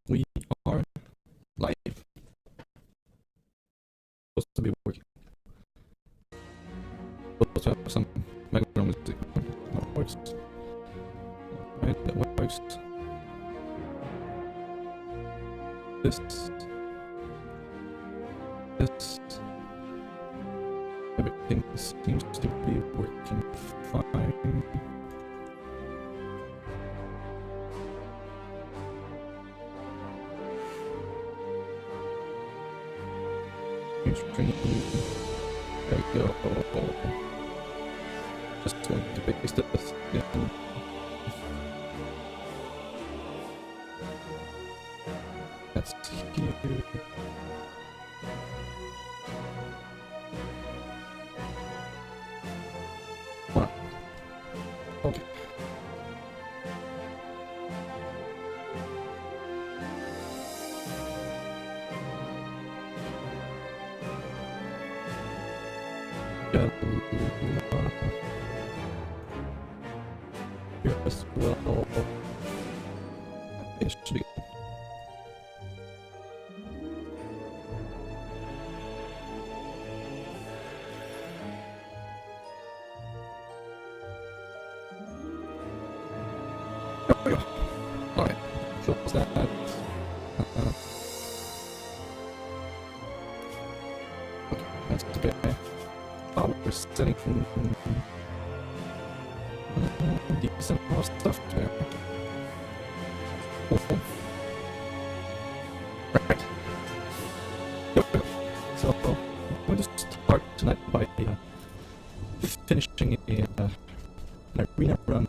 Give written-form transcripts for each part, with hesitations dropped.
We are live. Supposed to be working. Supposed to have some background music. That works. Alright, that works. This. Everything seems to be working fine. There we go. Just going to fix this in. That's here. Wow. Okay. Here as well. It should be. There we go. Alright, close that. Okay, that's okay. We're setting decent amount of stuff there. Oh. Right. Yep. So, I'm going to start tonight by finishing an arena run,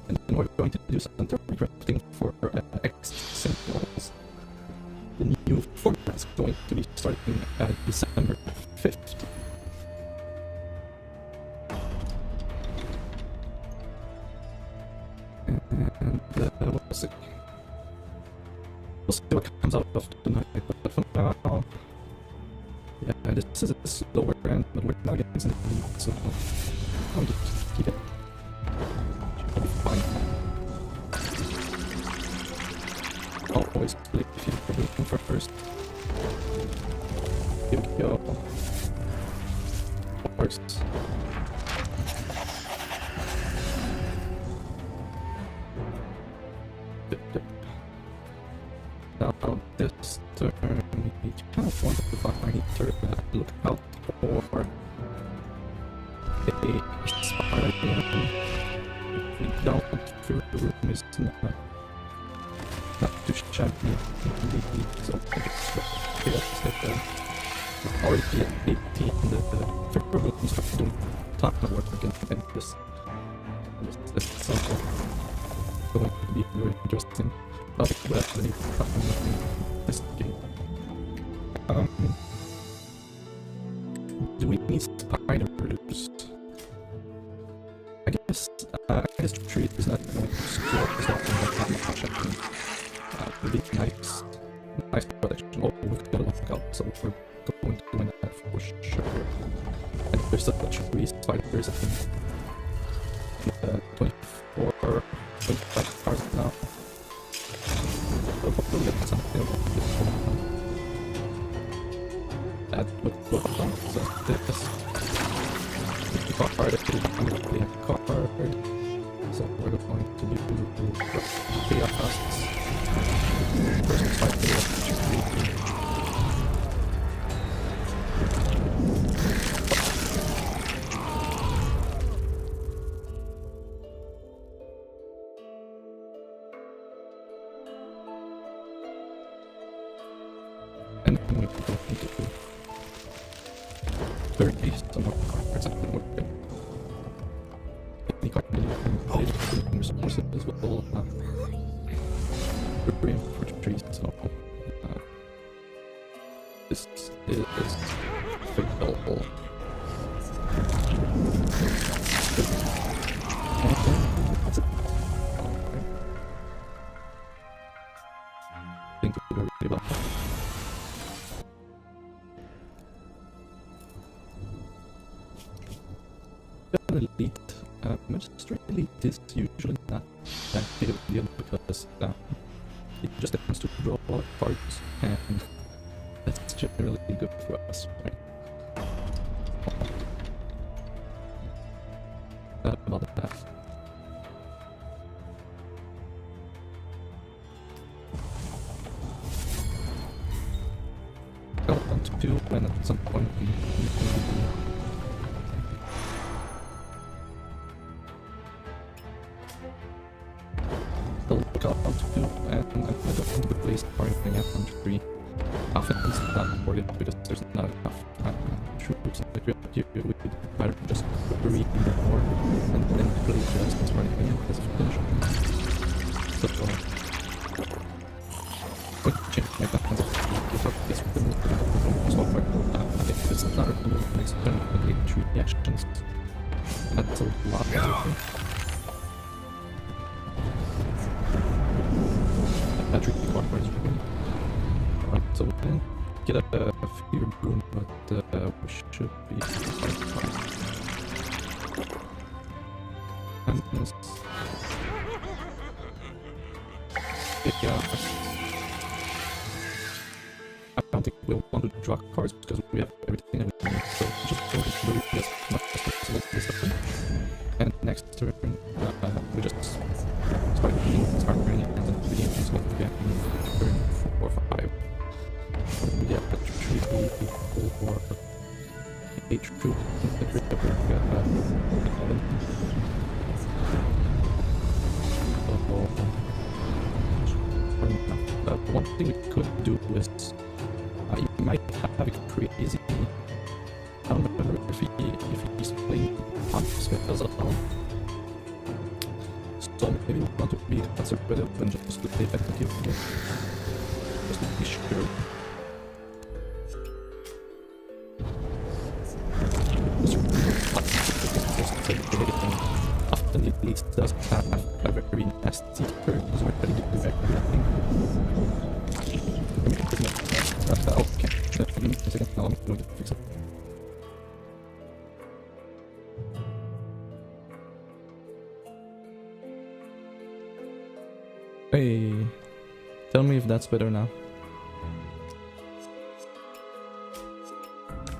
and then we're going to do some theorycrafting for X symbols. The new format is going to be starting December 5th. We'll see what comes out of tonight, but for now, yeah, this is a slower end, but we're not getting some lead, so I'll just keep it. Should be fine. Always split if you're looking for first. Here we go. First. Now this turn, we kind of want to find to look out for a spider. If we don't, the room is not too shabby indeed, so I guess that already at 18, the room is doing a ton of work and this is also going to be very interesting. Well, this game. Do we need spiders? I guess the tree is not going to store that much. Would be nice protection. Oh, we've got to look out, so we're going to do that for sure. And there's such tree spiders, I think, in 24 or 25 hours now. Hopefully get something about this one. That would look fun. So this is the card. I'm going to play a card. So we're going to do chaos. First fight chaos. And then we go into 30 some more cards. I think we're good. Any card really resources as well. We're brilliant for trees, so this is very helpful. That's it. Okay. I think we're really well. Elite, Magistrate Elite is usually not that big of a deal because he just tends to draw a lot of cards, and that's generally good for us, right? About that. Got on to 2, and at some point we look out on 2, and I'm going to replace targeting on 3. Often it's not important because there's not enough troops in the grid here. We could either just read more and then play just running in as a finish. So, we can change my plans if we give up this software. If it's not removed next turn, we can 3 reactions. That's a lot better. That 3 card is really. Alright, so we didn't get a fear boom, but we should be quite fine. And this... Yeah, I don't think we'll want to draw cards because we have everything that we need, so just go to the as much as possible this turn. And next turn, we just start running and then the game is going to get turn 4 or 5. We get a 3 or 8 troops in the grid that we got 11. One thing we could do is you might have it crazy. I don't remember if he's playing pump spells at all. So maybe we want to be conservative and just play effective just to be sure. Often it leads us to have a very nasty turn because we're ready to do everything. Okay, give me a second, now I'm going to fix it. Hey, tell me if that's better now.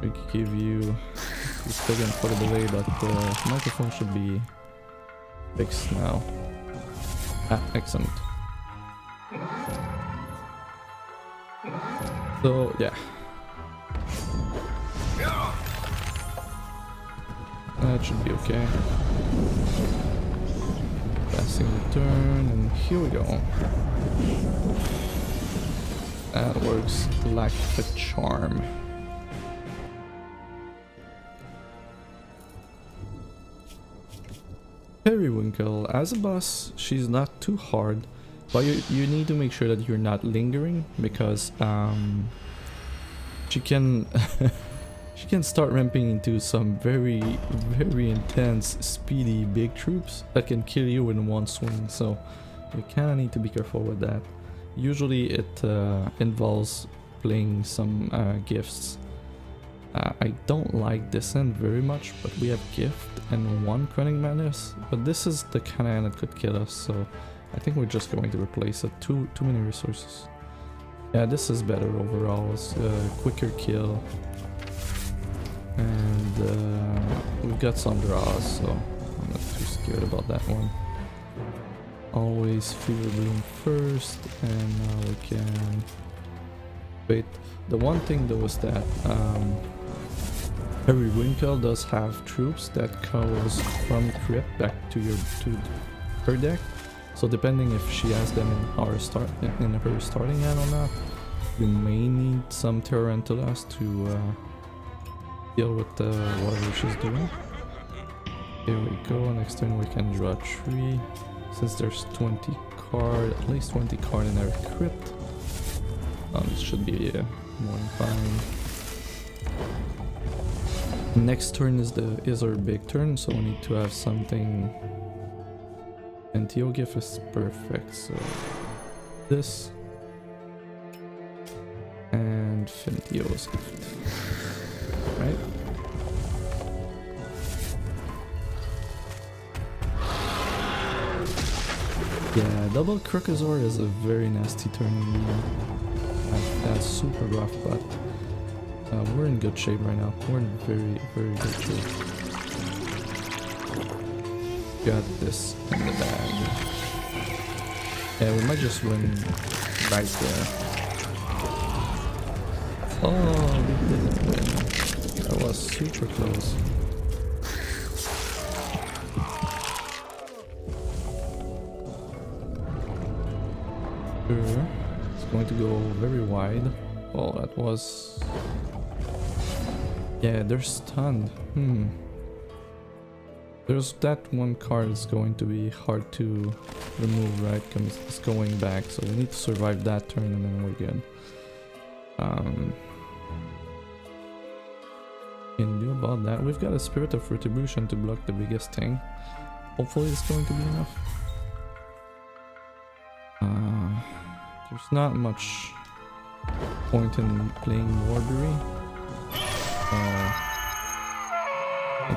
We give you... It's still getting for the delay, but the microphone should be fixed now. Ah, excellent. So, yeah. That should be okay. Passing the turn, and here we go. That works like a charm. Periwinkle, as a boss, she's not too hard, but you need to make sure that you're not lingering, because she can she can start ramping into some very intense, speedy big troops that can kill you in one swing. So you kind of need to be careful with that. Usually it involves playing some gifts. I don't like Descent very much, but we have Gift and 1 Cunning Madness, but this is the kind of hand that could kill us, so I think we're just going to replace it. Too many resources. Yeah, this is better overall. It's a quicker kill, and we've got some draws, so I'm not too scared about that one. Always Fever Bloom first, and now we can... Wait, the one thing though is that Periwinkle does have troops that goes from crypt back to her deck. So depending if she has them in her starting hand or not, you may need some Tarantulas to deal with whatever she's doing. Here we go. Next turn we can draw 3. Since there's 20 card, at least 20 card in every crypt. This should be more than fine. Next turn is our big turn, so we need to have something. And Theogif is perfect, so this and Finitio's gift, right? Yeah, double Crocosaur is a very nasty turning game. That's super rough, but we're in good shape right now. We're in very, very good shape. Got this in the bag. Yeah, we might just win right there. Oh, we didn't win. That was super close. It's going to go very wide. Oh, that was... Yeah, they're stunned. There's that one card that's going to be hard to remove, right? Because it's going back, so we need to survive that turn and then we're good. Can do about that. We've got a Spirit of Retribution to block the biggest thing. Hopefully it's going to be enough. There's not much point in playing Warberry.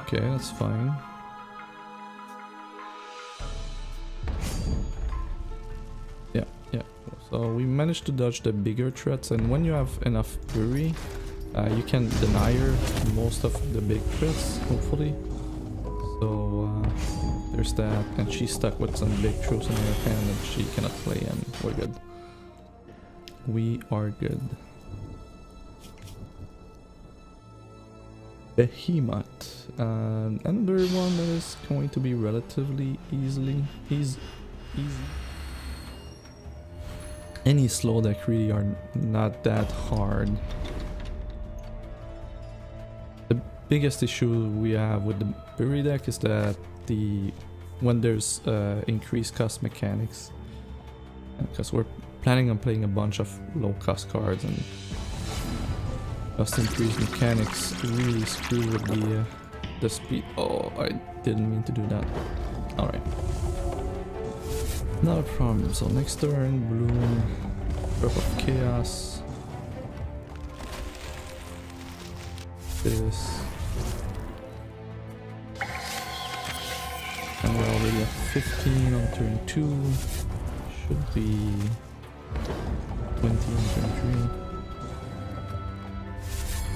Okay, that's fine. Yeah. So we managed to dodge the bigger threats, and when you have enough Bury, you can deny her most of the big threats, hopefully. So there's that, and she's stuck with some big troops in her hand and she cannot play, and we're good. We are good. Behemoth. Another one that is going to be relatively easy. Any slow deck really are not that hard. The biggest issue we have with the Bury deck is that when there's increased cost mechanics, because we're planning on playing a bunch of low cost cards, and cost increased mechanics really screw with the speed. Oh, I didn't mean to do that. Alright. Not a problem. So next turn, Bloom, Breath of Chaos. This. And we're already at 15 on turn 2. Should be 20 on turn 3.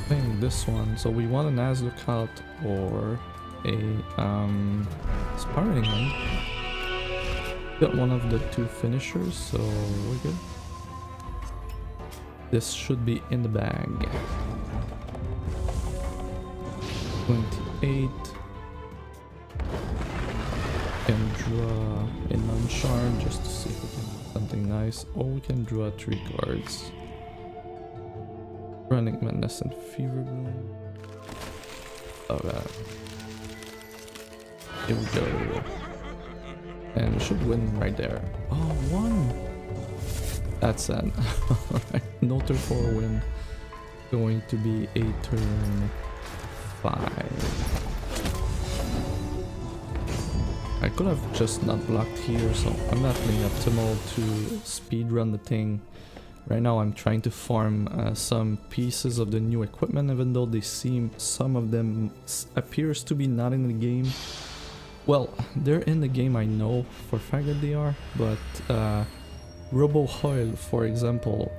Playing this one. So we want an As Lookout or a Spiraling Wind. Got one of the two finishers, so we're good. This should be in the bag. 28. Can draw a non-charm just to see if we can do something nice, or we can draw 3 cards. Running Madness and Fever Bloom. Alright. Here we go. And we should win right there. Oh, 1! That's sad. Alright, no turn 4 win. Going to be a turn 5. I could have just not blocked here, so I'm not playing optimal to speedrun the thing. Right now I'm trying to farm some pieces of the new equipment, even though they seem, some of them appears to be not in the game. Well, they're in the game, I know for a fact that they are, but Robo Oil, for example,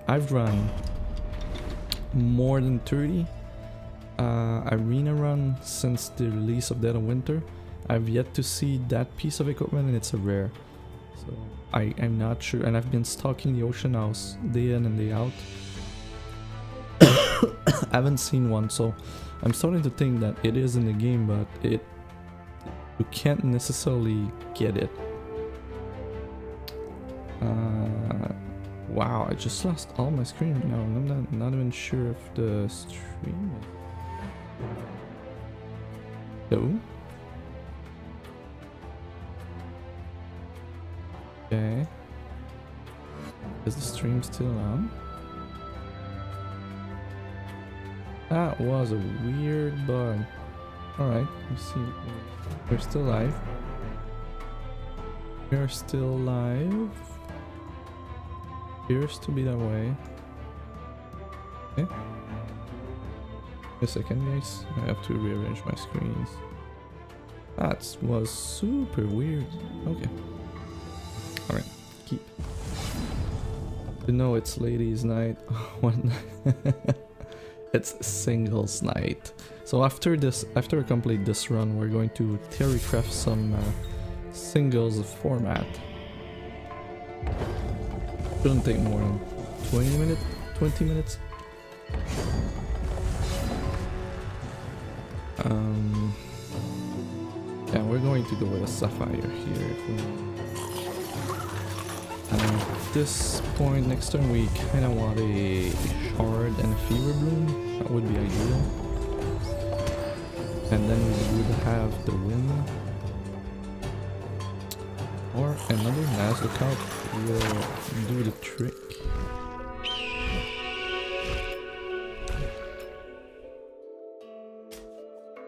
I've run more than 30 arena run since the release of Dead of Winter. I've yet to see that piece of equipment, and it's a rare. So I'm not sure, and I've been stalking the Ocean House day in and day out. I haven't seen one, so I'm starting to think that it is in the game, but you can't necessarily get it. Wow, I just lost all my screen now. I'm not even sure if the stream is... No? Okay. Is the stream still on? That was a weird bug. Alright, you see. We're still live. We're still live. Appears to be that way. Okay. A second, guys. I have to rearrange my screens. That was super weird. Okay. risky. You know it's ladies' night. It's singles night. So after I complete this run, we're going to theorycraft some singles format. Shouldn't take more than 20 minutes. Yeah, we're going to go with a sapphire here. At this point, next turn we kind of want a shard and a fever bloom. That would be ideal. And then we would have the win. Or another Naz lookout will do the trick.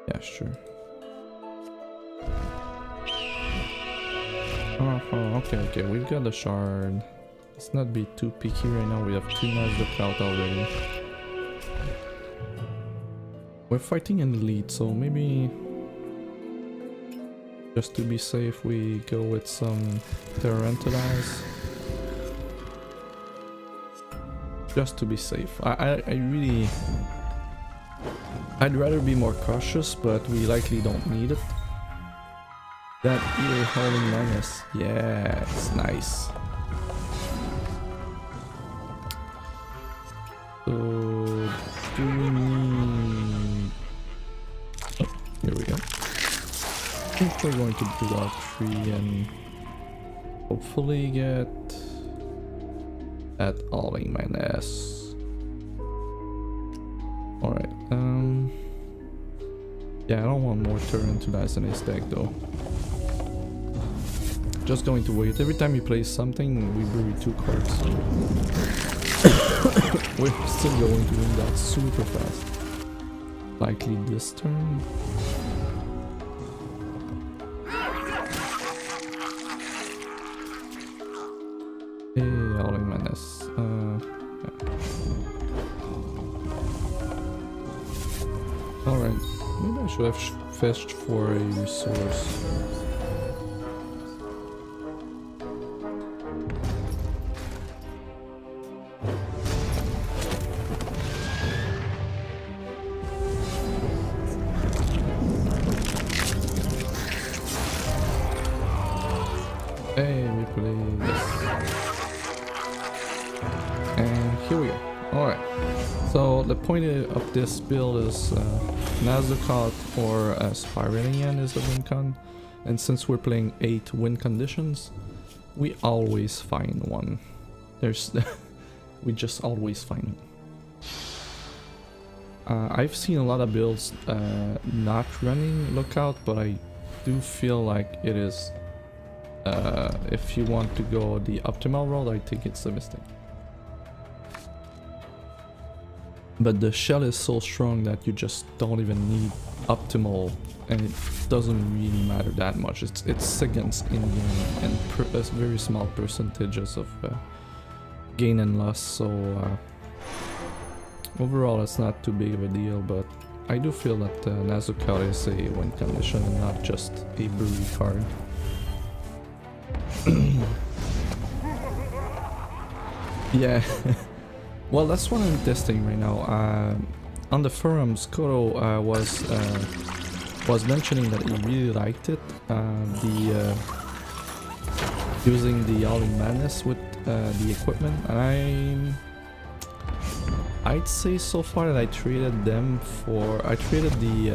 Yeah, sure. Okay, we've got the shard. Let's not be too picky right now, we have 2 Naz lookout already. We're fighting in the lead, so maybe just to be safe we go with some Tarantalize. Just to be safe. I'd rather be more cautious, but we likely don't need it. That ear holding menace, yeah, it's nice. So, do we need... Oh, here we go. I think we're going to do our 3 and hopefully get that hauling menace. Alright, yeah, I don't want more Tarantalize in his deck though. Just going to wait. Every time you play something, we bury 2 cards. We're still going to win that super fast. Likely this turn. Hey, hauling menace. Yeah. Alright, maybe I should have fetched for a resource. Hey, we play this. And here we go. Alright. So the point of this build is Naz lookout or Spiralian is the win con. And since we're playing 8 win conditions, we always find one. We just always find one. I've seen a lot of builds not running lookout, but I do feel like it is if you want to go the optimal route, I think it's a mistake. But the shell is so strong that you just don't even need optimal, and it doesn't really matter that much. It's seconds in game and a very small percentages of gain and loss, so overall it's not too big of a deal, but I do feel that Naz lookout is a win condition and not just a bury card. Yeah, well, that's what I'm testing right now. On the forums, Koro was mentioning that he really liked it, using the Howling Madness with the equipment, and I'd say so far that I traded them for the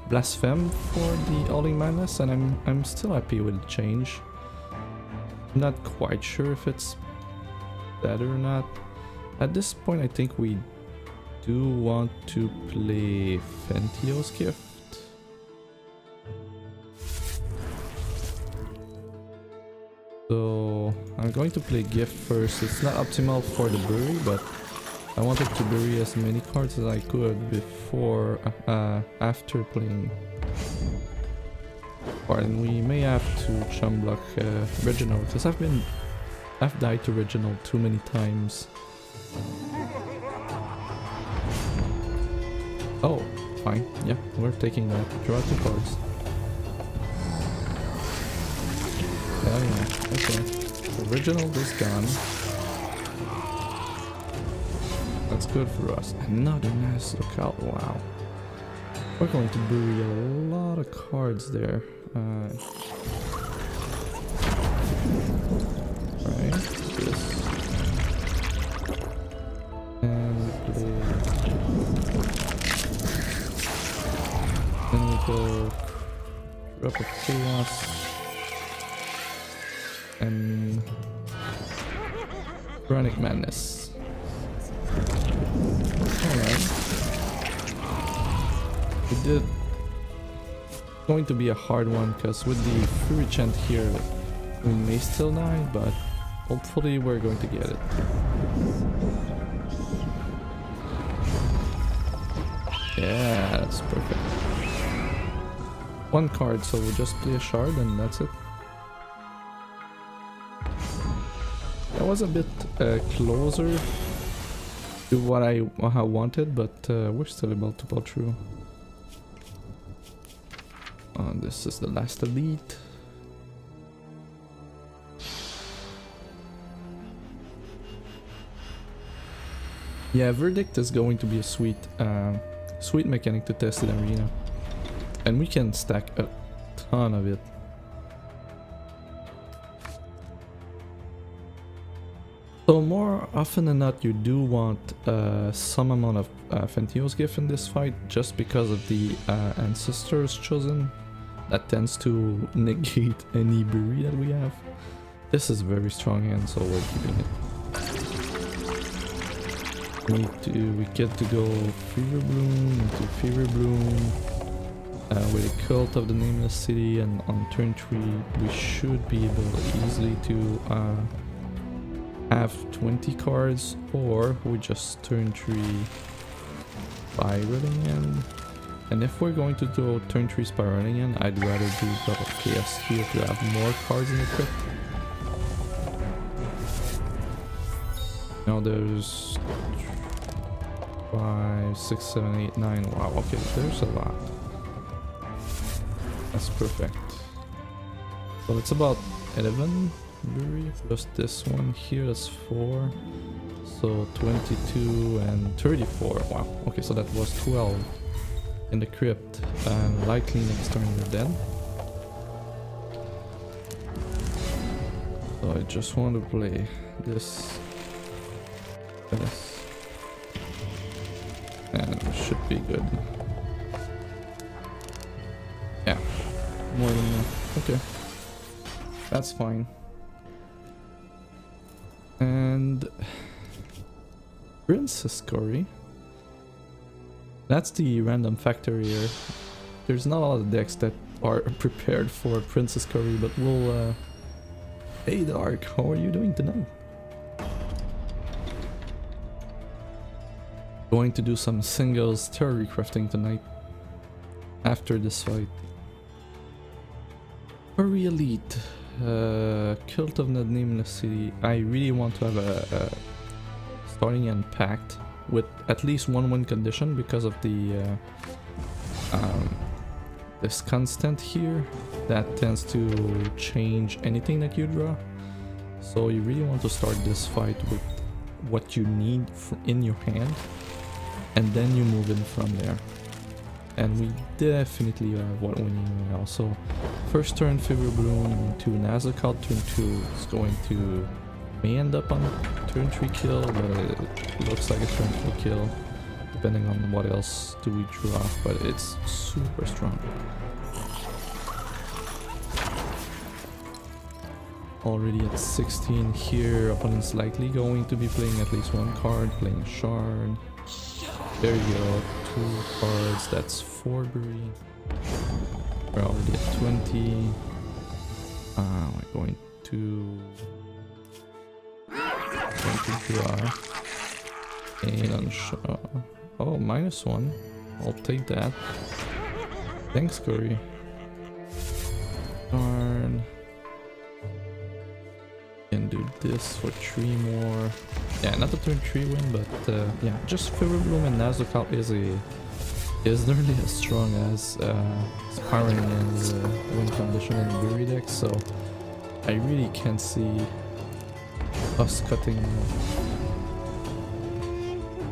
Blaspheme for the Howling Madness, and I'm still happy with the change. I'm not quite sure if it's better or not. At this point, I think we do want to play Fentio's Gift. So I'm going to play Gift first. It's not optimal for the bury, but I wanted to bury as many cards as I could before, after playing. And we may have to chum block Reginald, because I've died to Reginald too many times. Oh, fine. Yeah, we're taking that. Draw 2 cards. Hell yeah. Okay. Original is gone. That's good for us. Another nice lookout. Wow. We're going to bury a lot of cards there. Right. This. And we play. Then we go Crop of Chaos. And Chronic Madness. Alright. We did. Going to be a hard one because with the Fury Chant here, we may still die, but hopefully we're going to get it. Yeah, that's perfect. One card, so we'll just play a shard and that's it. That was a bit closer to what I wanted, but we're still able to pull through. This is the last elite. Yeah, Verdict is going to be a sweet mechanic to test in Arena. And we can stack a ton of it. So more often than not, you do want some amount of Fentios Gift in this fight, just because of the ancestors chosen. That tends to negate any bury that we have. This is very strong hand, so we're keeping it. We get to go Fever Bloom into Fever Bloom with a Cult of the Nameless City, and on turn 3 we should be able easily to have 20 cards, or we just turn 3 Spiraling in. And if we're going to do turn 3 Spiraling in, I'd rather do Drop of Chaos here to have more cards in the crypt. Now there's 5, 6, 7, 8, 9. Wow, okay, there's a lot. That's perfect. So it's about 11 bury plus this one here, that's 4. So 22 and 34. Wow, okay, so that was 12 in the crypt, and likely next turn we're dead. So I just want to play this, and it should be good. Yeah, more than enough. Okay, that's fine. And Princess Curry. That's the random factor here. There's not a lot of decks that are prepared for Princess Curry, but we'll Hey Dark, how are you doing tonight? Going to do some singles Theorycrafting tonight after this fight. Curry Elite, Cult of the Nameless City. I really want to have a starting and pact with at least one win condition because of the this constant here that tends to change anything that you draw. So you really want to start this fight with what you need in your hand, and then you move in from there. And we definitely have what we need right now. So first turn Fever Bloom to Nazocult, turn 2 is going to may end up on turn 3 kill, but it looks like a turn 4 kill depending on what else do we draw, but it's super strong. Already at 16 here, opponent's likely going to be playing at least one card, playing a shard. There you go, 2 cards, that's 4 bury. We're already at 20. We're going to 20 draw. And on oh, -1. I'll take that. Thanks, Curry. Darn. Can do this for 3 more. Yeah, not a turn 3 win, but yeah, just Fever Bloom and Nazocult is nearly as strong as Spiraling and win condition in Bury deck, so I really can't see us cutting.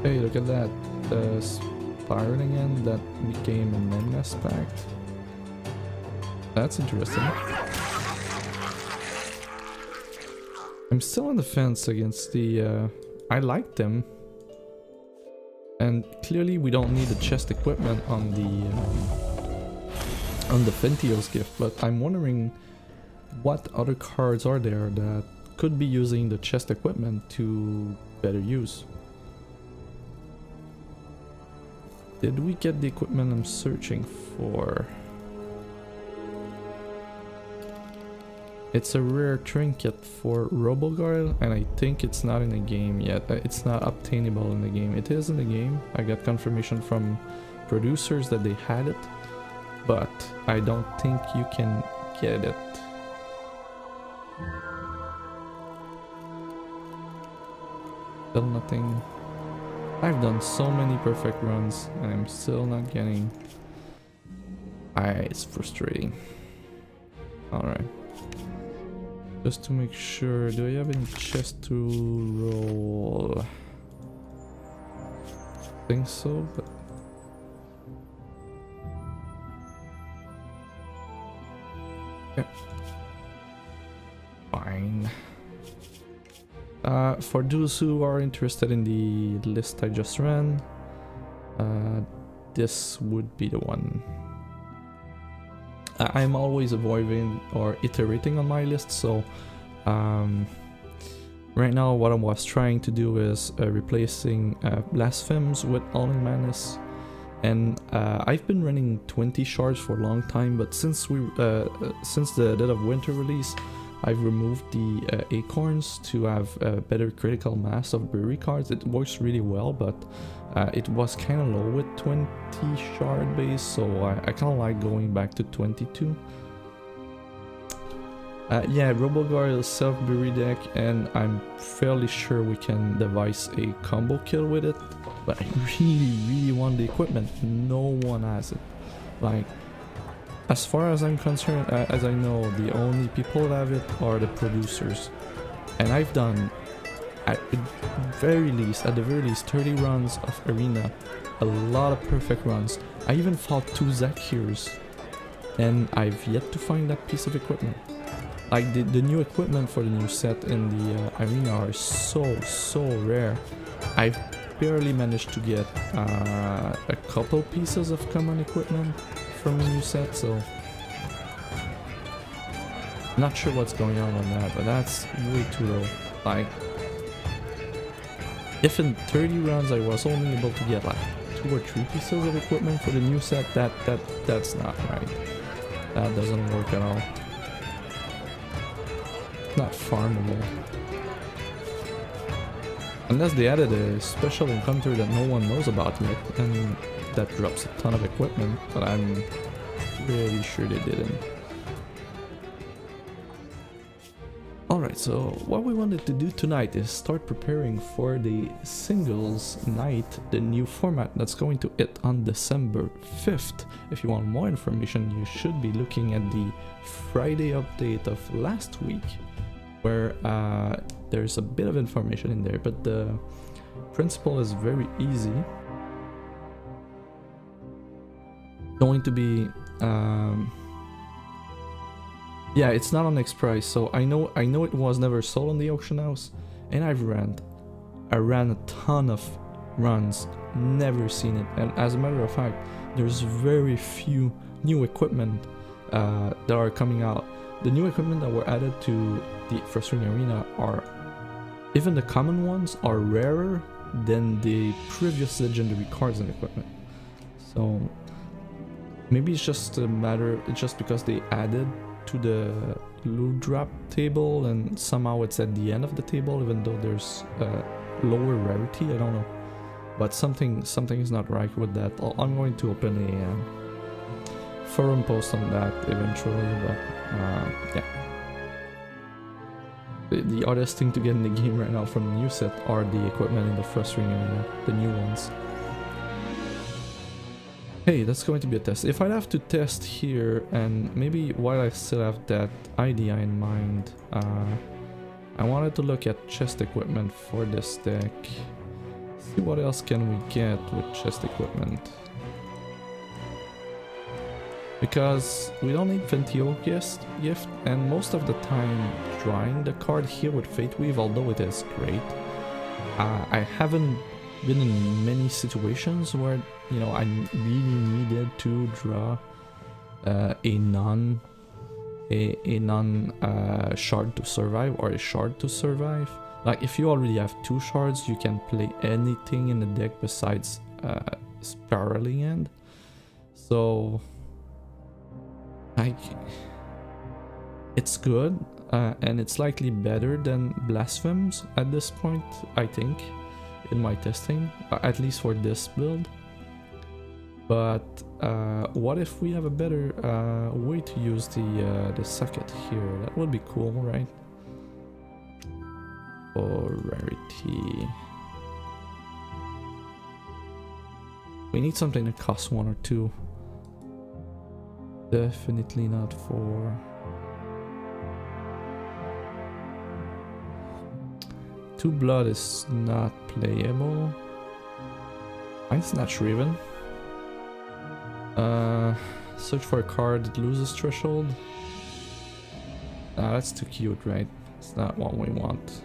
Hey, look at that. The spiraling end that became a Menace Pact. That's interesting. I'm still on the fence against the... I like them. And clearly we don't need the chest equipment on the Fentios gift, but I'm wondering what other cards are there that could be using the chest equipment to better use. Did we get the equipment I'm searching for? It's a rare trinket for Robogarl, and I think it's not in the game yet. It's not obtainable in the game. It is in the game. I got confirmation from producers that they had it, but I don't think you can get it. Still nothing. I've done so many perfect runs and I'm still not getting... It's frustrating. Alright. Just to make sure, do I have any chest to roll? I think so, but... Yeah. Fine. For those who are interested in the list I just ran, this would be the one. I'm always avoiding or iterating on my list, so right now what I was trying to do is replacing Blasphemes with Alling Madness, and I've been running 20 shards for a long time, but since the Dead of Winter release, I've removed the acorns to have a better critical mass of brewery cards. It works really well, but it was kind of low with 20 shard base, so I kind of like going back to 22. Yeah, Robogarl self-brewery deck, and I'm fairly sure we can devise a combo kill with it, but I really want the equipment. No one has it. Like, as far as I'm concerned, as I know, the only people that have it are the producers. And I've done, at the very least, 30 runs of Arena, a lot of perfect runs. I even fought 2 Zakirs, and I've yet to find that piece of equipment. Like, the new equipment for the new set in the Arena are so rare. I've barely managed to get a couple pieces of common equipment from a new set, so not sure what's going on that, but that's way too low. Like, if in 30 rounds I was only able to get like 2 or 3 pieces of equipment for the new set, that's not right. That doesn't work at all. Not farmable. Unless they added a special encounter that no one knows about yet, and that drops a ton of equipment, but I'm really sure they didn't. Alright, so what we wanted to do tonight is start preparing for the singles night, the new format that's going to hit on December 5th. If you want more information, you should be looking at the Friday update of last week, where there's a bit of information in there, but the principle is very easy. Going to be yeah, it's not on X price, so I know it was never sold on the auction house, and I ran a ton of runs, never seen it, and as a matter of fact, there's very few new equipment that are coming out. The new equipment that were added to the First Ring Arena are, even the common ones are rarer than the previous legendary cards and equipment. So maybe it's just a matter, it's just because they added to the loot drop table and somehow it's at the end of the table, even though there's lower rarity. I don't know, but something is not right with that. I'm going to open a forum post on that eventually, but yeah. The hardest thing to get in the game right now from the new set are the equipment in the First Ring Arena, the new ones. Hey, that's going to be a test. If I'd have to test here, and maybe while I still have that idea in mind, I wanted to look at chest equipment for this deck. See what else can we get with chest equipment. Because we don't need Ventio gift, and most of the time drawing the card here with Fate Weave, although it is great, I haven't been in many situations where, you know, I really needed to draw a non shard to survive, or a shard to survive. Like, if you already have 2 shards, you can play anything in the deck besides Spiraling End. So, like, it's good, and it's likely better than Blasphems at this point, I think, in my testing, at least for this build. But what if we have a better way to use the socket here? That would be cool, right? For rarity, we need something that costs 1 or 2. Definitely not 4. 2 blood is not playable. Mine's not Shriven. Search for a card that loses threshold. That's too cute, right? It's not what we want.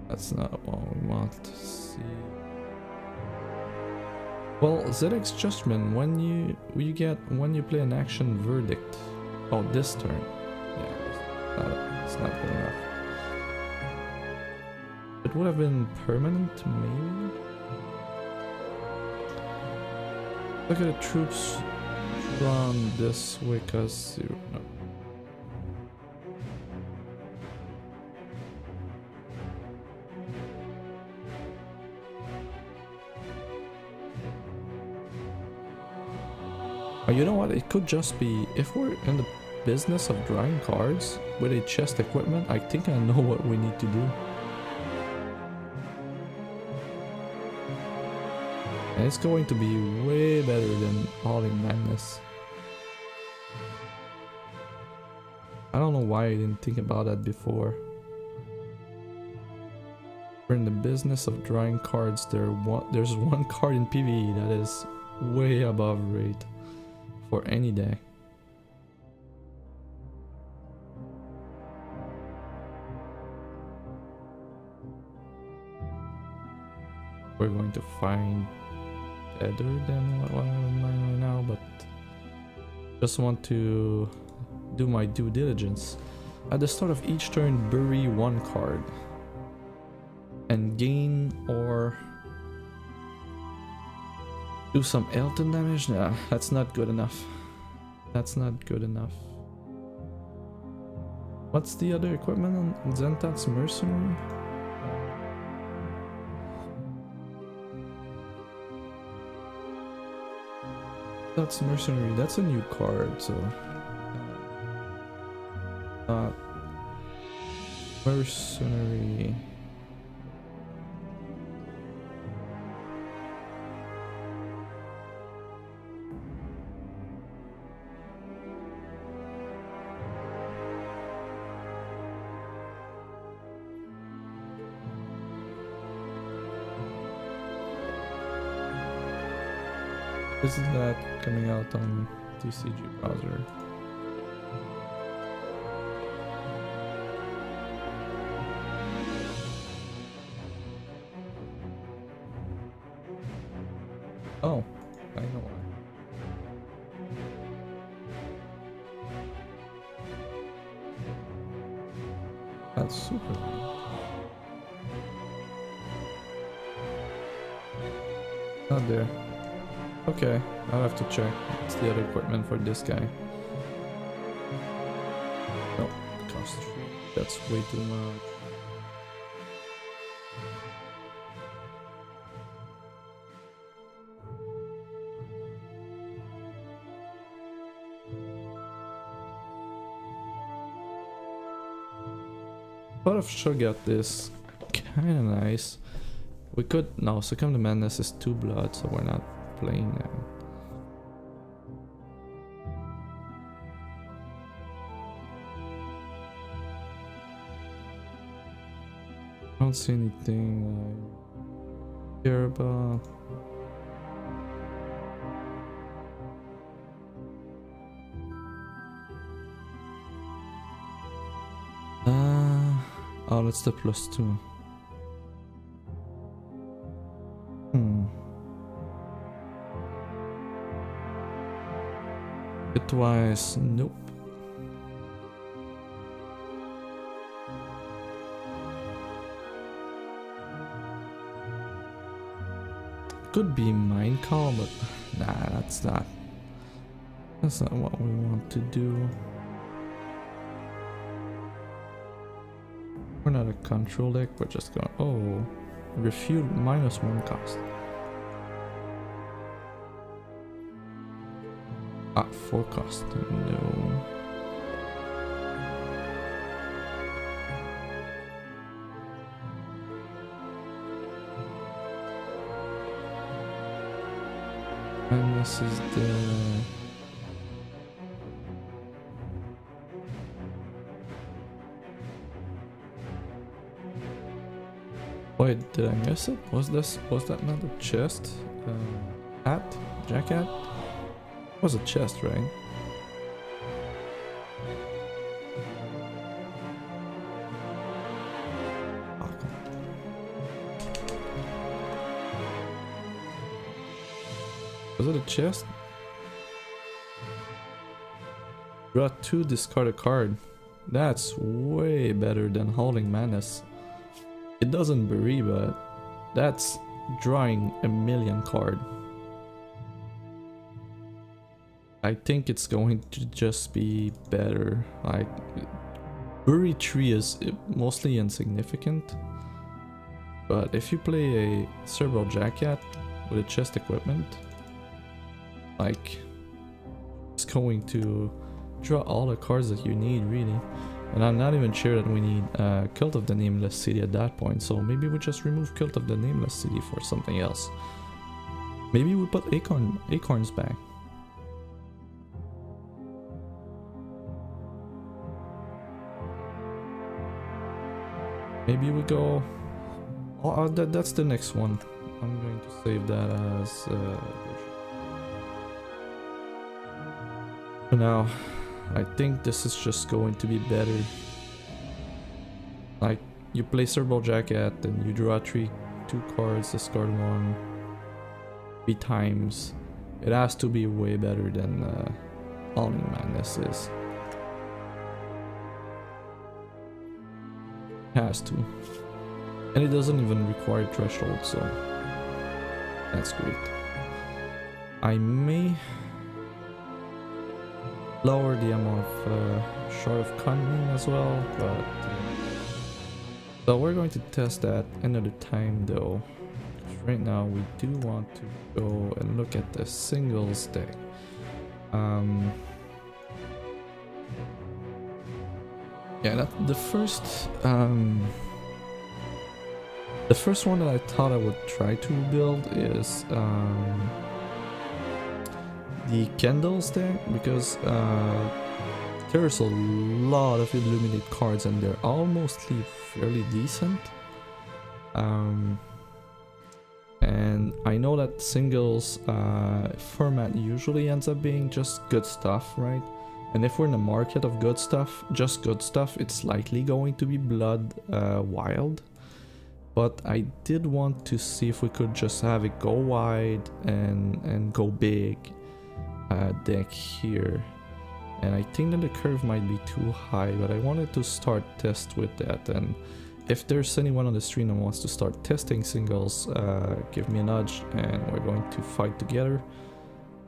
That's not what we want to see. Well, ZX Judgment, when you play an action verdict. Oh, this turn. Yeah, it's not good enough. It would have been permanent, maybe? Look at the troops run this way, cause no. You know what, it could just be, if we're in the business of drawing cards with a chest equipment, I think I know what we need to do. And it's going to be way better than Hauling Madness. I don't know why I didn't think about that before. We're in the business of drawing cards, there's one card in PvE that is way above rate. For any deck. We're going to find better than what I have in mind right now, but just want to do my due diligence. At the start of each turn, bury 1 card and gain or do some Elton damage? Nah, that's not good enough. That's not good enough. What's the other equipment on Zentat's Mercenary? That's Mercenary, that's a new card, so... Mercenary... Isn't that coming out on TCG browser? Oh, I know why. That's super neat. Not there. Okay, I'll have to check. What's the other equipment for this guy? No, cost 3. That's way too much. Pot of Sugar is kinda nice. We could... No, Succumb to Madness is 2 blood, so we're not playing that. I don't see anything I care about. Oh, that's the +2. Bitwise, nope. Could be Mind Call, but nah, that's not what we want to do. We're not a control deck, we're just going, oh, refute -1 cost. Ah, 4 cost, no. And this is the... Wait, did I miss it? Was that not a chest? Hat? Jacket? It was a chest, right? Oh, come on. Was it a chest? Draw 2, discard a card. That's way better than Holding Madness. It doesn't bury, but that's drawing a million card. I think it's going to just be better. Like, bury 3 is mostly insignificant, but if you play a Cerebral Jacket with a chest equipment, like, it's going to draw all the cards that you need, really. And I'm not even sure that we need Cult of the Nameless City at that point, so maybe we just remove Cult of the Nameless City for something else. Maybe we put Acorns back. Maybe we go... Oh, that's the next one. I'm going to save that as... For now, I think this is just going to be better. Like, you play Cerebral Jacket, and you draw 2 cards, discard 1, 3 times. It has to be way better than Holding Madness is. It has to. And it doesn't even require Threshold, so that's great. I may lower the amount of Shard of Conjuring as well, but so we're going to test that another time though. Right now we do want to go and look at the singles deck. Yeah, that the first one that I thought I would try to build is the Candles deck, because there's a lot of Illuminate cards and they're all mostly fairly decent. And I know that singles format usually ends up being just good stuff, right? And if we're in the market of good stuff, just good stuff, it's likely going to be Blood Wild. But I did want to see if we could just have it go wide and go big deck here. And I think that the curve might be too high, but I wanted to start test with that. And if there's anyone on the stream that wants to start testing singles, give me a nudge and we're going to fight together.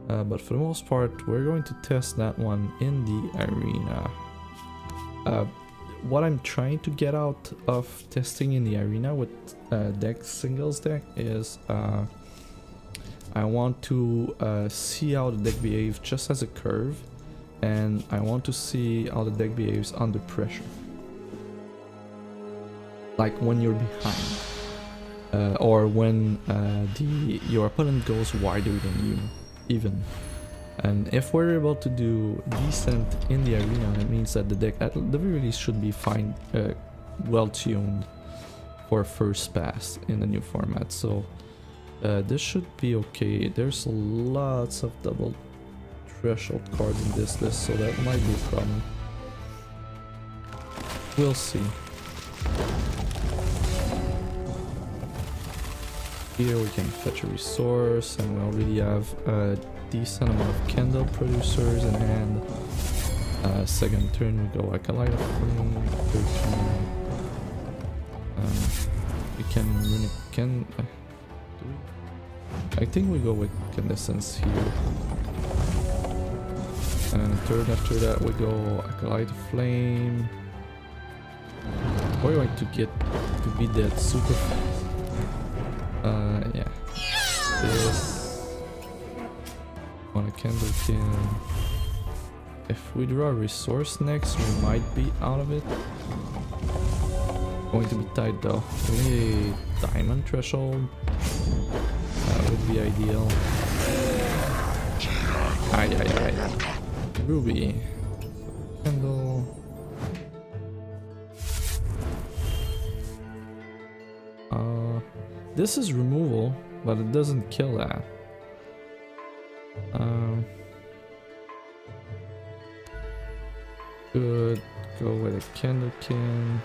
But for the most part, we're going to test that one in the arena. What I'm trying to get out of testing in the arena with singles deck is I want to see how the deck behaves just as a curve, and I want to see how the deck behaves under pressure. Like when you're behind. or when your opponent goes wider than you, even. And if we're able to do decent in the arena, it means that the deck at the very least should be fine, well tuned for first pass in the new format. So this should be okay. There's lots of double threshold cards in this list, so that might be a problem. We'll see. Here we can fetch a resource, and we already have a decent amount of candle producers in hand. Second turn we go Acolyte of Flame. Third turn we can runic can. I think we go with Incandescence here. And third after that we go Acolyte of Flame. We're going to get to be dead super fast. Yeah. This on a Candlekin. If we draw a resource next, we might be out of it. Going to be tight though. We need a diamond threshold. That would be ideal. Aye. Ruby. Candle. This is removal, but it doesn't kill that. Could go with a Candlekin.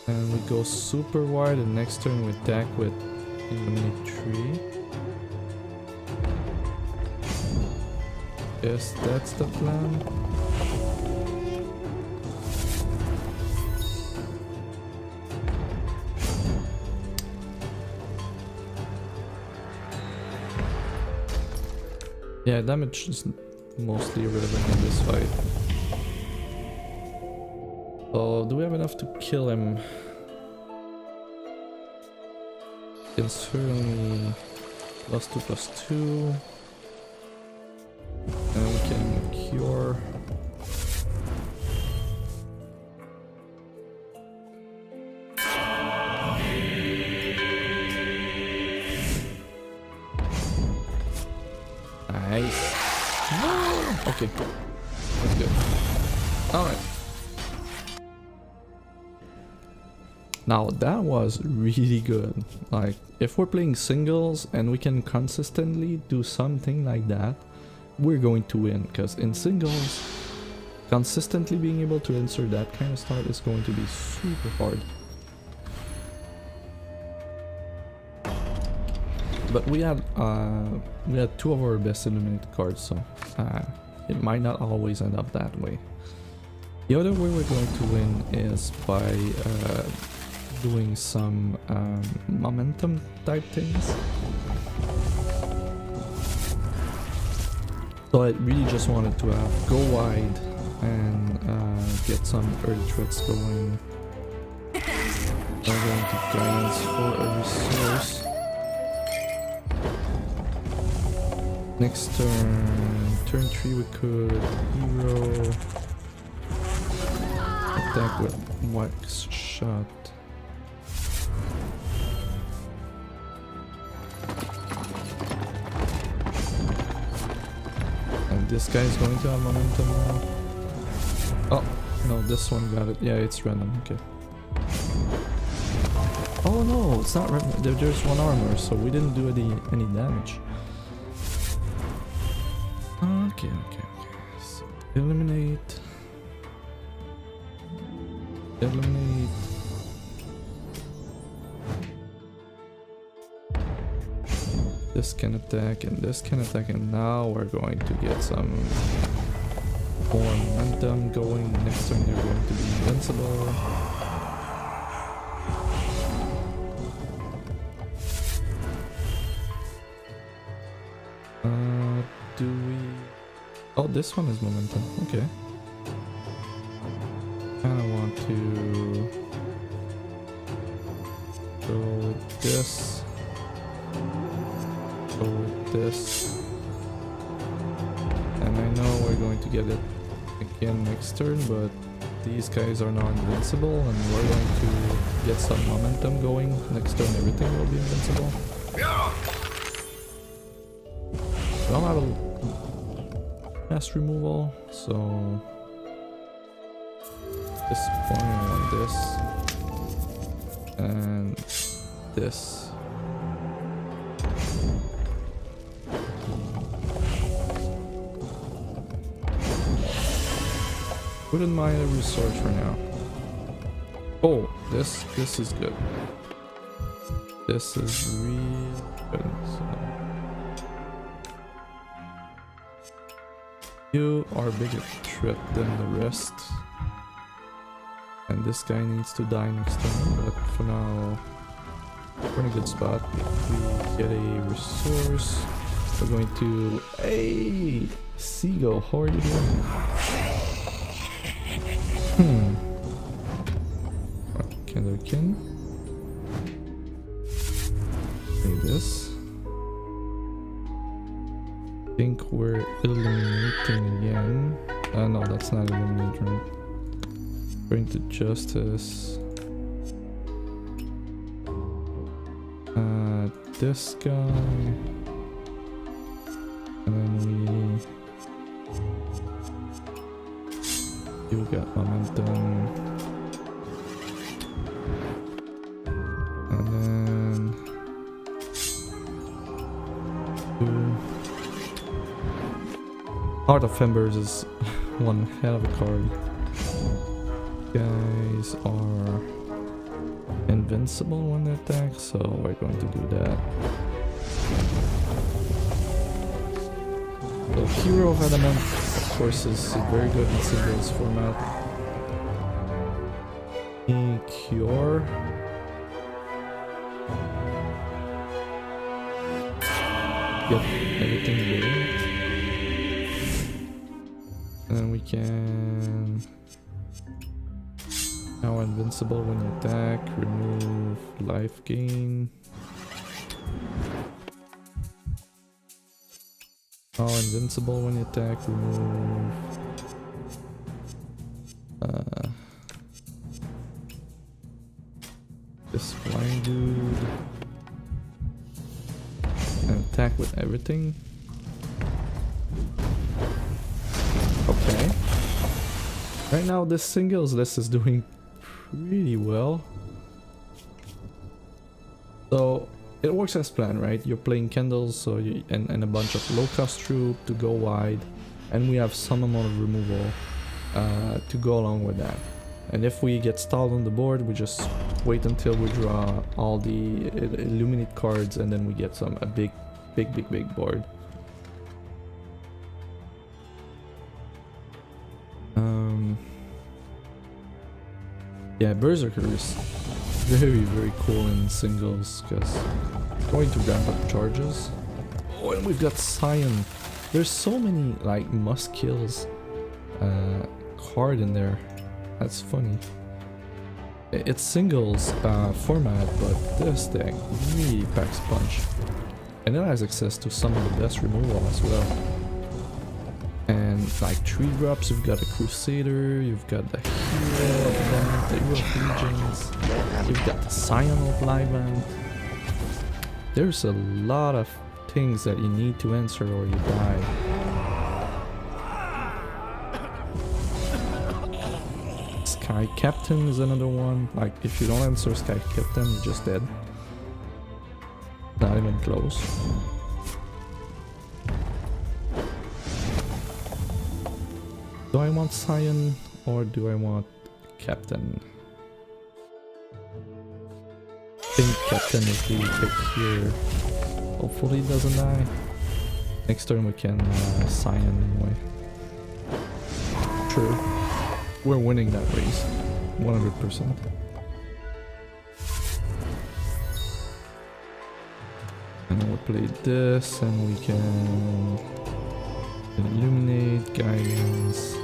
And we go super wide, and next turn we attack with Eliminate 3. Yes, that's the plan. Yeah, damage is mostly irrelevant in this fight. So, do we have enough to kill him? Can certainly +2/+2. And we can cure. Nice. No! Okay. That's good. Alright. Now that was really good. Like, if we're playing singles and we can consistently do something like that, we're going to win. Because in singles, consistently being able to answer that kind of stuff is going to be super hard. But we had two of our best eliminated cards, so it might not always end up that way. The other way we're going to win is by doing some momentum type things. So I really just wanted to go wide and get some early threats going. We're going to glance for a resource. Next turn 3 we could hero attack with wax shot. And this guy is going to have momentum now. Oh, no, this one got it. Yeah, it's random, okay. Oh no, it's not random. There's one armor, so we didn't do any damage. Okay. So, eliminate. This can attack and this can attack, and now we're going to get some more momentum going. Next turn they're going to be invincible. Do we... Oh, this one is momentum. Okay. Kinda want to go with this. Go with this. And I know we're going to get it again next turn, but these guys are now invincible, and we're going to get some momentum going. Next turn everything will be invincible. I don't have a mass removal, so disappointing on this and this. Wouldn't mind a resource for now. Oh, this is good. This is really good. So. You are a bigger threat than the rest. And this guy needs to die next turn, but for now, we're in a good spot. If we get a resource, we're going to... Hey! Seagull, how are you doing? Kenderkin. Play this. I think we're eliminating again. No, that's not eliminate, right? Going to Justice. This guy. And then you got momentum. And then Heart of Embers is one hell of a card. Guys are invincible when they attack, so we're going to do that. So Hero of Adamant, of course, is very good in singles format. Cure. Get everything ready. And then we can... Now invincible when you attack, remove life gain. Now invincible when you attack, remove... this flying dude. And attack with everything. Okay. Right now this singles list is doing pretty well. So it works as planned, right? You're playing Candles, so you, and a bunch of low cost troop to go wide, and we have some amount of removal to go along with that. And if we get stalled on the board, we just wait until we draw all the illuminate cards, and then we get a big board. Yeah, Berserker is very cool in singles because going to ramp up charges. Oh, and we've got Scion. There's so many like must kills card in there. That's funny. It's singles format, but this deck really packs punch, and it has access to some of the best removal as well. And like 3 drops, you've got a Crusader, you've got the Hero of them, the Hero of Legions, you've got the Scion of Livent. There's a lot of things that you need to answer or you die. Sky Captain is another one. Like if you don't answer Sky Captain, you're just dead. Not even close. Do I want Scion or do I want Captain? I think Captain is the pick here. Hopefully he doesn't die. Next turn we can Scion anyway. True. We're winning that race. 100%. And then we'll play this and we can illuminate, guidance,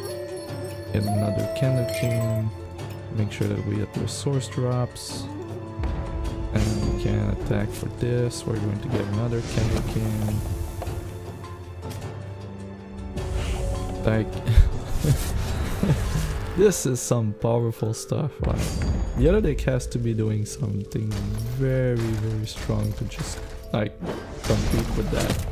get another Candle King, make sure that we get the resource drops, and we can attack for this. We're going to get another Candle King. Like This is some powerful stuff. Wow. The other deck has to be doing something very, very strong to just like compete with that.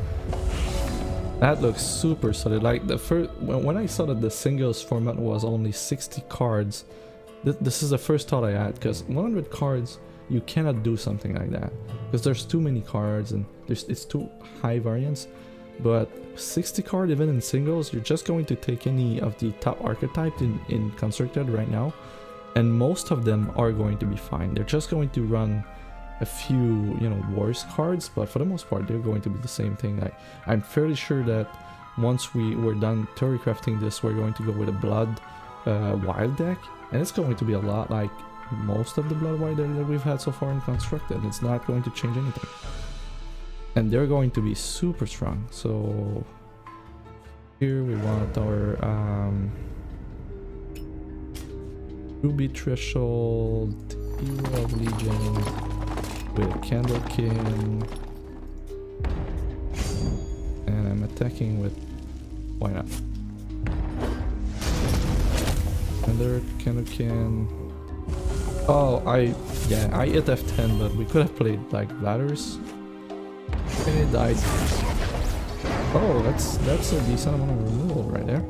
That looks super solid. Like the first, when I saw that the singles format was only 60 cards, this is the first thought I had, because 100 cards, you cannot do something like that. Because there's too many cards and it's too high variance. But 60 card even in singles, you're just going to take any of the top archetypes in constructed right now, and most of them are going to be fine. They're just going to run a few, you know, worse cards, but for the most part they're going to be the same thing. I'm fairly sure that once we're done Theorycrafting this, we're going to go with a blood wild deck, and it's going to be a lot like most of the blood wild deck that we've had so far in constructed. It's not going to change anything. And they're going to be super strong. So here we want our Ruby Threshold, Hero of Legion with Candlekin. And I'm attacking with, why not? Another Candlekin. Oh, I hit F10, but we could have played like ladders. And it died. Oh, that's a decent amount of removal right there.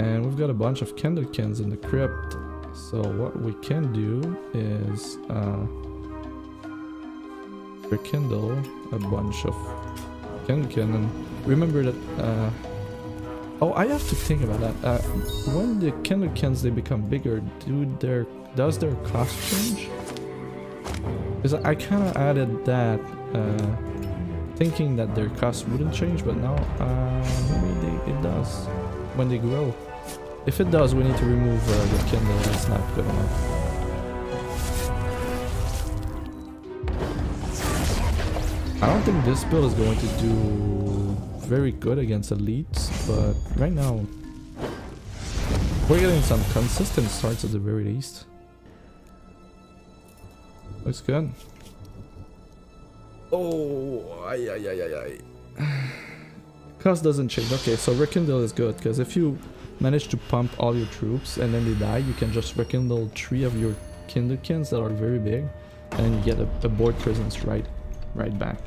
And we've got a bunch of Candlekins in the crypt. So what we can do is rekindle a bunch of Candlekin, and remember that oh, I have to think about that. When the Candlekins they become bigger, does their cost change? Because I kinda added that thinking that their cost wouldn't change, but now maybe it does when they grow. If it does, we need to remove the Kindle. That's not good enough. I don't think this build is going to do very good against elites, but right now we're getting some consistent starts at the very least. Looks good. Oh, ay. Cost doesn't change. Okay, so rekindle is good, because if you manage to pump all your troops and then they die, you can just rekindle 3 of your Kindlekins that are very big, and you get a board presence right back.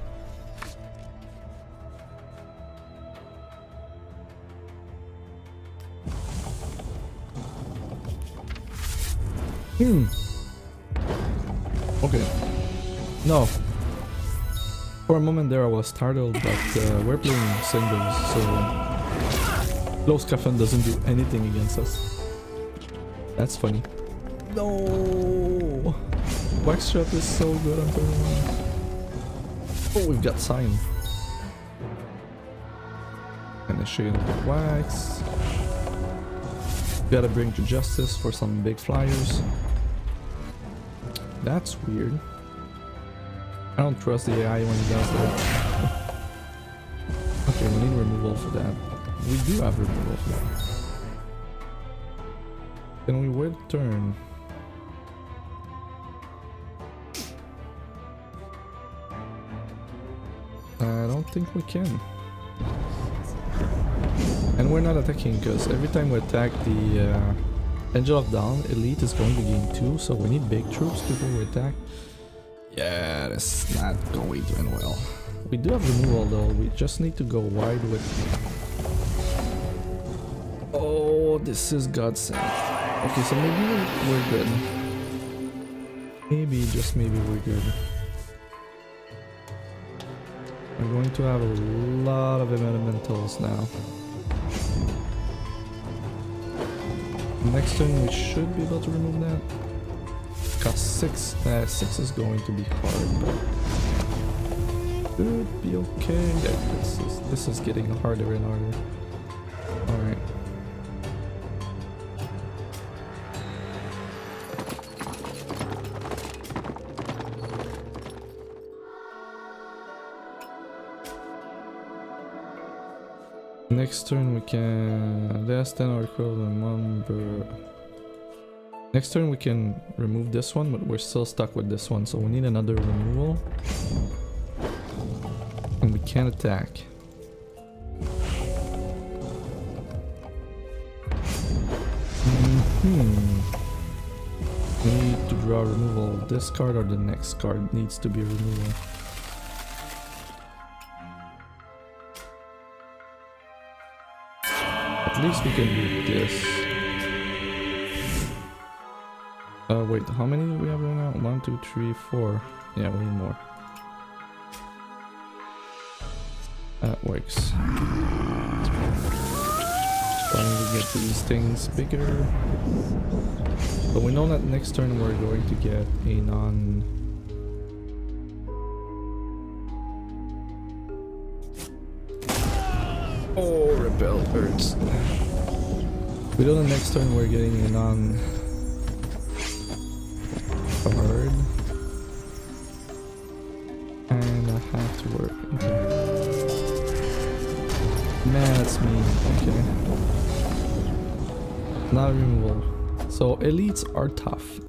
Okay. No. For a moment there I was startled, but we're playing singles, so Close Coffin doesn't do anything against us. That's funny. No! Wax Shot is so good on turn 1. Oh, we've got Sign. Initiate with Wax. Gotta bring to Justice for some big flyers. That's weird. I don't trust the AI when he does that. Okay, we need removal for that. We do have removal for that. Can we wait a turn? I don't think we can. And we're not attacking, because every time we attack the Angel of Dawn, Elite is going to gain 2, so we need big troops before we attack. Yeah, that's not going to end well. We do have removal though, we just need to go wide with... Oh, this is godsend. Okay, so maybe we're good. Maybe, just maybe we're good. We're going to have a lot of elementals now. Next turn we should be able to remove that. Cost 6. 6 is going to be hard, but should be okay. Yeah, this is getting harder and harder. Alright. Next turn we can less than or equal to number. Next turn we can remove this one, but we're still stuck with this one, so we need another removal. And we can't attack. We need to draw removal. This card or the next card needs to be removal. At least we can do this. Wait, how many do we have right now? 1, 2, 3, 4. Yeah, we need more. That works. Starting to get these things bigger. But we know that next turn we're going to get a non... Oh, repel hurts. We know the next turn we're getting a non... card. And I have to work. Okay. Man, that's me. Okay. Not removal. So elites are tough.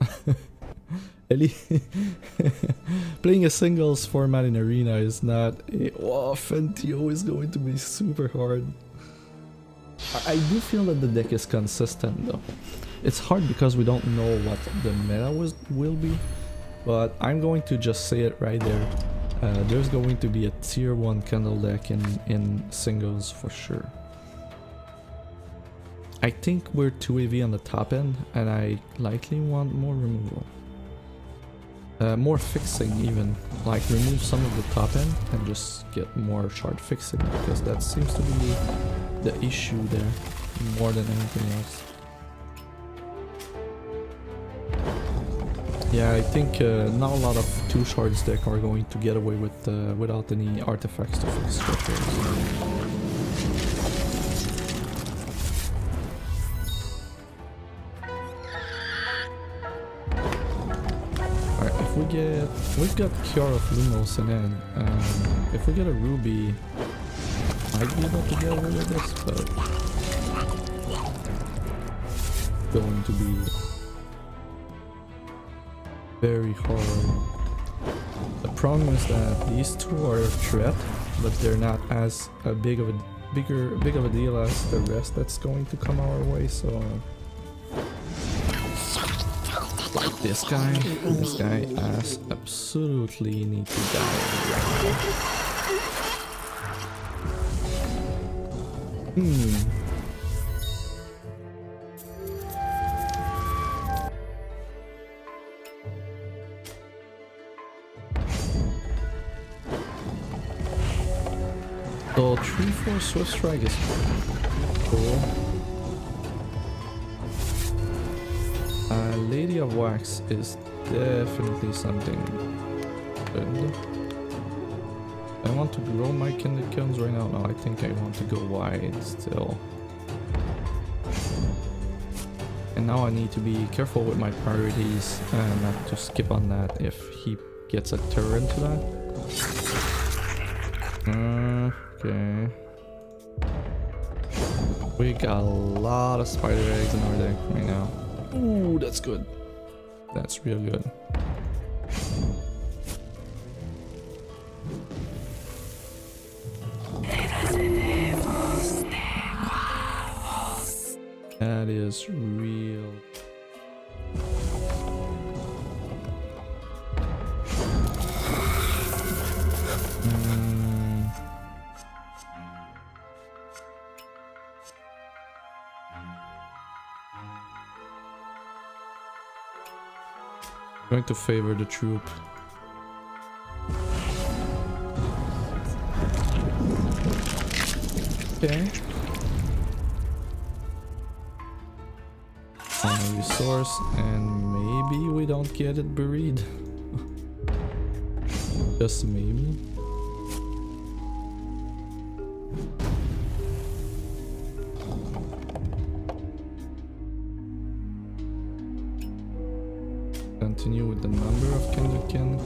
Playing a singles format in arena is not a... Oh, Fentio is going to be super hard. I do feel that the deck is consistent though. It's hard because we don't know what the meta will be, but I'm going to just say it right there. There's going to be a tier 1 candle deck in singles for sure. I think we're too heavy on the top end, and I likely want more removal. More fixing even, like remove some of the top end and just get more shard fixing, because that seems to be the issue there more than anything else. Yeah, I think not a lot of 2 shards deck are going to get away with without any artifacts to fix structures. We've got Cure of Lumos, and then if we get a Ruby, I'd be able to get away with this, but going to be very hard. The problem is that these two are a threat, but they're not as big of a deal as the rest that's going to come our way. So. Like this guy has absolutely need to die. So 3/4 Swift Strike is cool. Lady of Wax is definitely something good. I want to grow my Kindred Kilns right now. No, I think I want to go wide still. And now I need to be careful with my priorities and not to skip on that if he gets a turn to that. Okay. We got a lot of spider eggs in our deck right now. Ooh, that's good. That's real good. That is real. Going to favor the troop. Okay. On a resource, and maybe we don't get it buried. Just maybe. Continue with the number of Kindred Kin.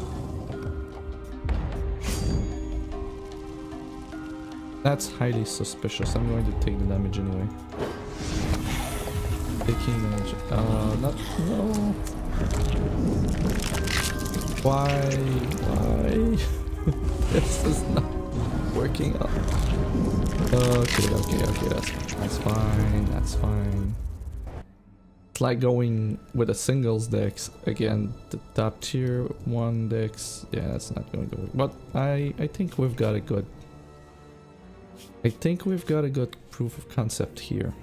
That's highly suspicious. I'm going to take the damage anyway. Taking damage. No. Why? This is not working out. Okay, that's fine. It's like going with a singles decks again. The top tier 1 decks, yeah, that's not going to work. But I think we've got a good. I think we've got a good proof of concept here.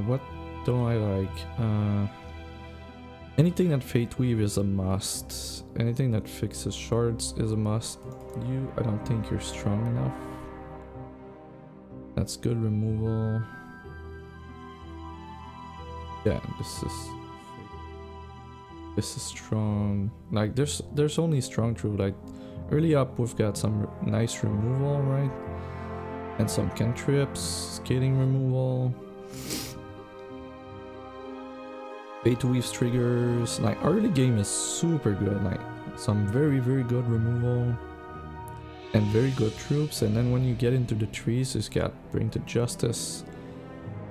What do I like? Anything that Fate Weave is a must. Anything that fixes shards is a must. I don't think you're strong enough. That's good removal. Yeah, this is strong. Like there's only strong through like early up we've got some nice removal, right? And some cantrips, skating removal. Fate Weave's triggers, like early game is super good, like some very good removal and very good troops, and then when you get into the trees you've got Bring to Justice,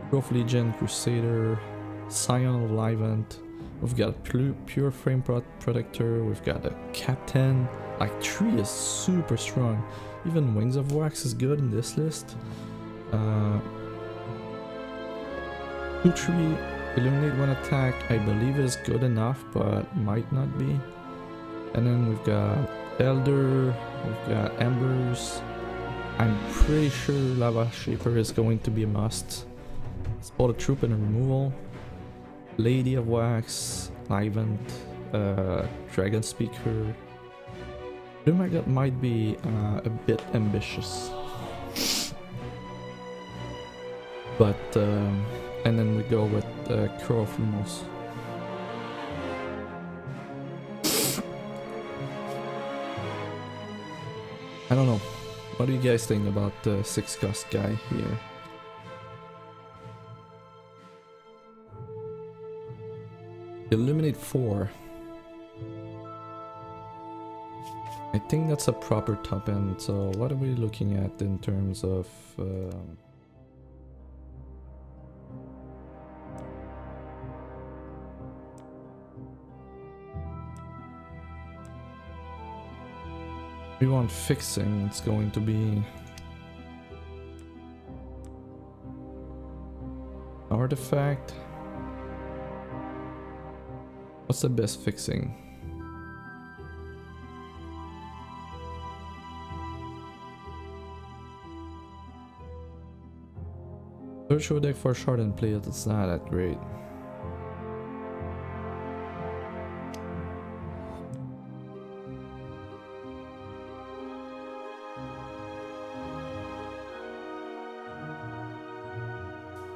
Growth Legion, Crusader, Scion of Livent, we've got Pure Frame Protector, we've got a Captain, like 3 is super strong, even Wings of Wax is good in this list. 2-3 Illuminate 1 attack, I believe is good enough, but might not be. And then we've got Elder, we've got Embers. I'm pretty sure Lava Shaper is going to be a must. Spot a troop and a removal. Lady of Wax, Livent, Dragon Speaker. Lumagat might be a bit ambitious. But and then we go with Crow of Lumos. I don't know. What do you guys think about the 6 cost guy here? Eliminate 4. I think that's a proper top end. So what are we looking at in terms of we want fixing, it's going to be artifact. What's the best fixing? Search your deck for a shard and play it, it's not that great.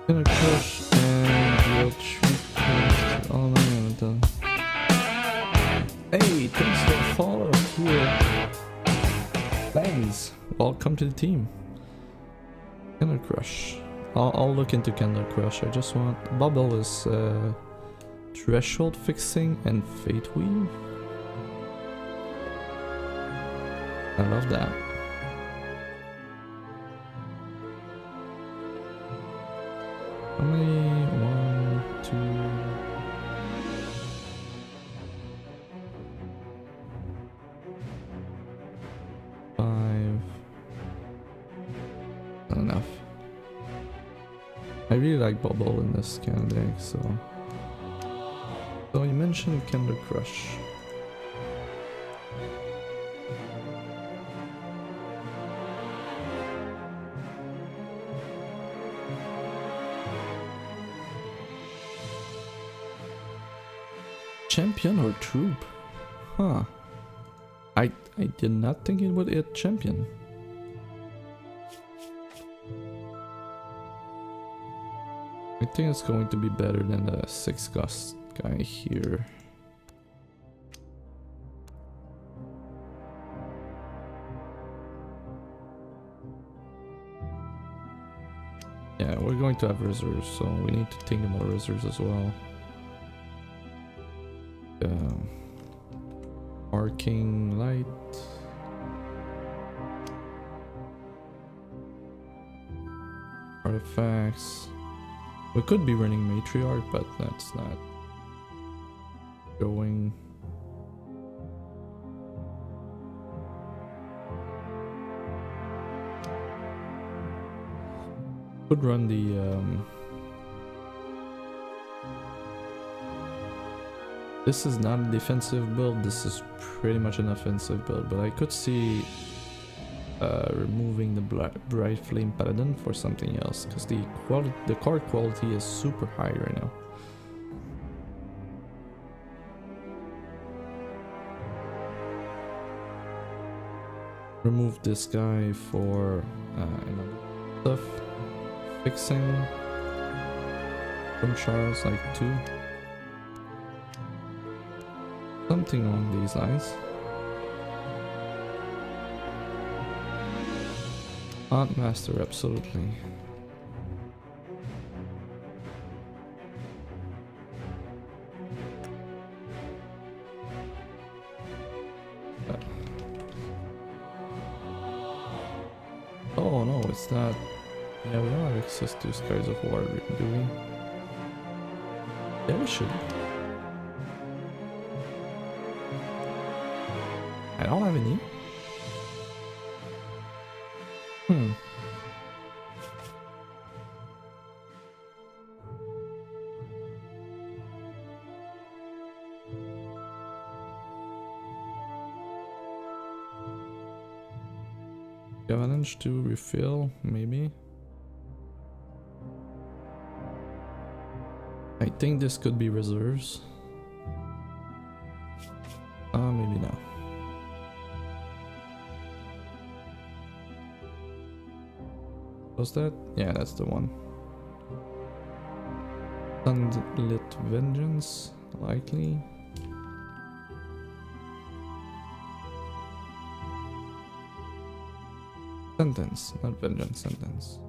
Gonna crush and we'll treat all I haven't done. Hey, thanks for the follow here. Thanks. Welcome to the team. Candle Crush. I'll look into Candle Crush. I just want Bubble is threshold fixing and Fate Weave. I love that. How many? 1, 2. Not enough. I really like Bubble in this kind of deck, so you mentioned Candle Crush. Champion or troop? Huh. I did not think it would hit champion. I think it's going to be better than the 6 cost guy here. Yeah, we're going to have reserves, so we need to think about reserves as well. Arcane Light. Artifacts. We could be running Matriarch, but that's not going. Could run the this is not a defensive build, this is pretty much an offensive build, but I could see removing the Bright Flame Paladin for something else, because the card quality is super high right now. Remove this guy for another stuff. Fixing from shards like 2. Something along these lines. Aunt Master, absolutely. Oh no, it's not. Yeah, we don't have access to Skies of War, do we? Yeah, we should. I don't have any. Avalanche to refill, maybe. I think this could be reserves. Maybe not. Was that? Yeah, that's the one. Sunlit Vengeance, likely. Sentence, not Vengeance, Sentence.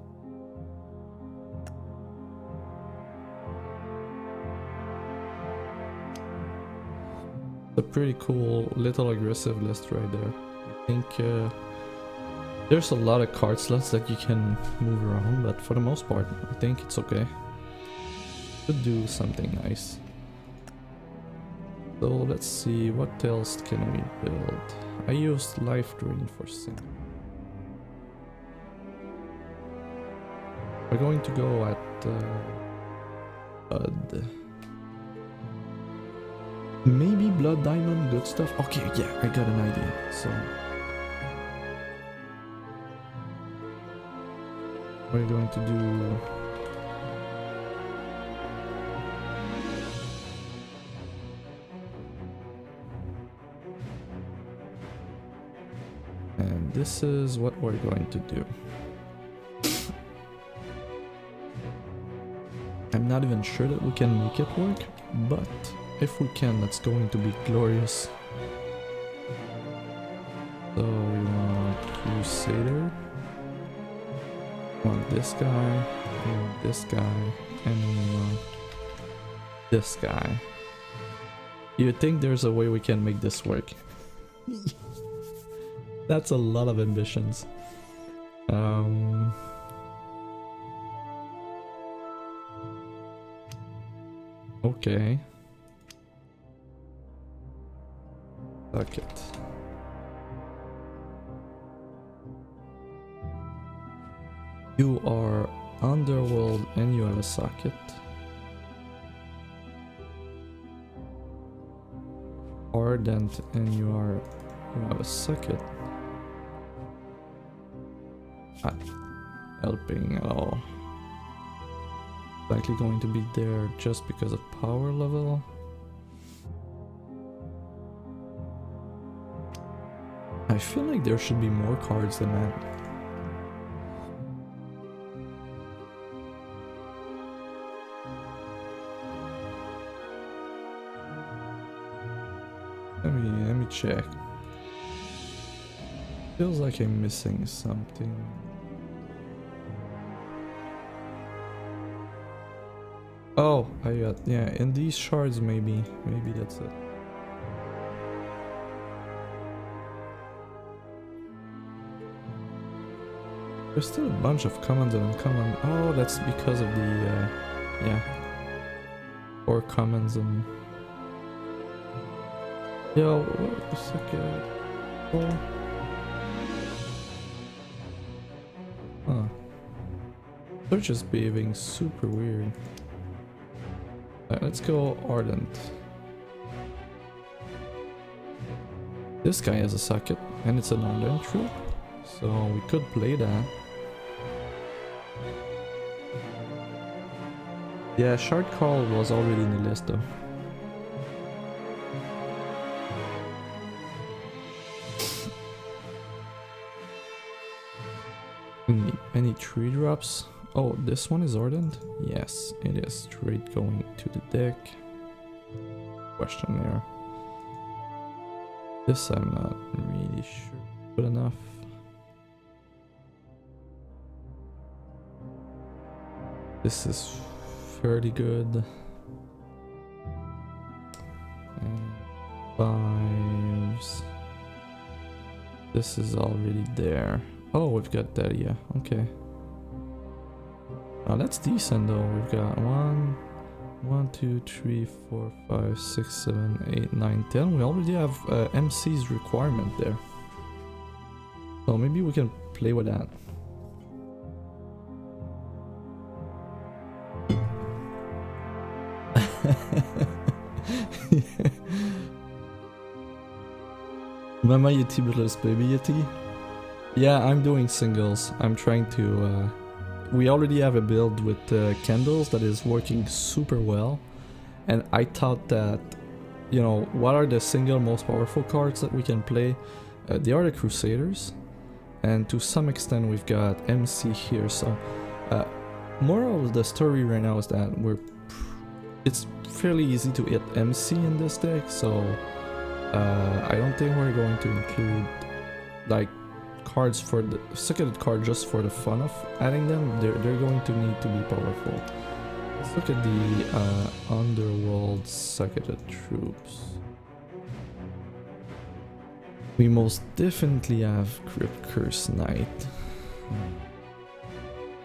A pretty cool little aggressive list right there. I think there's a lot of card slots that you can move around, but for the most part, I think it's okay. Could do something nice. So let's see, what else can we build? I used Life Drain for sync. We're going to go at Bud. Maybe Blood Diamond, good stuff. Okay, yeah, I got an idea. So we're going to do and this is what we're going to do. I'm not even sure that we can make it work, but if we can, that's going to be glorious. So we want Crusader, we want this guy, we want this guy, and we want this guy. You think there's a way we can make this work? That's a lot of ambitions. Okay. Fuck it. You are Underworld and you have a socket. Ardent and you have a socket. Not helping at all. Likely going to be there just because of power level. I feel like there should be more cards than that. Let me check. Feels like I'm missing something. Oh, I got, yeah, in these shards maybe that's it. There's still a bunch of commons and uncommon. Oh, that's because of the, yeah. Or commons and... Yo, wait a second. Oh. Huh. They're just behaving super weird. Let's go Ardent. This guy has a socket, and it's an Ardent troop, so we could play that. Yeah, Shard Call was already in the list though. Any 3-drops? Oh, this one is Ardent? Yes, it is. Straight going to the deck. Question there. This I'm not really sure. Good enough. This is fairly good. And 5s. This is already there. Oh, we've got that, yeah. Okay. That's decent though. We've got 1, 2, 3, 4, 5, 6, 7, 8, 9, 10. We already have MC's requirement there. So maybe we can play with that. Mama Yeti plus baby Yeti. Yeah, I'm doing singles. I'm trying to we already have a build with candles that is working super well, and I thought that, you know, what are the single most powerful cards that we can play? They are the Crusaders, and to some extent we've got MC here. So moral of the story right now is that it's fairly easy to hit MC in this deck, so I don't think we're going to include like cards for the seconded card just for the fun of adding them. They're going to need to be powerful. Let's look at the Underworld seconded troops. We most definitely have Crypt Curse Knight.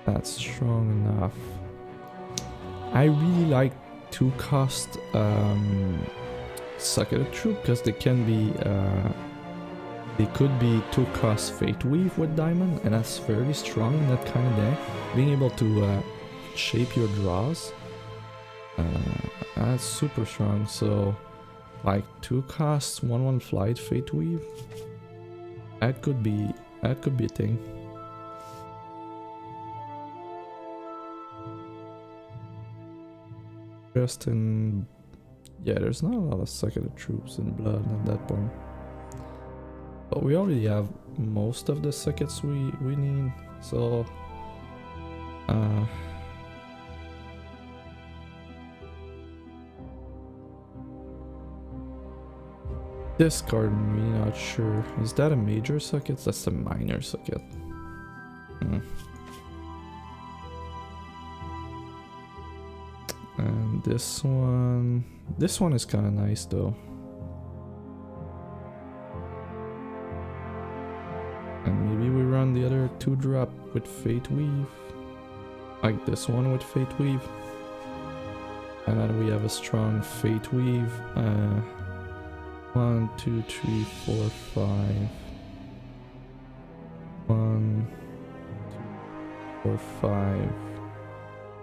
That's strong enough. I really like 2-cost seconded troop because they can be they could be 2-cost Fate Weave with Diamond, and that's very strong in that kind of deck. Being able to shape your draws, that's super strong. So like 2-cost 1/1 flight Fate Weave, that could be a thing. Just in, yeah, there's not a lot of seconded troops in Blood at that point. But we already have most of the seconds we need, so this card, me not sure. Is that a major socket? That's a minor socket. And this one is kind of nice though. And maybe we run the other 2-drop with Fate Weave, like this one with Fate Weave, and then we have a strong Fate Weave. 1, 2, 3, 4, 5. 1, 2, 4, 5.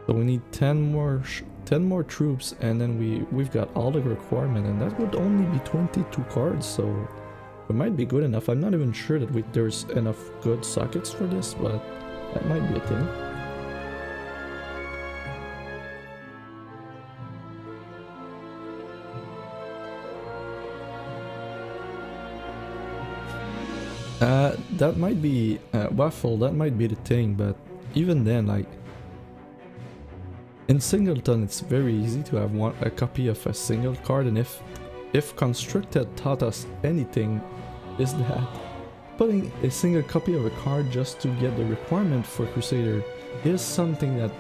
So we need 10 more troops, and then we've got all the requirement, and that would only be 22 cards. So it might be good enough. I'm not even sure that there's enough good sockets for this, but that might be a thing. That might be Waffle, that might be the thing, but even then, like in Singleton, it's very easy to have a copy of a single card, and if Constructed taught us anything, is that putting a single copy of a card just to get the requirement for Crusader is something that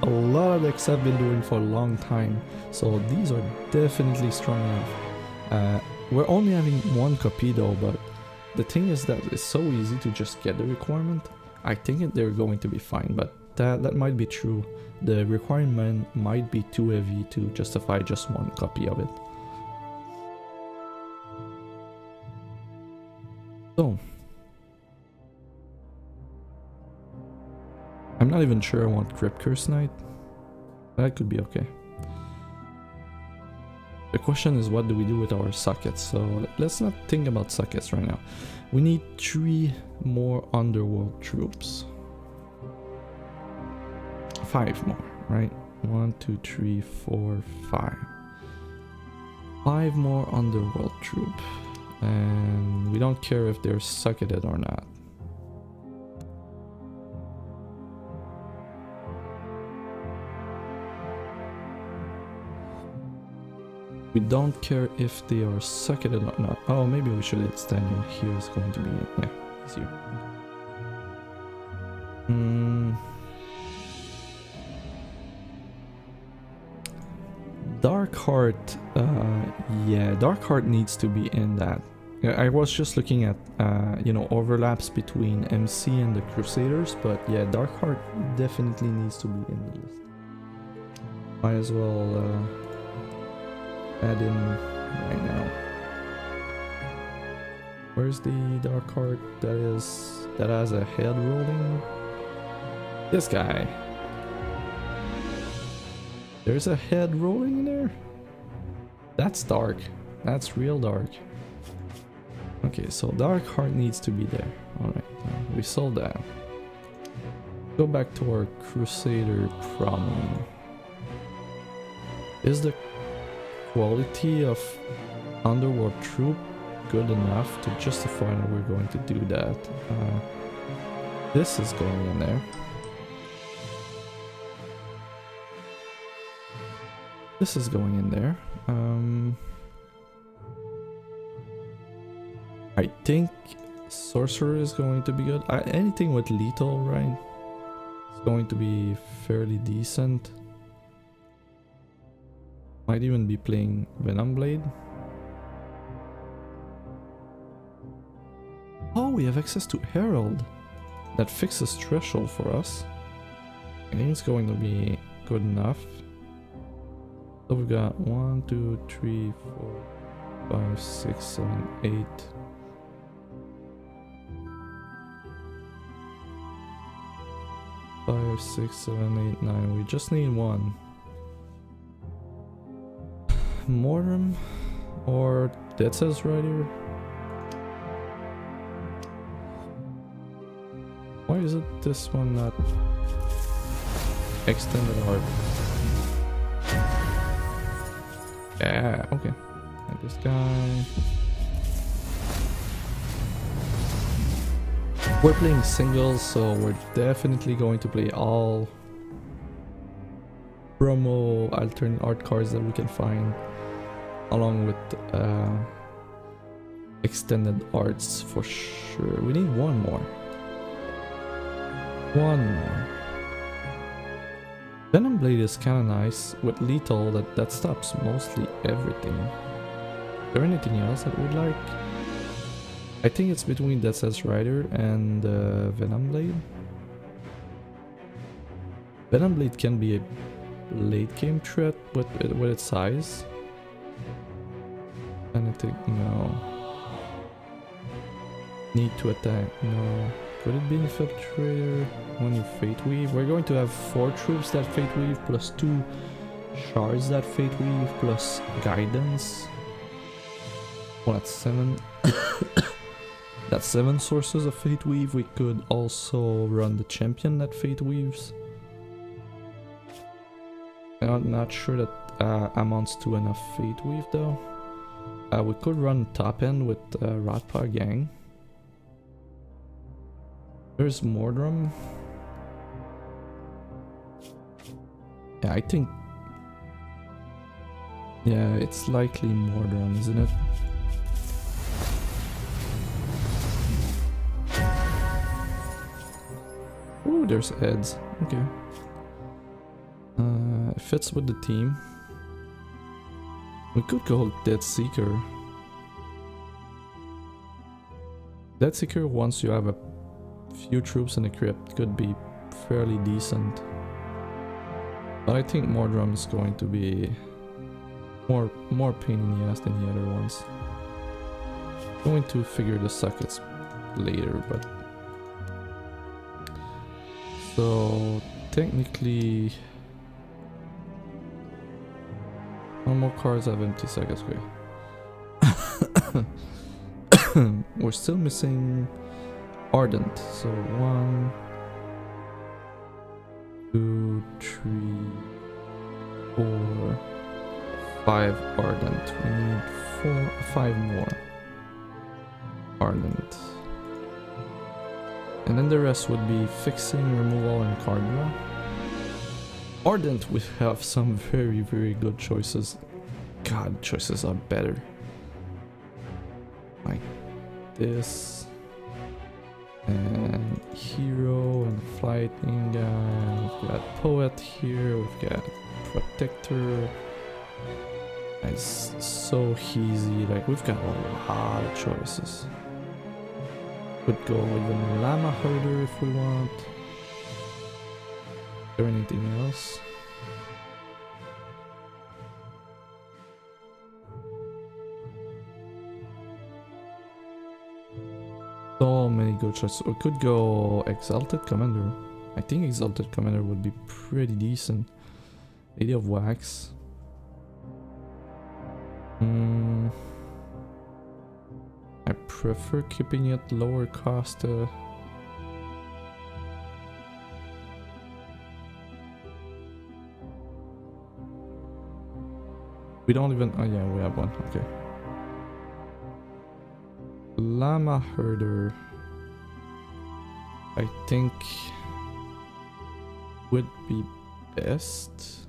a lot of decks have been doing for a long time. So these are definitely strong enough. We're only having 1 copy though, but the thing is that it's so easy to just get the requirement. I think they're going to be fine, but that might be true. The requirement might be too heavy to justify just 1 copy of it. So I'm not even sure I want Crypt Curse Knight. That could be okay. The question is, what do we do with our sockets? So let's not think about sockets right now. We need 3 more underworld troops. 5 more, right? 1, 2, 3, 4, 5. 5 more underworld troop. And we don't care if they're socketed or not. We don't care if they are socketed or not. Oh, maybe we should extend him. Here is going to be, yeah, easier. Darkheart, yeah, Darkheart needs to be in that. I was just looking at, you know, overlaps between MC and the Crusaders, but yeah, Darkheart definitely needs to be in the list. Might as well add in right now. Where's the Darkheart that has a head rolling? This guy. There's a head rolling in there? That's dark. That's real dark. Okay, so Darkheart needs to be there. Alright, we solved that. Go back to our Crusader problem. Is the quality of underworld troop good enough to justify that we're going to do that? This is going in there. This is going in there. I think Sorcerer is going to be good. Anything with lethal, right? It's going to be fairly decent. Might even be playing Venom Blade. Oh, we have access to Herald. That fixes threshold for us. I think it's going to be good enough. So we've got 1, 2, 3, 4, 5, 6, 7, 8. 5, 6, 7, 8, 9. We just need 1. Mortem or Dead Cells Rider. Why is it this one not extended hard? Yeah, okay. And this guy. We're playing singles, so we're definitely going to play all promo alternate art cards that we can find, along with extended arts for sure. We need 1 more. 1 more. Venom Blade is kind of nice with lethal. That stops mostly everything. Is there anything else that we'd like? I think it's between Dead Cells Rider and Venom Blade. Venom Blade can be a late game threat with its size. Anything? No. Need to attack? No. Could it be Infiltrator when you Fate Weave? We're going to have 4 troops that Fate Weave, plus 2 shards that Fate Weave, plus guidance. Well, that's 7. That's 7 sources of Fate Weave. We could also run the champion that Fate Weaves. I'm not sure that amounts to enough Fate Weave though. We could run top end with Ratpa Gang. There's Mordrum. Yeah, I think... yeah, it's likely Mordrum, isn't it? Ooh, there's Eds. Okay. It fits with the team. We could go Dead Seeker. Dead Seeker, once you have a few troops in the crypt, could be fairly decent. But I think Mordrum is going to be more pain in the ass than the other ones. Going to figure the sockets later, but So technically, no more cards have empty seconds. Okay. We're still missing Ardent. So 1, 2, 3, 4, 5 Ardent. We need 5 more Ardent. And then the rest would be fixing, removal, and card draw. Ardent, we have some very, very good choices. God, choices are better. Like this. And Hero and Fighting Guy. We've got Poet here. We've got Protector. It's so easy. Like, we've got a lot of choices. Could go even Llama Herder if we want. Is there anything else? So many good choices. We could go Exalted Commander. I think Exalted Commander would be pretty decent. Lady of Wax. I prefer keeping it lower cost. We don't even. Oh yeah, we have one. Okay. Llama Herder, I think, would be best.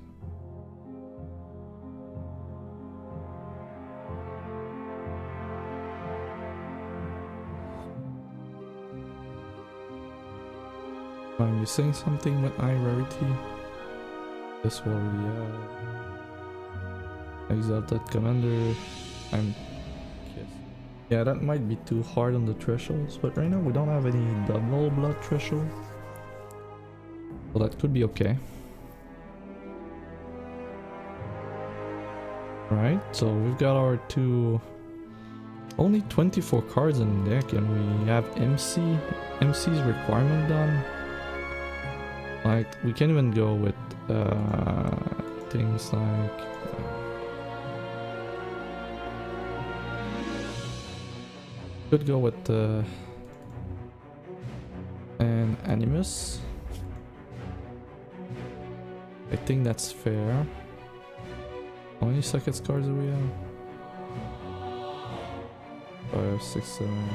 Am I missing something with eye rarity? This will already have Exalted Commander. Yeah, that might be too hard on the thresholds, but right now we don't have any double blood threshold. So that could be okay. Right, so we've got our two... Only 24 cards in the deck, and we have MC's requirement done. Like, we can even go with things like... Could go with an Animus. I think that's fair. How many seconds cards do we have? 5, 6, 7.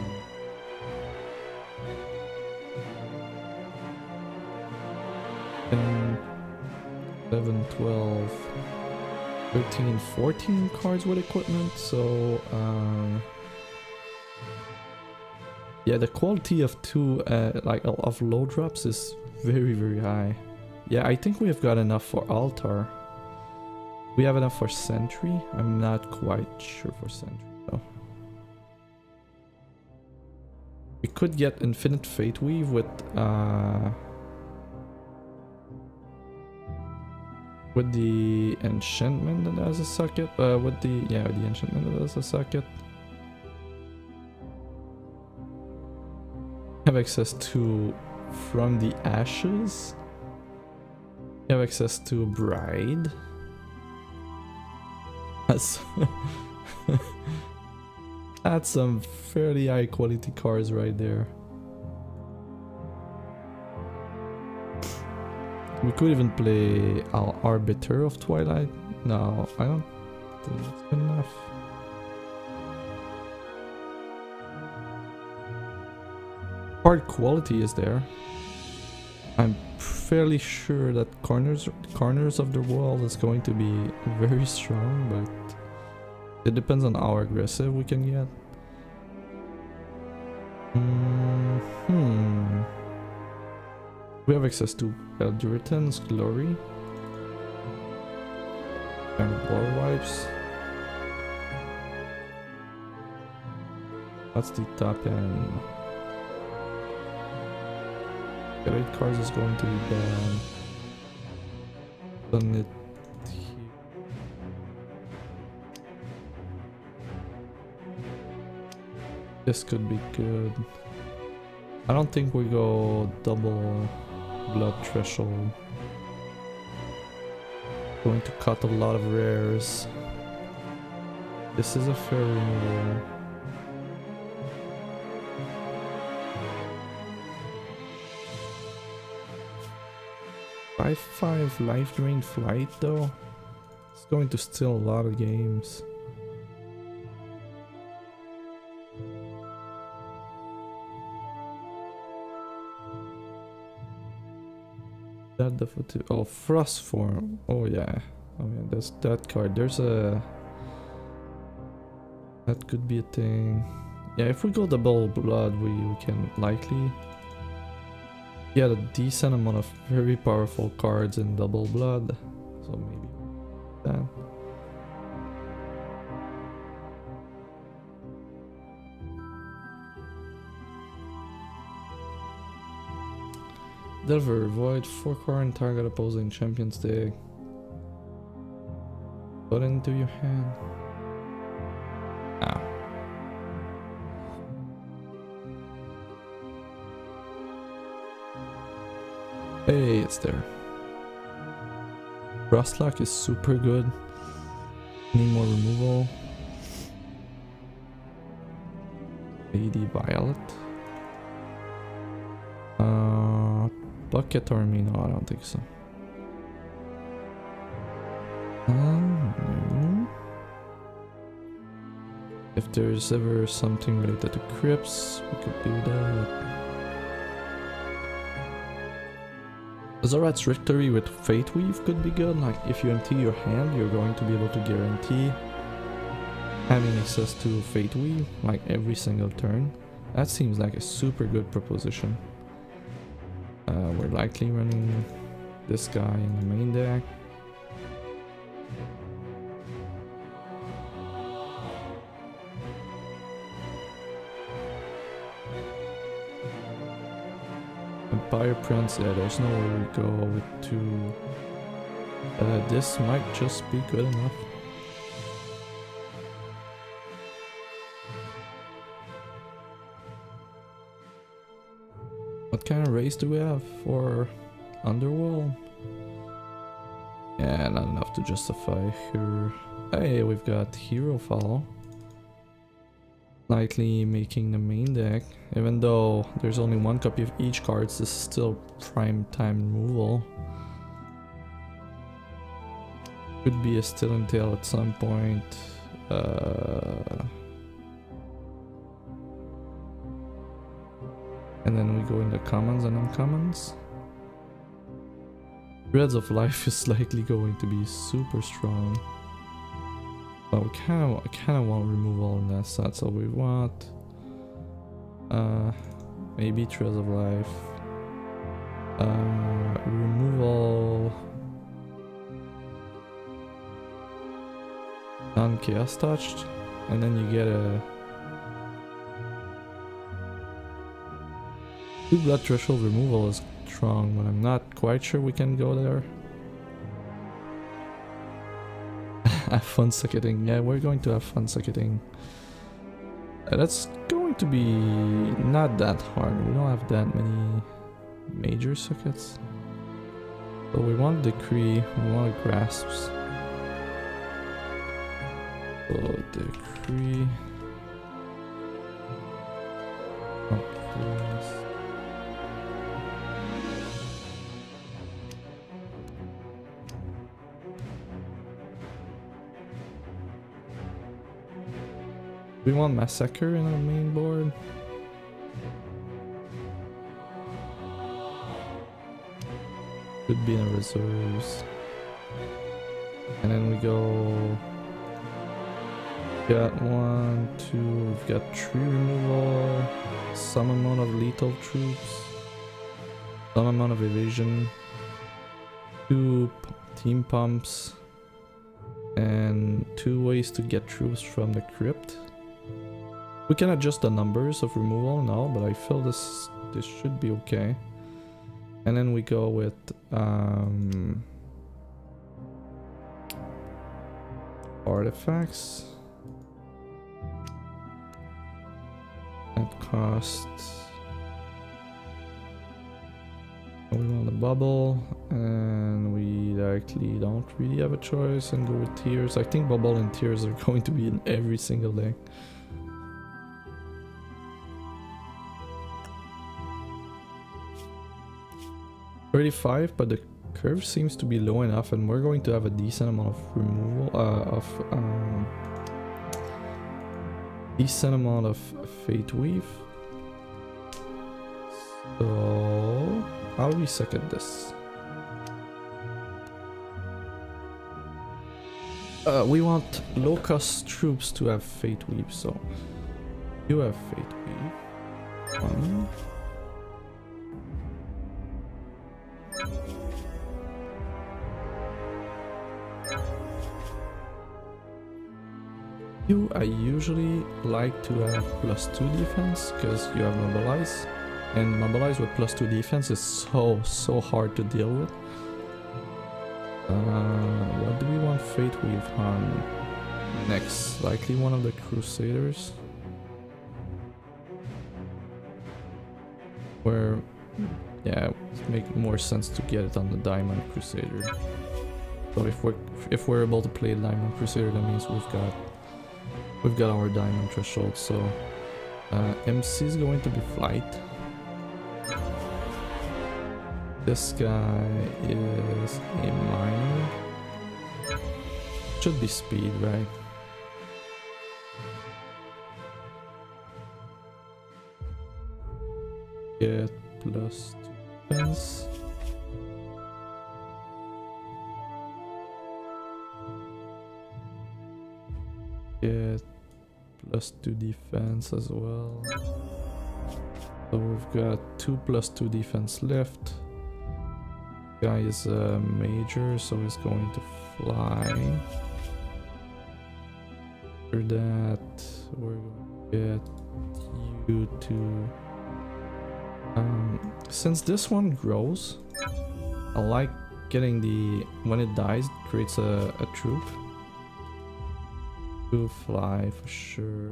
And 11, 12, 13, 14 cards with equipment. So yeah, the quality of of low drops is very, very high. Yeah, I think we have got enough for Altar. We have enough for Sentry. I'm not quite sure for Sentry though. We could get Infinite Fate Weave with the enchantment that has a socket. With the enchantment that has a socket. Have access to From the Ashes. You have access to Bride. That's some fairly high quality cards right there. We could even play our Arbiter of Twilight. No, I don't think it's good enough. Card quality is there. I'm fairly sure that Corners of the World is going to be very strong, but it depends on how aggressive we can get. We have access to Elduritan's Glory and War Wipes. That's the top end. The 8 cards is going to be bad. Done it here. This could be good. I don't think we go double blood threshold. Going to cut a lot of rares. This is a fair removal. Five life drain flight though. It's going to steal a lot of games. That the oh, frost form. Oh yeah. Oh yeah, there's that card. There's a that could be a thing. Yeah, if we go double blood, we can likely get a decent amount of very powerful cards in double blood. So maybe that. Delver, void 4 card target opposing champion's deck. Put into your hand. Ah. Hey, it's there. Frostlock is super good. Need more removal. 80 Violet. Bucket Army? No, I don't think so. No. If there's ever something related to crypts, we could do that. Zorat's Victory with Fate Weave could be good. Like, if you empty your hand, you're going to be able to guarantee having access to Fate Weave, like every single turn. That seems like a super good proposition. We're likely running this guy in the main deck. Empire Prince, yeah, there's nowhere we go with two. This might just be good enough. What kind of race do we have for Underworld? Yeah, not enough to justify here. Hey, we've got Hero Follow. Likely making the main deck. Even though there's only one copy of each card, this is still prime time removal. Could be a Still and Tail at some point. And then we go into commons and uncommons. Threads of Life is likely going to be super strong. But we kind of want removal in that set, so we want maybe Threads of Life, removal, non-chaos touched, and then you get a 2 blood threshold removal is strong, but I'm not quite sure we can go there. Have fun sucketing. Yeah, we're going to have fun sucketing. That's going to be not that hard. We don't have that many major sockets. So we want Decree, we want Grasps. So Decree. We want Massacre in our main board. Could be in our reserves. And then we go... Got 1, 2, we've got tree removal, some amount of lethal troops, some amount of evasion, 2 team pumps, and 2 ways to get troops from the crypt. We can adjust the numbers of removal now, but I feel this should be okay. And then we go with artifacts. That costs. We want a bubble, and we likely don't really have a choice and go with tears. I think bubble and tears are going to be in every single deck. $35, but the curve seems to be low enough, and we're going to have a decent amount of removal decent amount of Fate Weave. So I'll reset this. We want low cost troops to have Fate Weave, so you have Fate Weave. One. I usually like to have +2 defense because you have mobilize, and mobilize with +2 defense is so hard to deal with. What do we want Fate Weave on next? Likely one of the Crusaders, where yeah, it makes more sense to get it on the Diamond Crusader. So if we're able to play Diamond Crusader, that means we've got our diamond threshold. So MC is going to be flight. This guy is a miner. Should be speed, right? Get +2 defense. Get +2 defense as well. So we've got 2 +2 defense left. Guy is a major, so he's going to fly. After that, we're going to get you to... since this one grows, I like getting the... when it dies, it creates a troop. You fly for sure.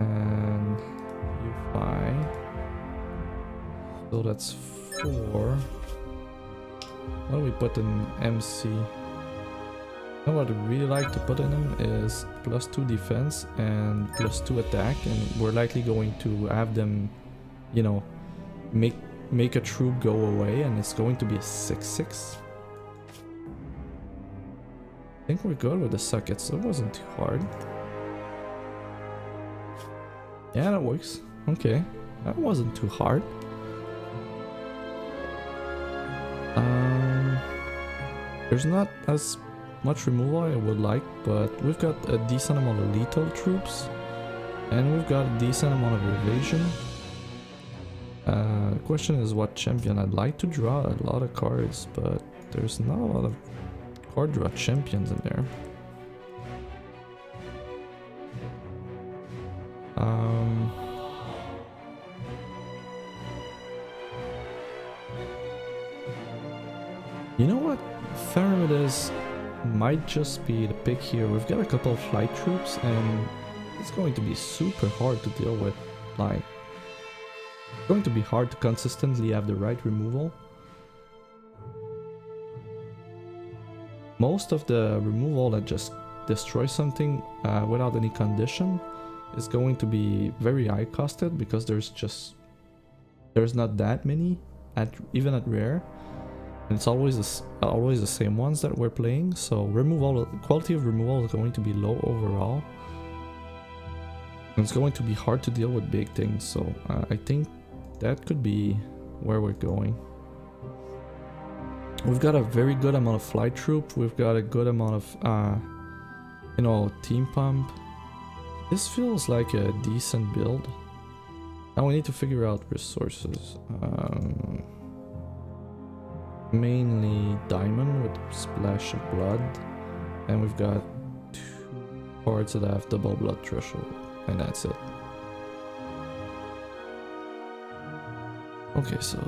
And you fly. So that's 4. What do we put in MC? And what I really like to put in him is +2 defense and +2 attack, and we're likely going to have them, you know, make a troop go away, and it's going to be a 6/6. I think we're good with the sockets. It wasn't too hard. Yeah, that works. Okay, that wasn't too hard. There's not as much removal I would like, but we've got a decent amount of lethal troops, and we've got a decent amount of evasion. The question is what champion. I'd like to draw a lot of cards, but there's not a lot of card draw champions in there. You know what? Pyramids might just be the pick here. We've got a couple of flight troops, and it's going to be super hard to deal with. Like, it's going to be hard to consistently have the right removal. Most of the removal that just destroys something without any condition is going to be very high costed, because there's not that many even at rare, and it's always the same ones that we're playing. So quality of removal is going to be low overall, and it's going to be hard to deal with big things. So I think that could be where we're going. We've got a very good amount of flight troop. We've got a good amount of, you know, team pump. This feels like a decent build. Now we need to figure out resources. Mainly diamond with splash of blood, and we've got 2 cards that have double blood threshold, and that's it. Okay, so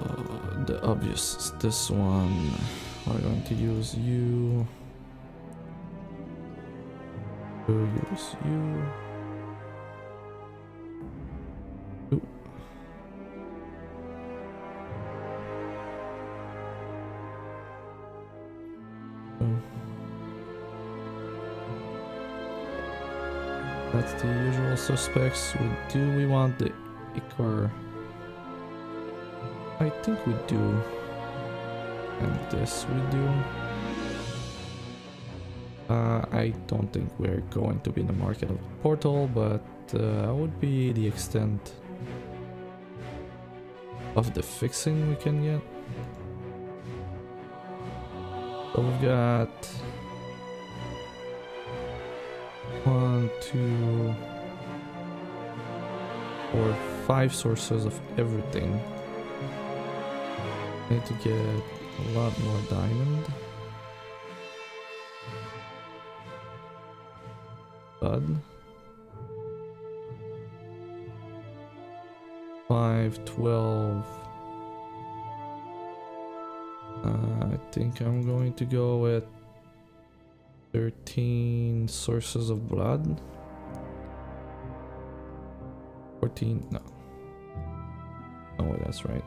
the obvious is this one. We're going to use you. We'll use you. Ooh. That's the usual suspects. Do we want the Icar? I think we do. And this we do. I don't think we're going to be in the market of Portal, but that would be the extent of the fixing we can get. So we've got 1, 2, 4, 5 sources of everything. Need to get a lot more diamond. Blood. 5, 12. I think I'm going to go with 13 sources of blood. 14, no. Oh wait, that's right.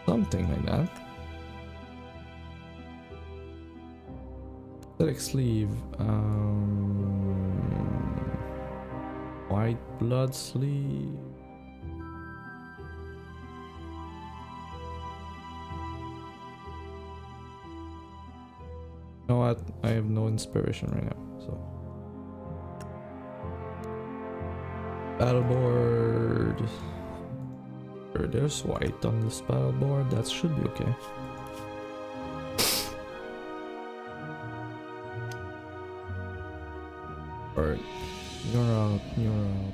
Something like that. Aesthetic sleeve. White blood sleeve. You know what? I have no inspiration right now, so. Battleboard. There's white on this battleboard. That should be okay. Alright. You're out. You're out.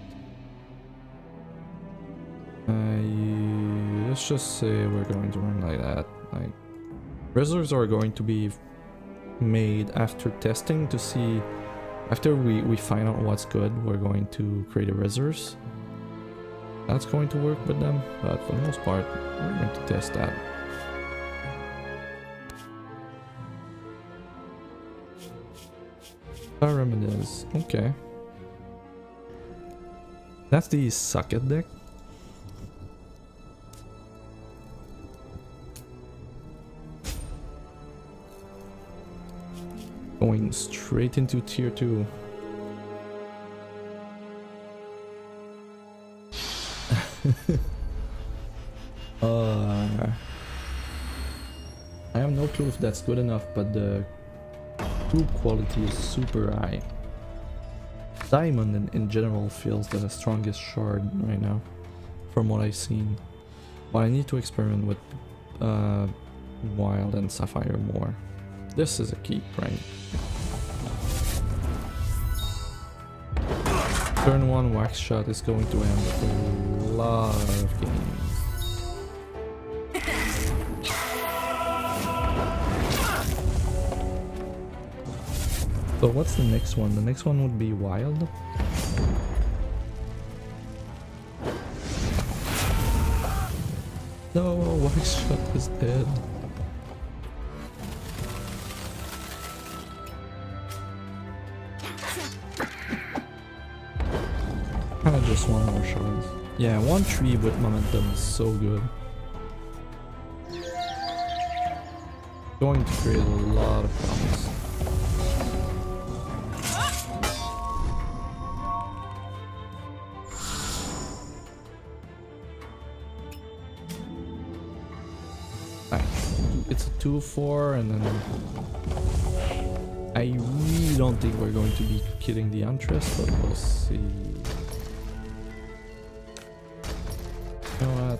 Let's just say we're going to run like that. Like, reserves are going to be made after testing to see. After we find out what's good, we're going to create a reserves. That's going to work with them, but for the most part, we're going to test that. Pyramids, okay. That's the socket deck. Going straight into tier 2. I have no clue if that's good enough, but the tube quality is super high. Diamond in general feels the strongest shard right now, from what I've seen. But I need to experiment with Wild and Sapphire more. This is a keep, right? Turn 1 wax shot is going to end a lot of games. So what's the next one? The next one would be Wild. No, wax shot is dead. Kinda just one more shards. Yeah, 1 tree with momentum is so good. Going to create a lot of problems. It's a 2-4, and then I really don't think we're going to be killing the Huntress, but we'll see. You know what?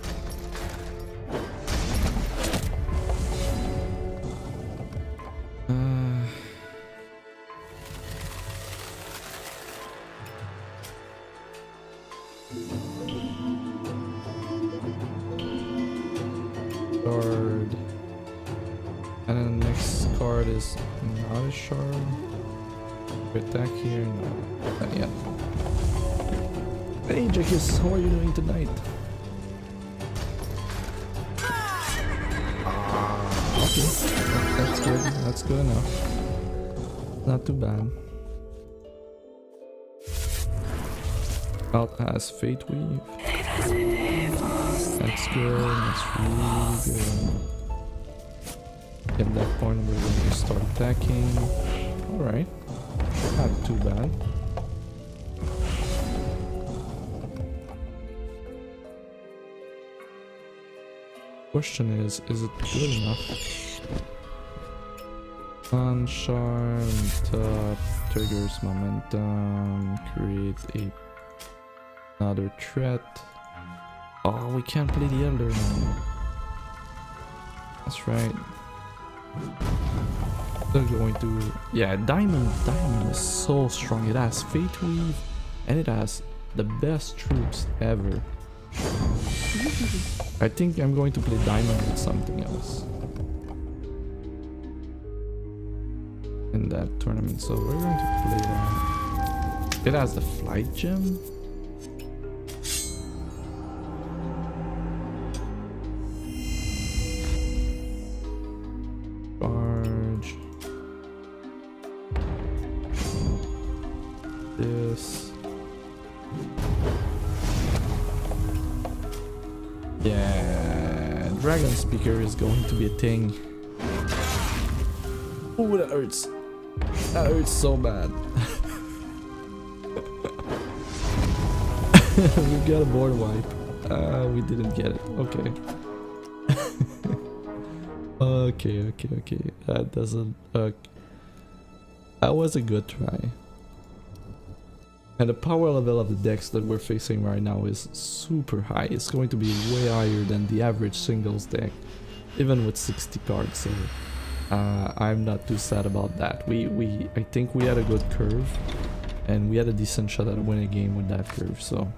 Shard. And then the next card is not a shard. Attack here, no, not yet. Hey Jackus, how are you doing tonight? Okay, that's good. That's good enough. Not too bad. Out has Fate Weave. That's good. That's really good. At that point, we're going to start attacking. Alright, not too bad. Question is it good enough? Uncharm, top, triggers momentum, create another threat. Oh, we can't play the Elder now. That's right. They're going to... Yeah, Diamond is so strong. It has Fate Weave and it has the best troops ever. I think I'm going to play Diamond with something else in that tournament, so we're going to play that. It has the Flight Gem. Barge. This. Yeah, Dragon Speaker is going to be a thing. Oh, that hurts. That hurts so bad. We got a board wipe. We didn't get it. Okay. Okay. That doesn't... that was a good try. And the power level of the decks that we're facing right now is super high. It's going to be way higher than the average singles deck, even with 60 cards. So I'm not too sad about that. I think we had a good curve, and we had a decent shot at winning a game with that curve. So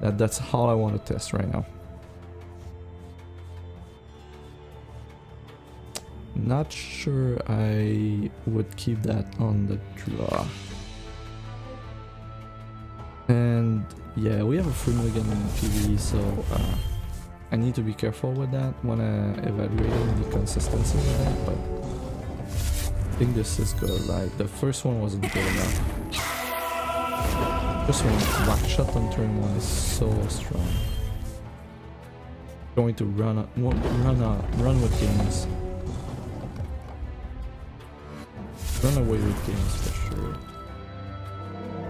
that's how I want to test right now. Not sure I would keep that on the draw. And yeah, we have a free mulligan in PvE, so I need to be careful with that when evaluating the consistency of that, but I think this is good. Like, the first one wasn't good enough. First one, Black Shot on turn 1 is so strong. Going to run with games. Run away with games for sure.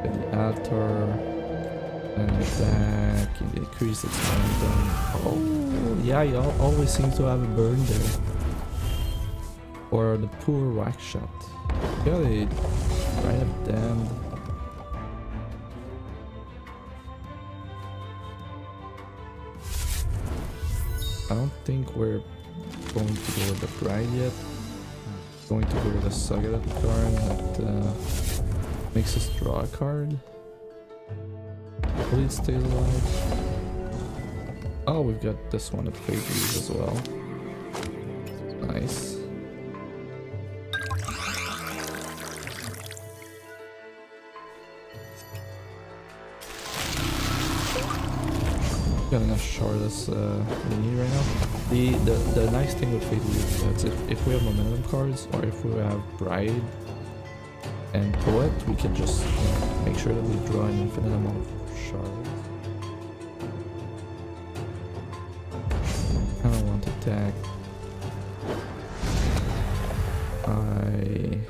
The altar and attack, increase its momentum. Oh, yeah, you always seem to have a burn there. Or the poor whack shot. Got it right up damned. I don't think we're going to go with the bride yet. Going to go with a Sagat card that makes us draw a card. Hopefully it stays alive. Oh, we've got this one at Fate Weave as well. Nice. Got enough shardless we need right now. The nice thing with Fate Weave is that if we have momentum cards, or if we have Bride and Poet, we can just make sure that we draw an infinite amount of shards. I don't want to attack. Okay.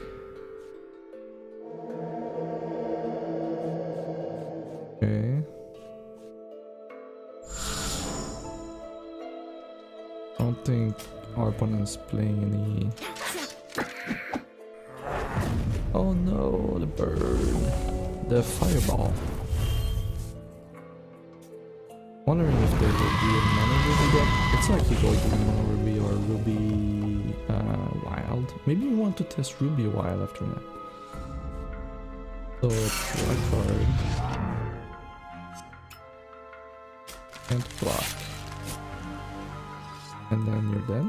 I don't think our opponent's playing any... Oh no, the bird. The fireball. Wondering if there will be a mono ruby deck. It's likely going to be mono ruby or ruby wild. Maybe we want to test ruby wild after that. So draw a card. And block. And then you're dead.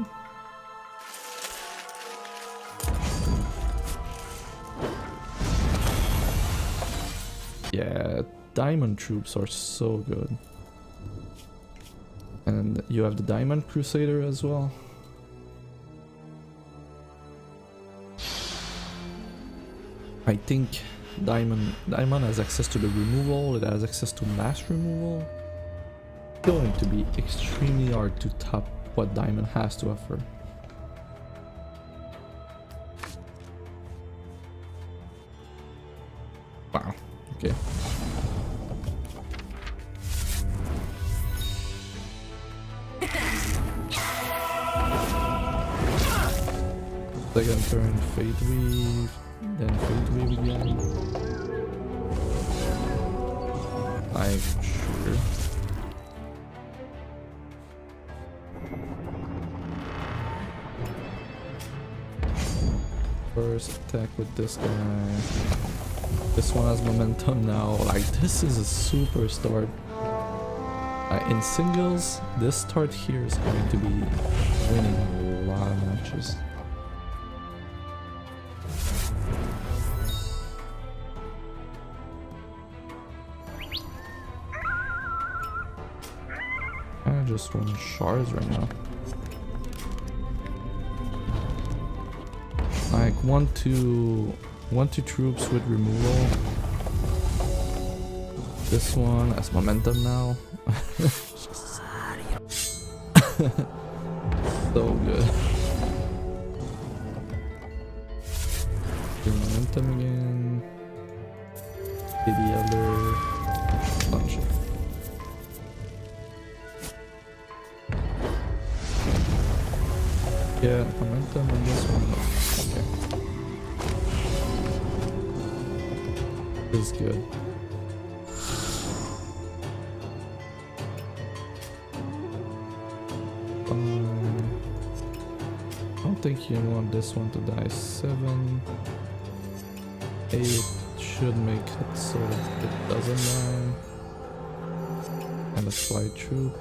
Yeah, diamond troops are so good. And you have the Diamond Crusader as well. I think Diamond has access to the removal, it has access to mass removal. It's going to be extremely hard to top what Diamond has to offer. Okay. Second turn, Fate Weave, then Fate Weave again. Like, sure. First attack with this guy. This one has momentum now. Like, this is a super start. In singles, this start here is going to be winning a lot of matches. I just want shards right now. Like 1-2 troops with removal. This one has momentum now. So good. Do momentum again. Hit the other bunch. Yeah, momentum on this one. Okay. This is good. I don't think you want this one to die. 7, 8 should make it so it doesn't die. And a flight troop.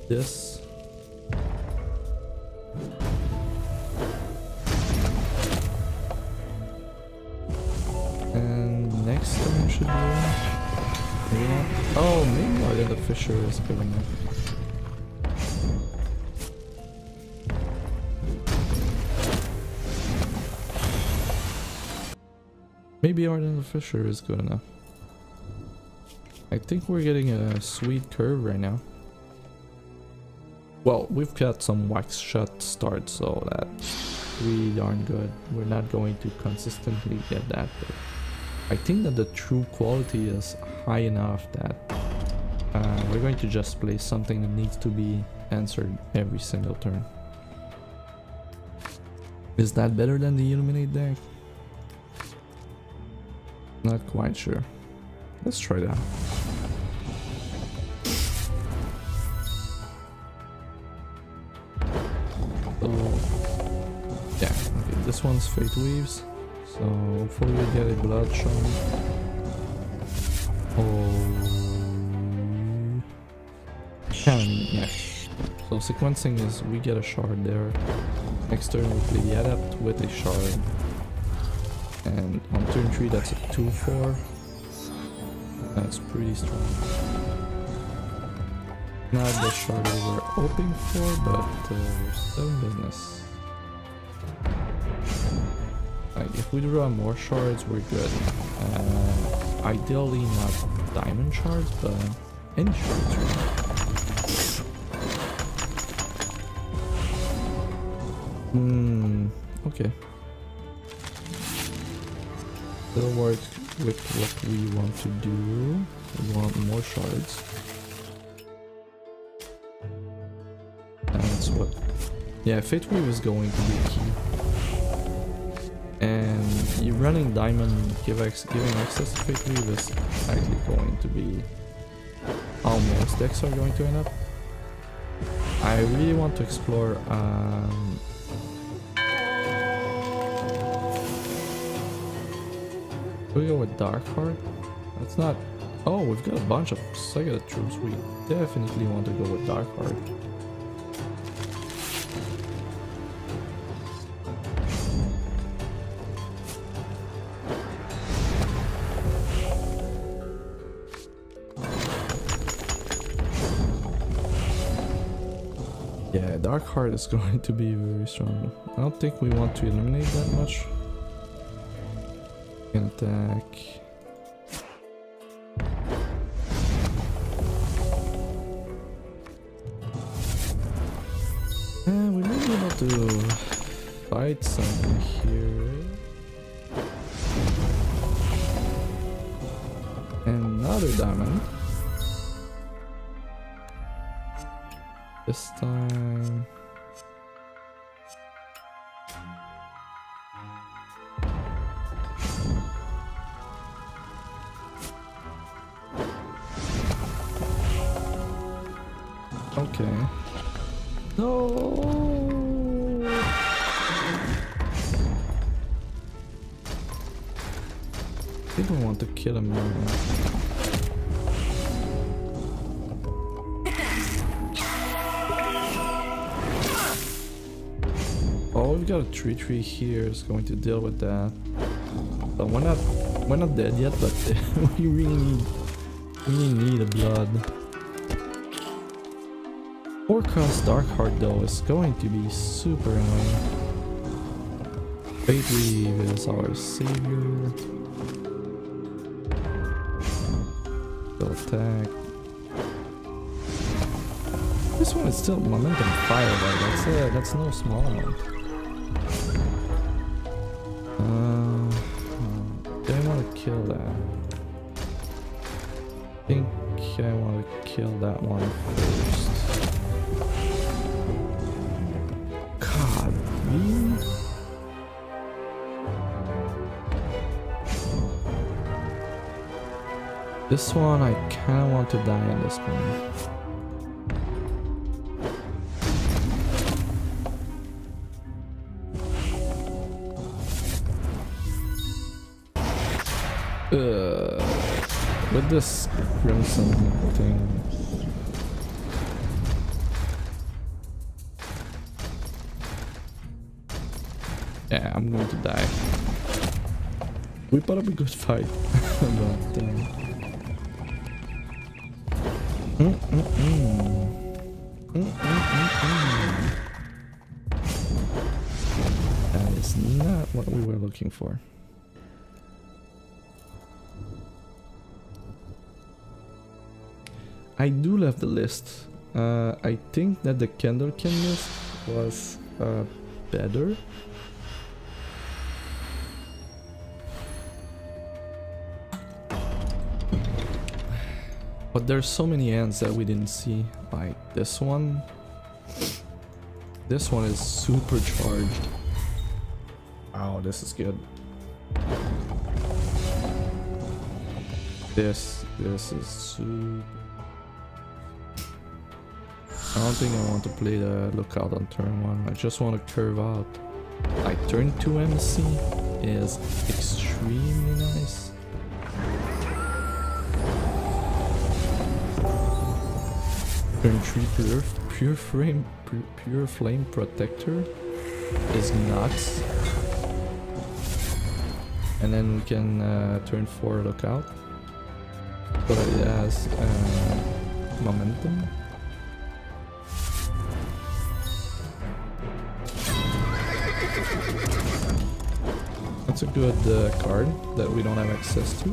This. And next turn should be one. Maybe not. Oh, maybe more than the Fisher is killing it. Maybe Arden the Fisher is good enough. I think we're getting a sweet curve right now. Well, we've got some wax shot start, so that's really darn good. We're not going to consistently get that, but I think that the true quality is high enough that we're going to just play something that needs to be answered every single turn. Is that better than the Illuminate deck? Not quite sure. Let's try that. So, yeah, okay, this one's Fate Weaves. So hopefully we get a Bloodshot. Oh, yeah. So sequencing is we get a shard there. Next turn we play the Adept with a shard. And on turn 3 that's a 2-4. That's pretty strong. Not the shard we were hoping for, but we're still in business. Like, if we draw more shards, we're good. Ideally not diamond shards, but any shards really. Okay. Still work with what we want to do. We want more shards. That's what... Yeah, Fate Weave is going to be key. And you running diamond, giving access to Fate Weave is actually going to be how most decks are going to end up. I really want to explore we go with Darkheart? That's not... Oh, we've got a bunch of Sega troops. We definitely want to go with Darkheart. Yeah, Darkheart is going to be very strong. I don't think we want to eliminate that much. Can attack. We may be able to fight something here. another diamond. This time. Okay. No. I don't want to kill him now. Oh, we've got a 3-3 here. Is going to deal with that. So we're not dead yet, but we really need a blood. 4-cost Darkheart though is going to be super annoying. Fate Weave is our savior. Still attack. This one is still momentum fire, right? That's no small amount. Do I want to kill that? I think I want to kill that one first. God, really? This one, I kinda want to die in this one. With this crimson thing. Yeah, I'm going to die. We put up a good fight, but that is not what we were looking for. I do love the list. I think that the Candlekin list was better. But there's so many ends that we didn't see. Like this one. This one is supercharged. Wow, this is good. This is super. I don't think I want to play the lookout on turn 1. I just want to curve out. Like turn 2 MC is extremely nice. Turn 3 pure flame protector is nuts. And then we can turn 4 lookout. But it has momentum. That's a good card that we don't have access to.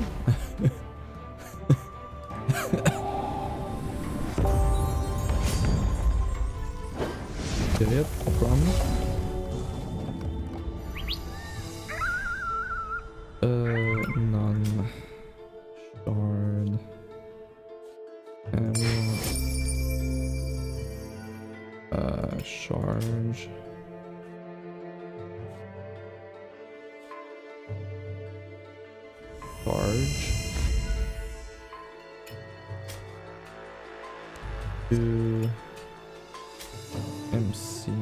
Okay, yep, no problem. None. Shard. And we want charge. Charge. 2 MC.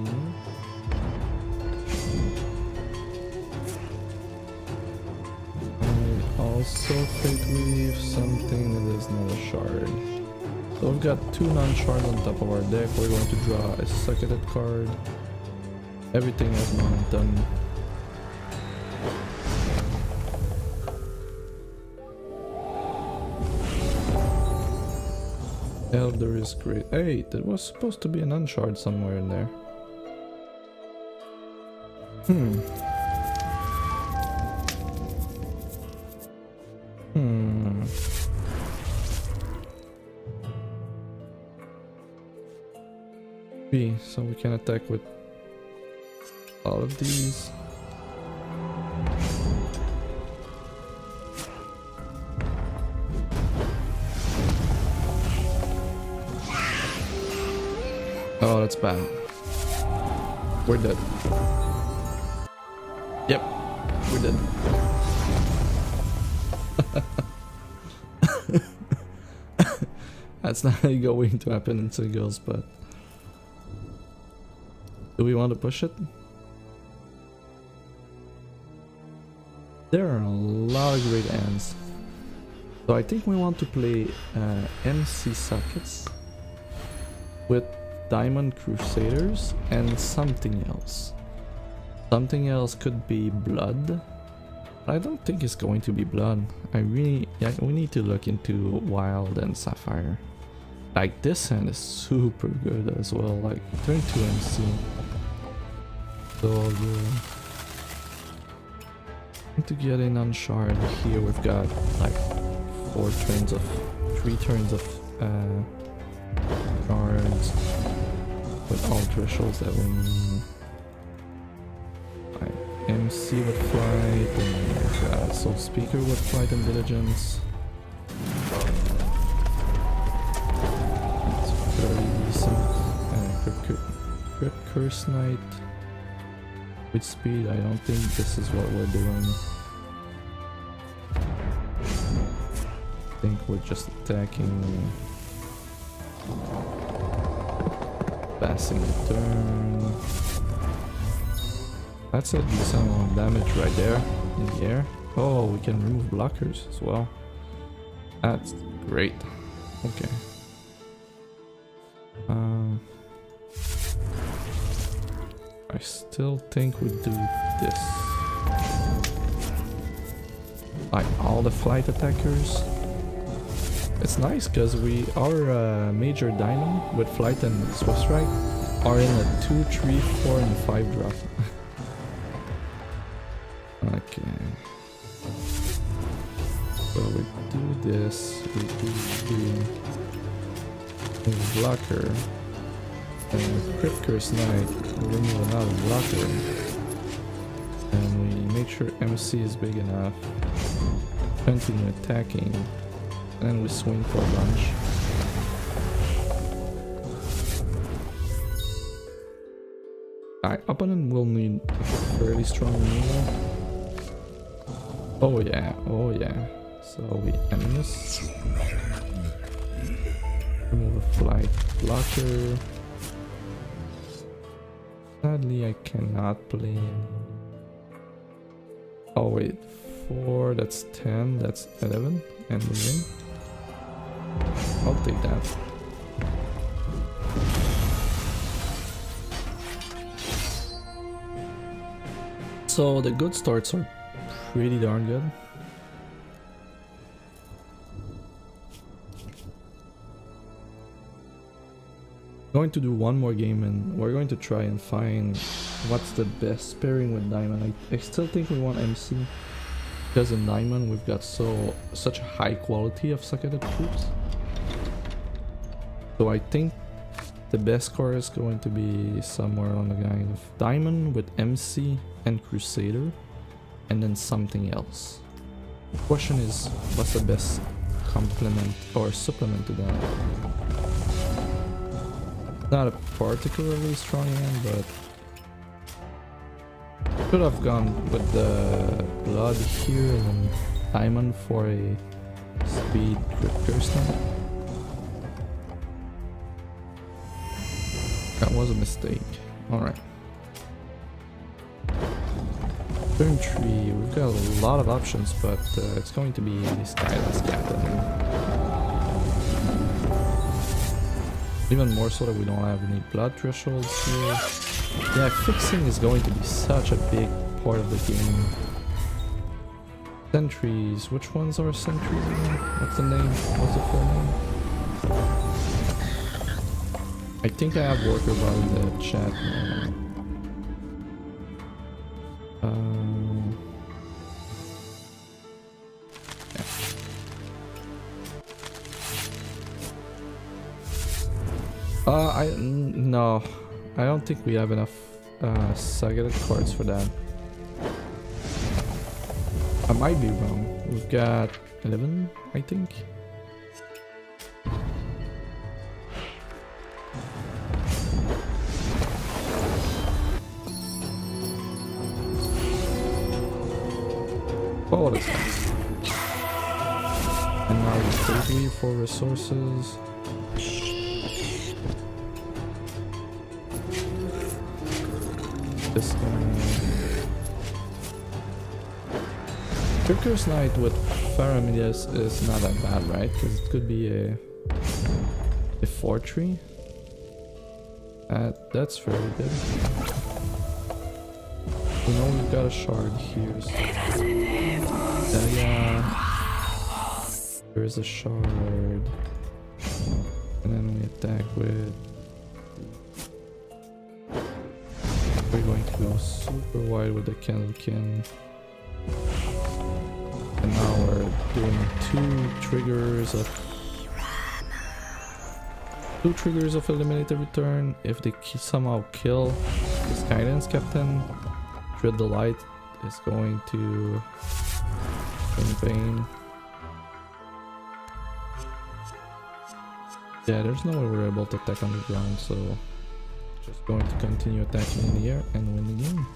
And also Fate Weave something that is not a shard. So we've got 2 non-shards on top of our deck. We're going to draw a sucketed card. Everything has momentum. Elder is great. Hey, there was supposed to be an unshard somewhere in there. B, so we can attack with all of these. Oh, that's bad. We're dead. Yep, we're dead. That's not going to happen in singles, but do we want to push it? There are a lot of great ends. So I think we want to play MC sockets with Diamond Crusaders and something else. Something else could be blood. I don't think it's going to be blood. We need to look into wild and sapphire. Like this hand is super good as well. Like turn 2 MC. So yeah. To get in on shard here, we've got like 3 turns of shards with all thresholds that we need. Like MC with flight, and we've got Soul Speaker with flight and diligence. It's very decent. Crit Curse Knight with speed. I don't think this is what we're doing. I think we're just attacking, passing the turn. That's a decent amount of damage right there in the air. Oh, we can remove blockers as well. That's great. Okay. I still think we do this. Like all the flight attackers. It's nice because our major diamond with flight and Swiss Strike are in a 2, 3, 4 and 5 drop. Okay. So we do this, we do the blocker, and with Crit Curse Knight we remove another blocker, and we make sure MC is big enough, continue attacking, and then we swing for a bunch. Our opponent will need a fairly strong removal. Oh yeah, oh yeah. So we end this. Remove a flight blocker. Sadly I cannot play any. Oh wait, 4, that's 10, that's 11, and we win. I'll take that. So the good starts are pretty darn good. Going to do one more game and we're going to try and find what's the best pairing with Diamond. I still think we want MC because in Diamond we've got such a high quality of socketed troops. So I think the best card is going to be somewhere on the line of Diamond with MC and Crusader, and then something else. The question is, what's the best complement or supplement to that? Not a particularly strong hand, but could have gone with the blood here and then Diamond for a speed Crit Curse Knight. That was a mistake. Alright. Turn 3, we've got a lot of options, but it's going to be Skyless Captain. Even more so that we don't have any blood thresholds here. Yeah, fixing is going to be such a big part of the game. Sentries, which ones are sentries again? What's the name? What's the full name? I think I have worker bar in the chat now. No, I don't think we have enough socketed cards for that. I might be wrong. We've got 11, I think. Oh, that's nice. And now we pay 3 for resources. This one. Tricker's Knight with Faramidas is not that bad, right? Because it could be a 4-tree. That's fairly good. We know we've got a shard here. So yeah, there is a shard. And then we attack with... We're going to go super wide with the Candlekin. And now we're doing 2 triggers of eliminated return. If they somehow kill this guidance captain, Dread the Light is going to invade. Yeah, there's no way we're able to attack on the ground, so just going to continue attacking in the air and win the game.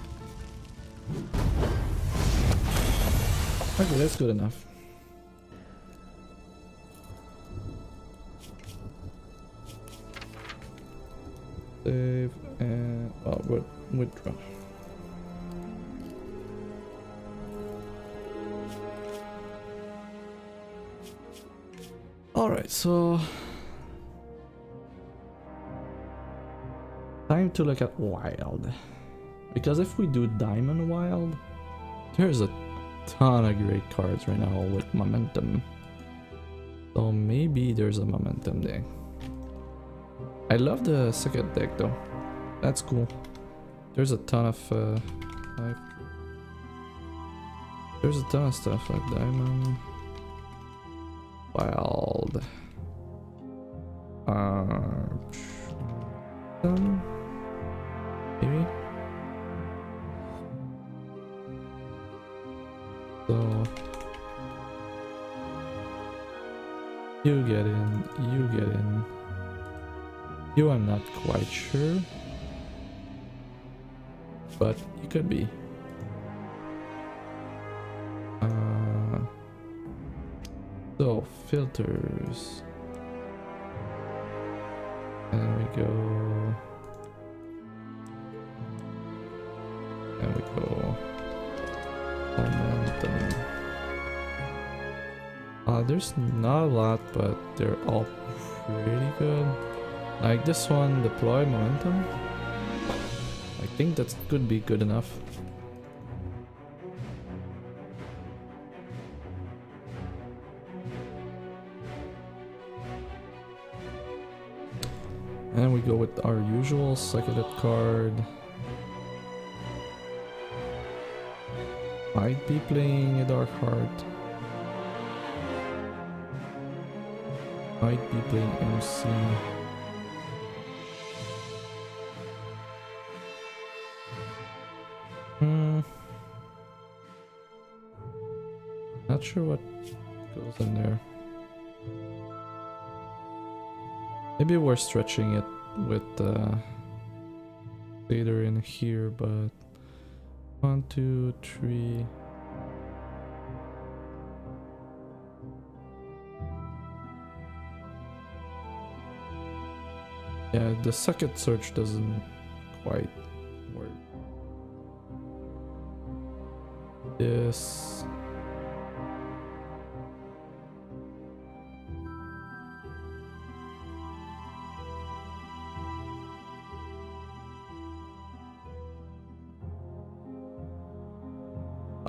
Okay, that's good enough. Save and withdraw. Alright, so time to look at wild. Because if we do diamond wild, there's a ton of great cards right now with momentum. So maybe there's a momentum there. I love the second deck though. That's cool. There's a ton of there's a ton of stuff like diamond, wild, maybe. So you get in, you get in. You, I'm not quite sure, but you could be. So filters, and we go, and we go momentum. There's not a lot, but they're all pretty good. Like this one, deploy momentum. I think that could be good enough. And we go with our usual seconded card. Might be playing a Dark Heart. Might be playing MC. Not sure what goes in there. Maybe we're stretching it with later in here, but 1, 2, 3. Yeah, the second search doesn't quite work. This.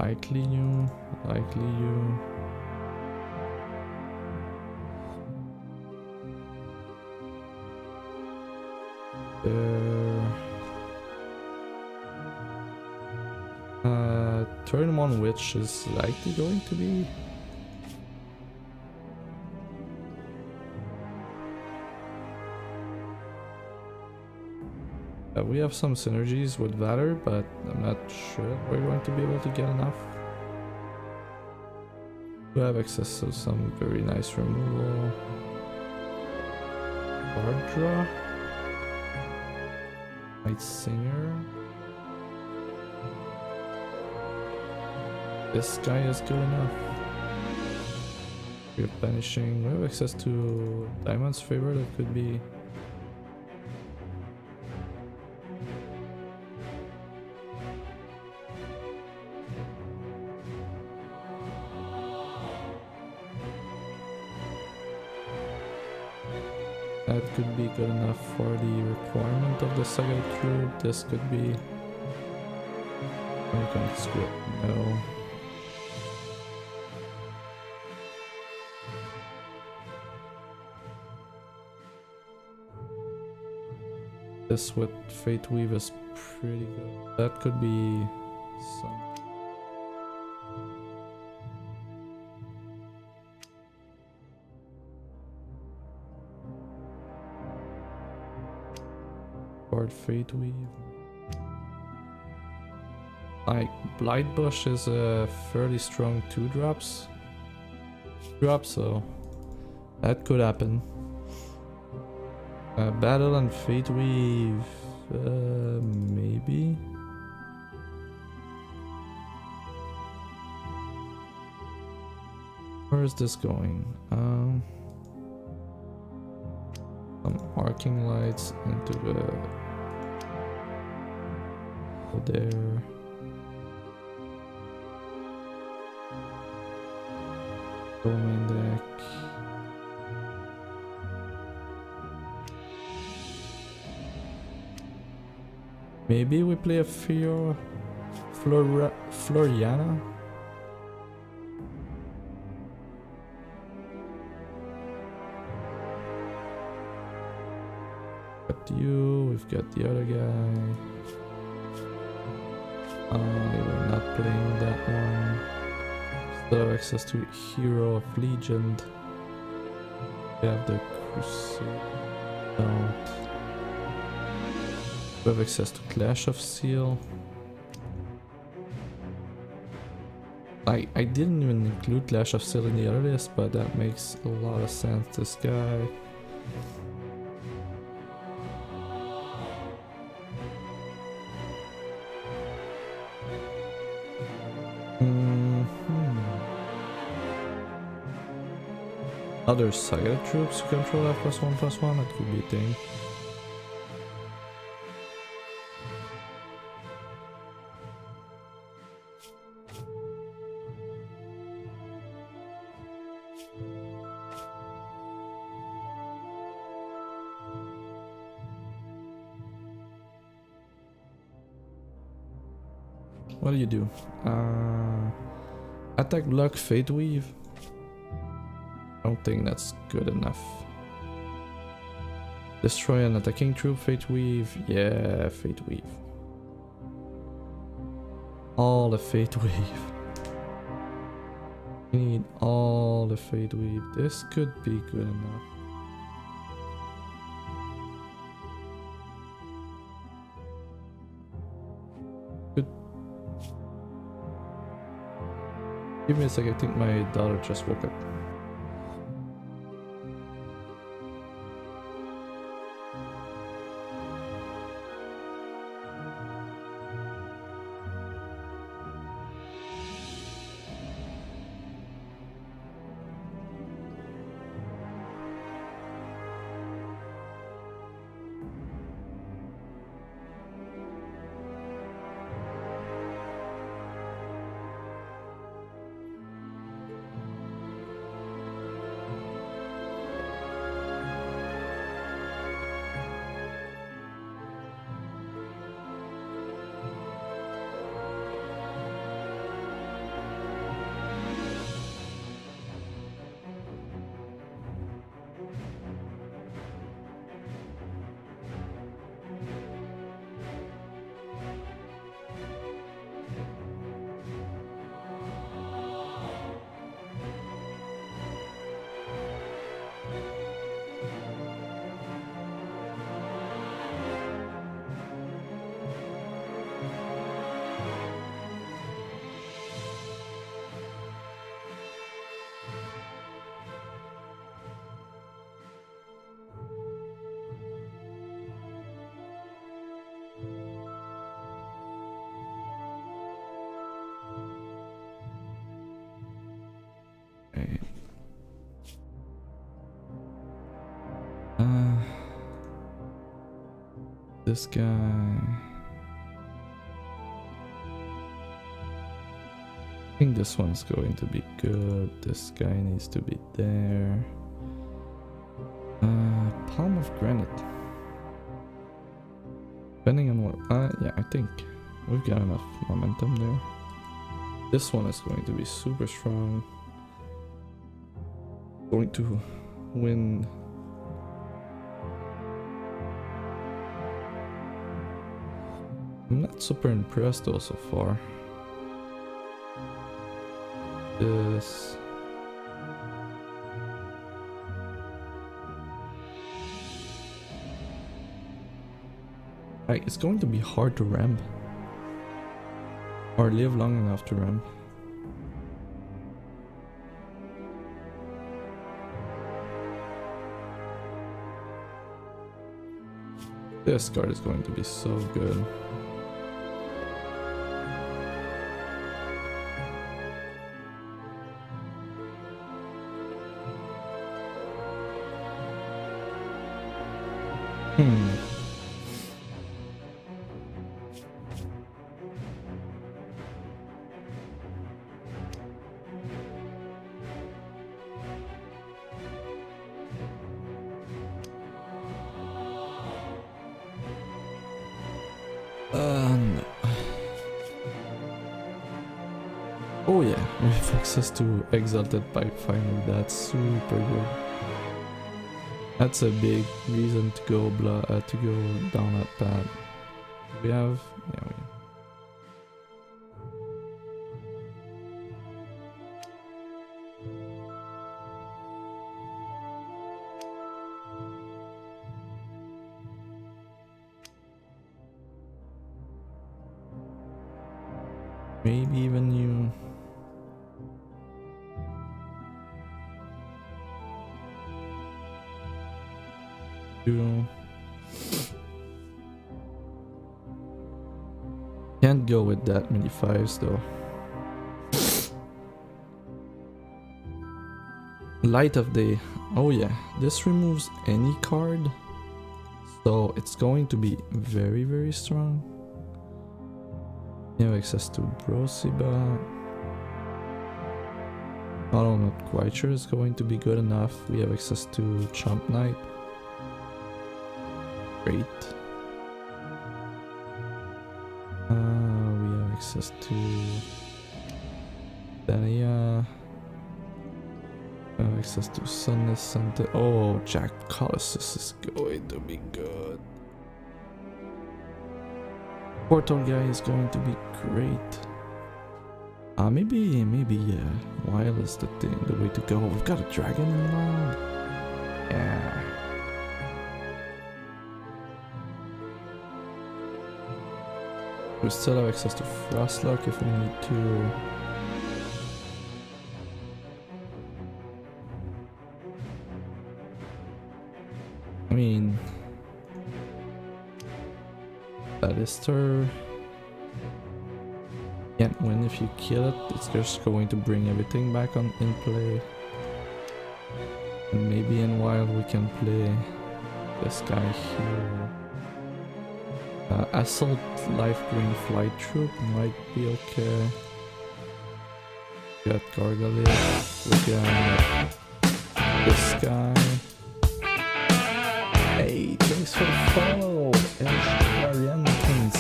Likely you. There. Turn 1 witch is likely going to be. We have some synergies with Valor, but I'm not sure we're going to be able to get enough. We have access to some very nice removal. Card draw. Night Singer. This guy is good enough. We're banishing. We have access to Diamond's favor. That could be. That could be good enough for the requirement of the Saga troop. This could be. I'm going to screw it. No. This with Fate Weave is pretty good. That could be some. Board Fate Weave. Like Blight Bush is a fairly strong 2-drop, so that could happen. Battle and Fate Weave, maybe. Where is this going? Some arcing lights into the there. Main deck. Maybe we play a Floriana. Got you, we've got the other guy. We're not playing that one. Still have access to Hero of Legend. We have the Crusade. Don't. We have access to Clash of Seal. I didn't even include Clash of Seal in the other list, but that makes a lot of sense. This guy. Other Saga troops you control have +1/+1, that could be a thing. What do? Attack block Fate Weave. I don't think that's good enough. Destroy an attacking troop, Fate Weave. Yeah, Fate Weave. All the Fate Weave. We need all the Fate Weave. This could be good enough. Good. Give me a sec, I think my daughter just woke up. This guy. I think this one's going to be good. This guy needs to be there. Palm of granite. Depending on what, yeah, I think we've got enough momentum there. This one is going to be super strong. Going to win. I'm not super impressed though so far. This. Like, it's going to be hard to ramp. Or live long enough to ramp. This card is going to be so good. No. Oh yeah, we have access to Exalted Pipe finally. That's super good. That's a big reason to go down that path. We have, yeah. Maybe even you. Can't go with that many fives though. Light of Day. Oh yeah, this removes any card, so it's going to be very, very strong. You have access to Brosiba. I'm not quite sure it's going to be good enough. We have access to Chomp Knight. Great. We have access to Dania. We have access to Sunless Center. Oh, Jack Colossus is going to be good. Portal guy is going to be great. Maybe Wild is the way to go. We've got a dragon in mind. Yeah. We still have access to Frostlock if we need to. I mean, Ballista can't win if you kill it. It's just going to bring everything back on in play. And maybe in Wild we can play this guy here. Assault Life Green Flight Troop might be okay. We got Gargalith. We got this guy. Hey, thanks for the follow, Arianakins.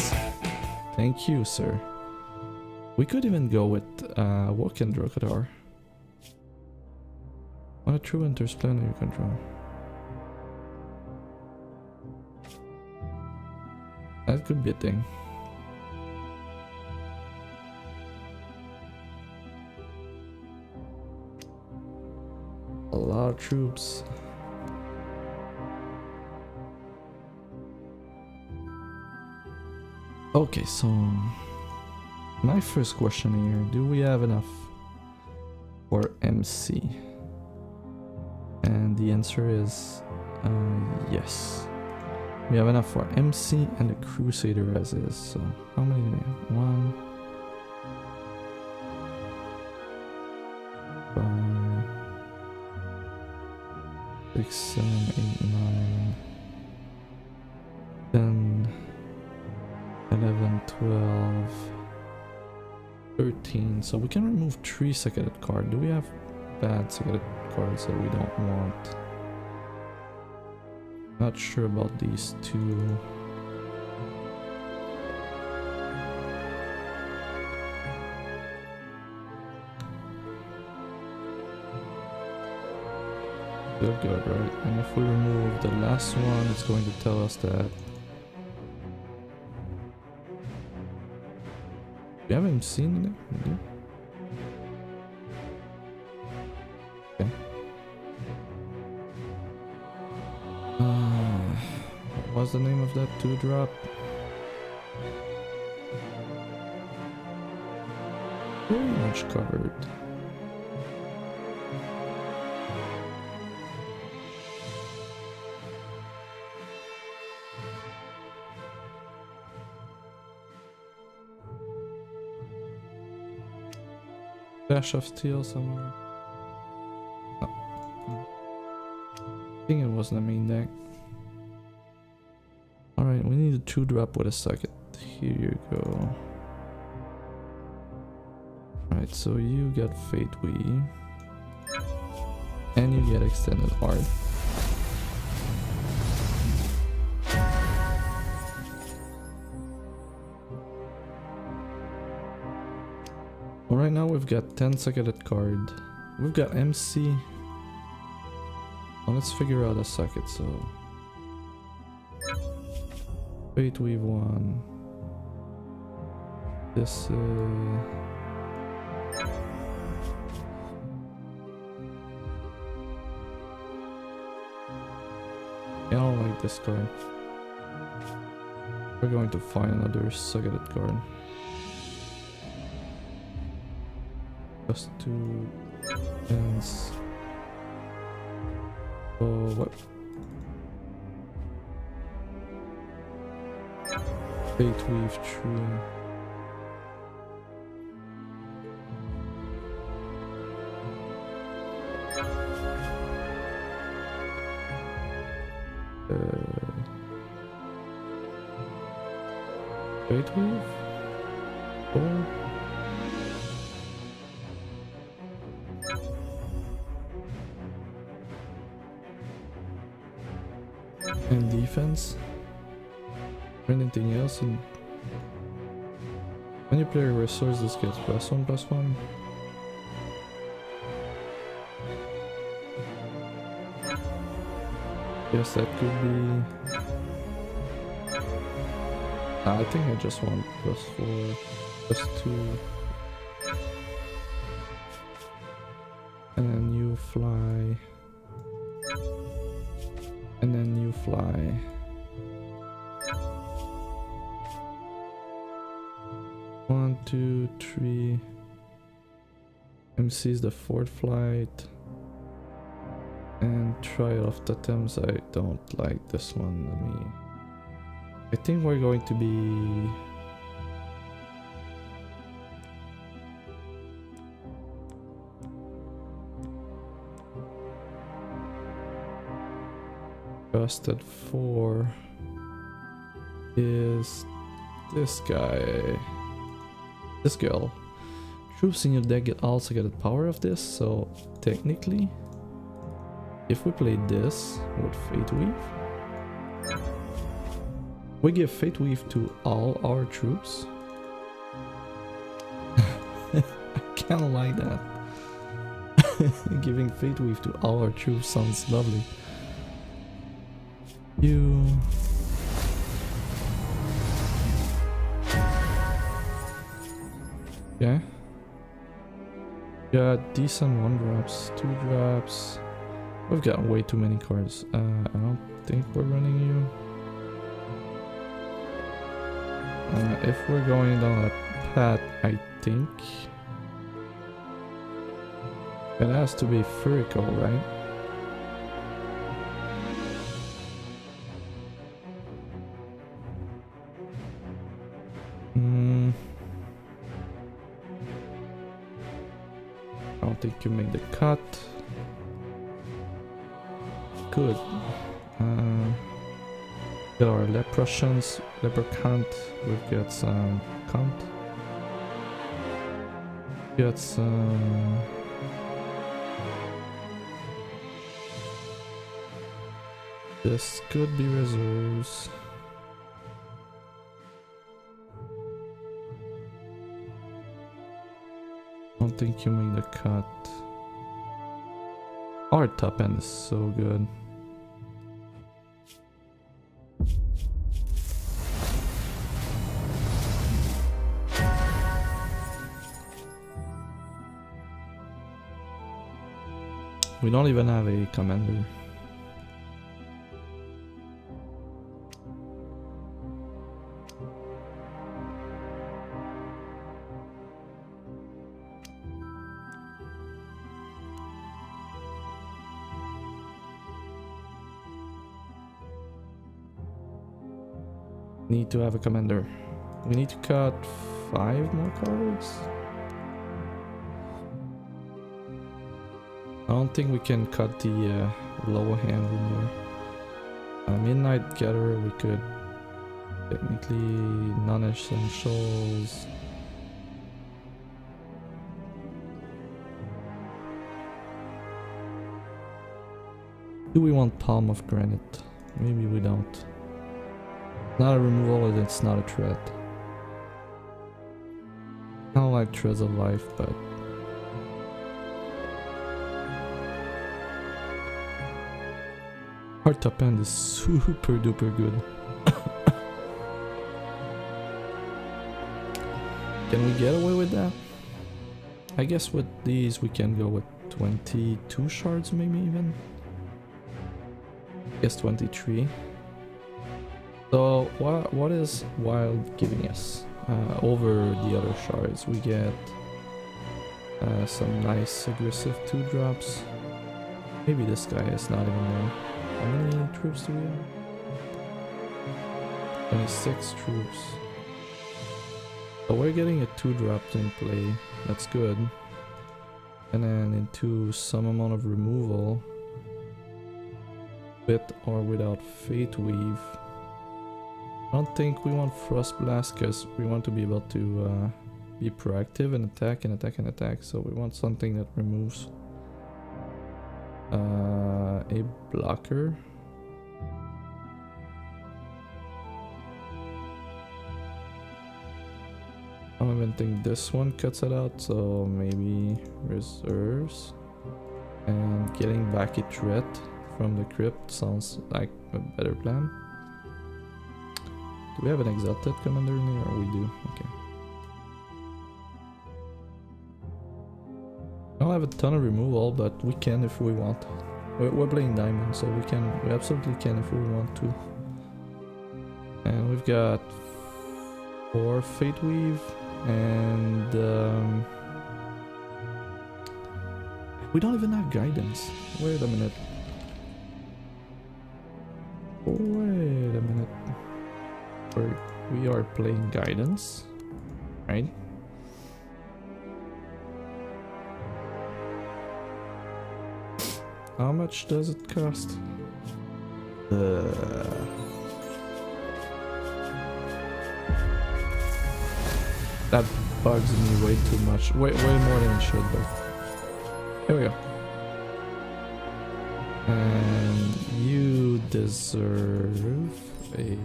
Thank you, sir. We could even go with Woken Drokadar. On a true Intersplendor you control. That could be a thing. A lot of troops. Okay, so my first question here, do we have enough for MC? And the answer is yes. We have enough for MC and the Crusader as is. So how many do we have? 1, 5, 6, 7, 8, 9. 10, 11, 12, 13. So we can remove 3 seconded cards. Do we have bad seconded cards that we don't want? Not sure about these two. They're good, right? And if we remove the last one, it's going to tell us that we haven't seen it. Okay. What was the name of that 2-drop? Very much covered. Dash of steel somewhere. Oh. I think it was the main deck. Alright, we need a 2-drop with a second. Here you go. Alright, so you get Fate Weave. And you get Extended Art. Right now we've got 10 seconded card. We've got MC. Well, let's figure out a second. So Fate Weave 1. This I don't like this card. We're going to find another seconded card. Just 2 ends. Oh, what? Fate Weave 3. Fate Weave? 4? And defense? Or anything else? And when you play a resource, this gets +1/+1. Yes, that could be. I think I just want +4, +2. And then you fly. And then you fly. One, two, three. MC is the 4th flight. And Trial of Totems, I don't like this one. I think we're going to be... Trusted 4 is this guy. This girl. Troops in your deck also get the power of this, so technically, if we play this with Fate Weave, we give Fate Weave to all our troops. I kinda like that. Giving Fate Weave to all our troops sounds lovely. You... Yeah. Got decent 1-drops, 2-drops. We've got way too many cards. I don't think we're running you. If we're going down a path, I think it has to be Theorycrafting, right? I don't think you make the cut. Good. Got our leprechauns, leprechaun. We've got some cunt. Got some. This could be reserves. I don't think you make the cut. Our top end is so good. We don't even have a commander. Need to have a commander. We need to cut 5 more cards. I don't think we can cut the lower hand in there. Midnight Gatherer we could technically non-essentials. Do we want Palm of Granite? Maybe we don't. Not a removal and it's not a threat. I don't like Threads of Life, but our top end is super duper good. Can we get away with that? I guess with these we can go with 22 shards maybe even. I guess 23. So what is Wild giving us? Over the other shards we get some nice aggressive 2-drops. Maybe this guy is not even there. How many troops do we have? 26 troops. So we're getting a 2-drop in play. That's good. And then into some amount of removal. With or without Fate Weave. I don't think we want Frost Blast because we want to be able to be proactive and attack and attack and attack. So we want something that removes a blocker. I don't even think this one cuts it out, so maybe reserves. And getting back a threat from the crypt sounds like a better plan. Do we have an exalted commander in here? Or we do? Okay. I don't have a ton of removal, but we can if we want. We're playing diamond, so we absolutely can if we want to. And we've got 4 Fate Weave, and we don't even have guidance. Wait a minute. Wait a minute. We are playing guidance, right? How much does it cost? That bugs me way too much. Way more than it should, but here we go. And you deserve an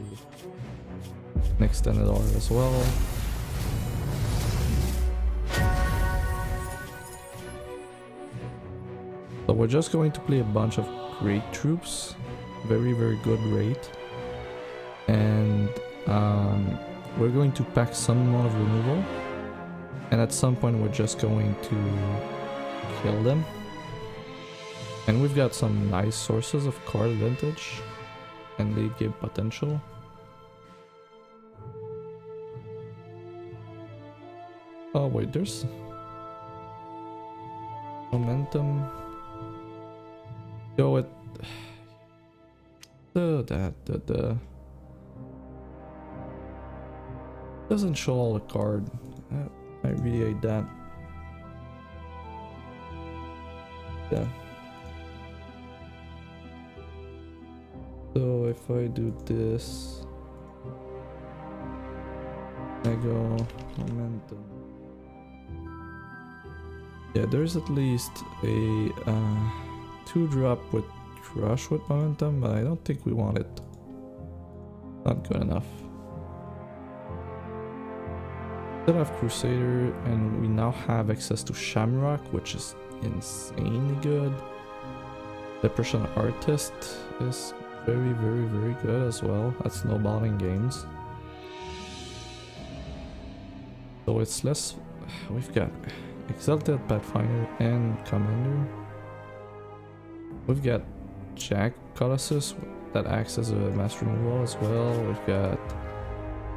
extended order as well. So we're just going to play a bunch of great troops, very good rate, and we're going to pack some amount of removal, and at some point we're just going to kill them. And we've got some nice sources of card advantage and late game potential. Oh wait, there's momentum. Go with the doesn't show all the card. I really hate that. Yeah. So if I do this, I go momentum. Yeah, there's at least a 2-drop with crush with momentum, but I don't think we want it. Not good enough. Still have Crusader, and we now have access to Shamrock, which is insanely good. Depression Artist is very, very, very good as well at snowballing games. So it's less. We've got Exalted Pathfinder and Commander. We've got Jack Colossus that acts as a master removal as well. We've got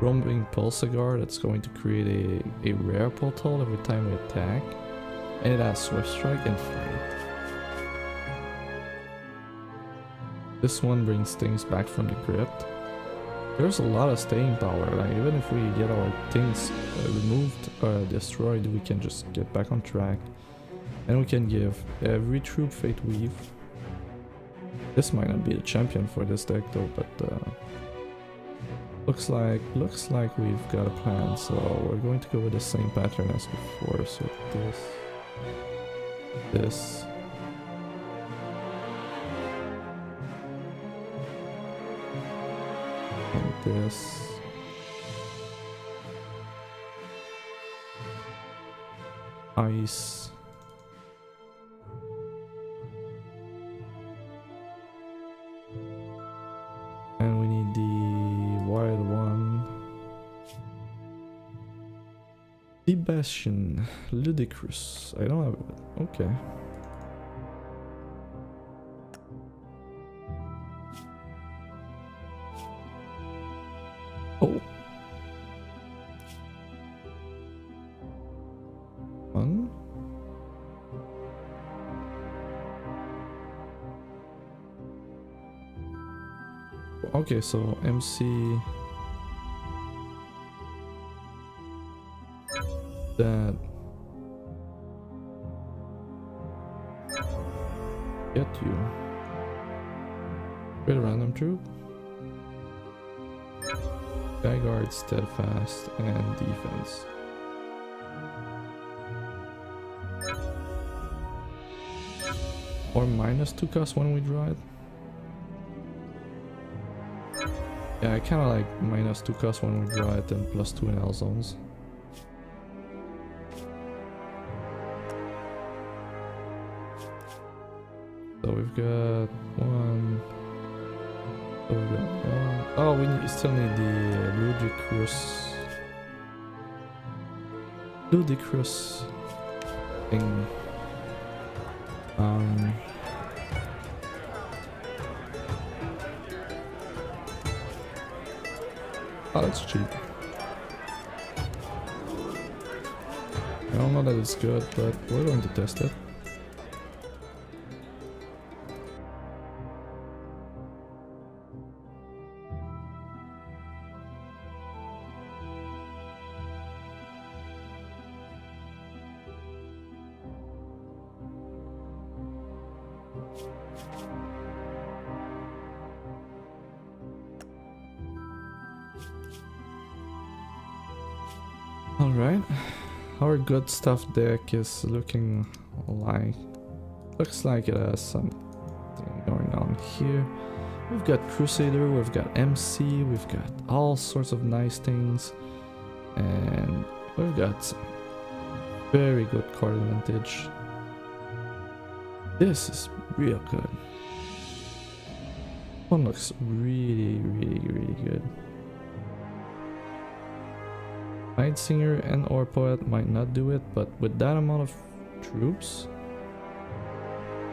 Roaming Pulsar that's going to create a rare portal every time we attack. And it has Swift Strike and Flight. This one brings things back from the crypt. There's a lot of staying power, like even if we get our things removed or destroyed, we can just get back on track. And we can give every troop Fate Weave. This might not be the champion for this deck though, but looks like we've got a plan, so we're going to go with the same pattern as before. So this, and this, ice, and we need the wild one. Sebastian Ludicrous. I don't have it. Okay. Oh. One. Okay, so MC that get you. Create a random troop. Guard, steadfast, and defense. Or -2 cost when we draw it. Yeah, I kinda like -2 cost when we draw it and +2 in L zones. So we've got one. So we've got one. Oh, we still need the ludicrous thing. Oh, that's cheap. I don't know that it's good, but we're going to test it. Alright, our good stuff deck is looks like it has something going on here. We've got Crusader, we've got MC, we've got all sorts of nice things, and we've got some very good card advantage. This is real good. One looks really good. Night Singer and or Poet might not do it, but with that amount of troops,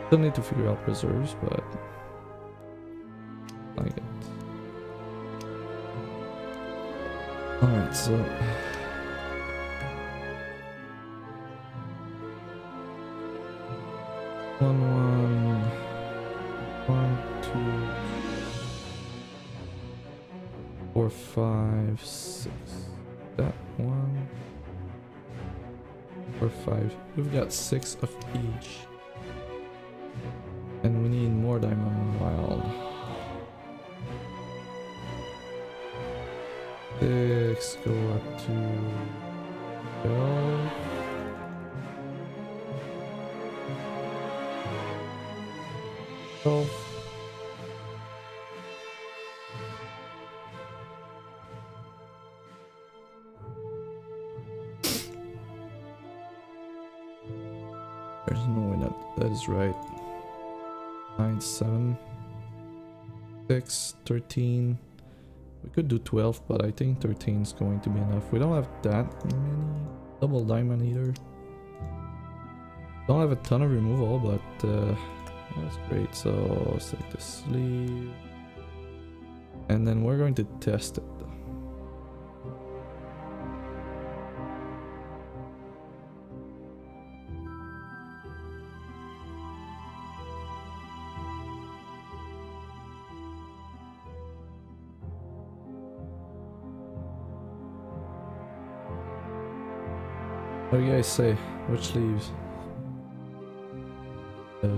still need to figure out reserves, but I like it. Alright, so one, 2, 4, 5, 6. That 1, 4, 5. We've got 6 of each, and we need more diamond wild. 6, go up to 12. There's no way that is right. 9, 7, 6, 13. We could do 12, but I think 13 is going to be enough. We don't have that many double diamond either. Don't have a ton of removal, but that's great. So let's take the sleeve. And then we're going to test it. What do you guys say? Which sleeves? Yeah,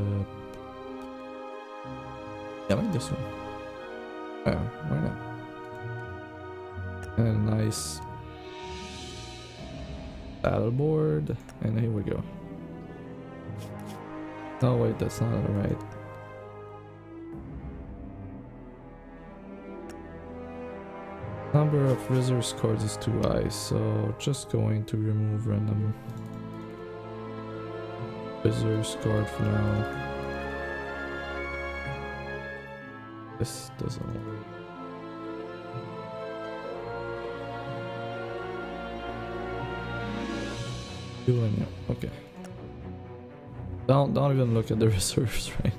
I like this one. Yeah, why not? And a nice paddleboard, and here we go. Oh wait, that's not right. Number of reserve cards is too high, so just going to remove random reserve card for now. This doesn't work. Doing it. Okay. Don't even look at the reserves right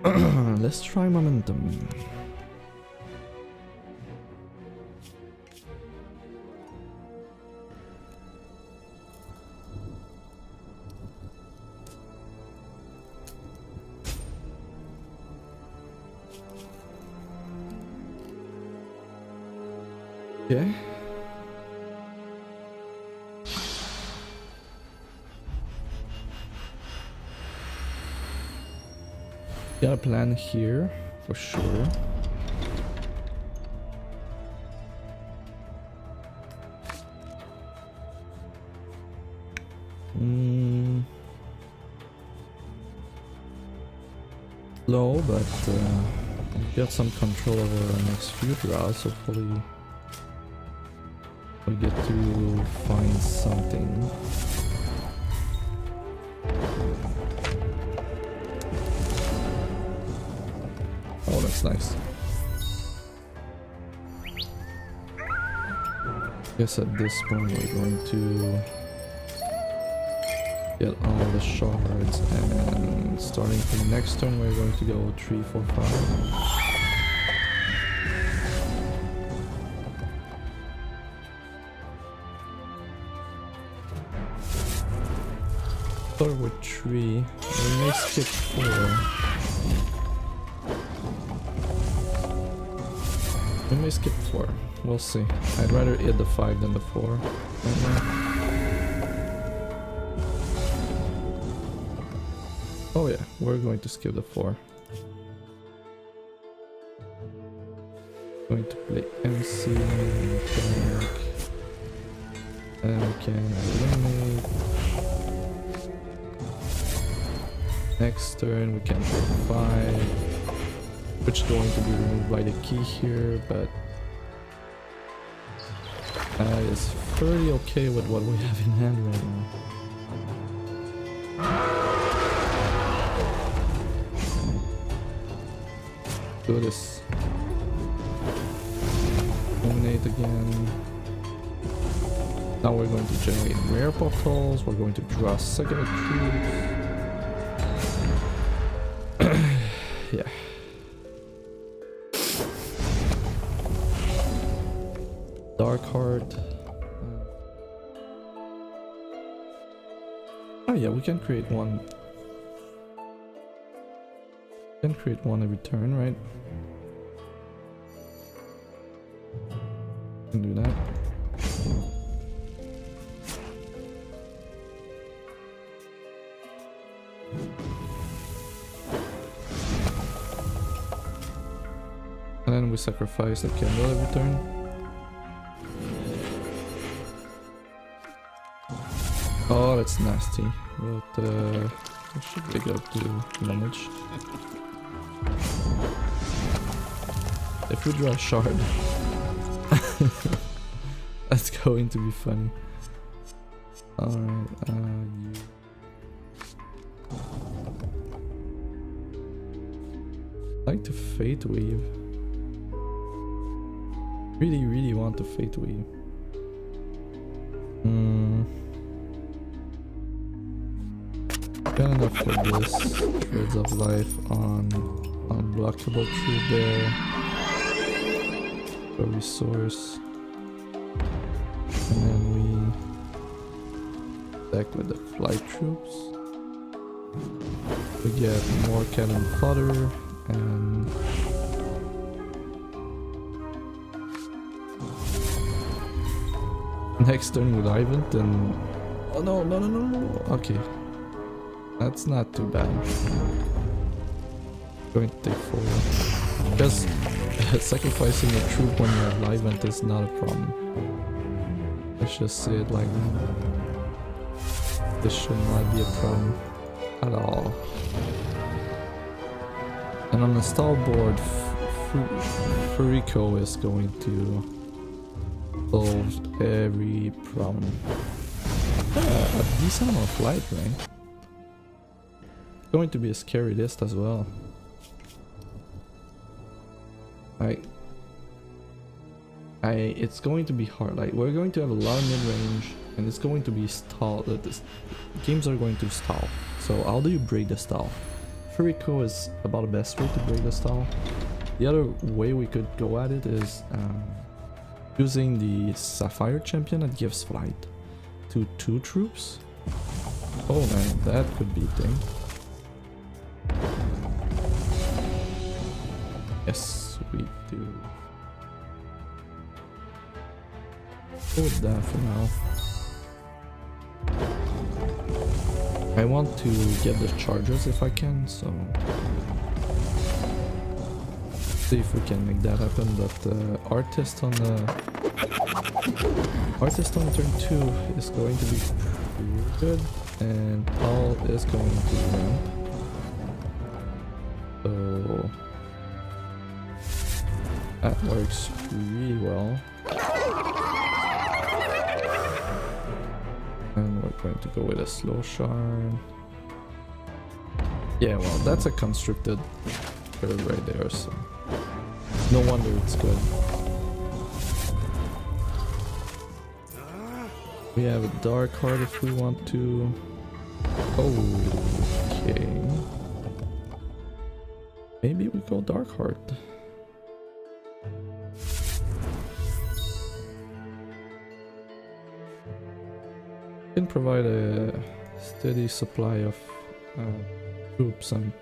now. Let's try momentum. Okay. Got a plan here for sure. Low, but we got some control over our next few draws. Hopefully we get to find something. Oh, that's nice. Guess at this point we're going to get all the shards, and starting from next turn we're going to go 3, 4, 5. Start with 3. We may skip 4. We may skip 4. We'll see. I'd rather hit the 5 than the 4. Oh yeah, we're going to skip the 4. Going to play MC, mechanic, and we can eliminate. Next turn we can play 5, which is going to be removed by the key here, but it's fairly okay with what we have in hand right now. Do this. Eliminate again. Now we're going to generate rare portals. We're going to draw a second troops. Yeah. Dark Heart. Oh yeah, we can create one. We can create one every turn, right? We can do that. And then we sacrifice the candle every turn. Oh, that's nasty. But it should be good to manage. If we draw a shard, that's going to be funny. Alright, I like to Fate Weave. Really want to Fate Weave. Got enough for this. Shreds of Life on unblockable true there. A resource. And then we attack with the flight troops. We get more cannon fodder and next turn with Ivant and oh no. Okay. That's not too bad. Going to take 4. Because sacrificing a troop when you have Ivant is not a problem. Let's just say it like that. This should not be a problem at all. And on the stall board, Furico is going to solve every problem. A decent amount of light, right? It's going to be a scary list as well. It's going to be hard. Like, we're going to have a lot of mid-range, and it's going to be stall. Games are going to stall. So how do you break the stall? Furico is about the best way to break the stall. The other way we could go at it is using the Sapphire champion that gives flight to 2 troops. Oh man, that could be a thing. Yes, we do. Go with that for now. I want to get the chargers if I can, so see if we can make that happen. But artist on turn 2 is going to be pretty good, and Paul is going to ramp. So that works really well. And we're going to go with a slow shard. Yeah, well, that's a constricted curve right there, so no wonder it's good. We have a dark heart if we want to. Okay. Maybe we go dark heart. Can provide a steady supply of troops and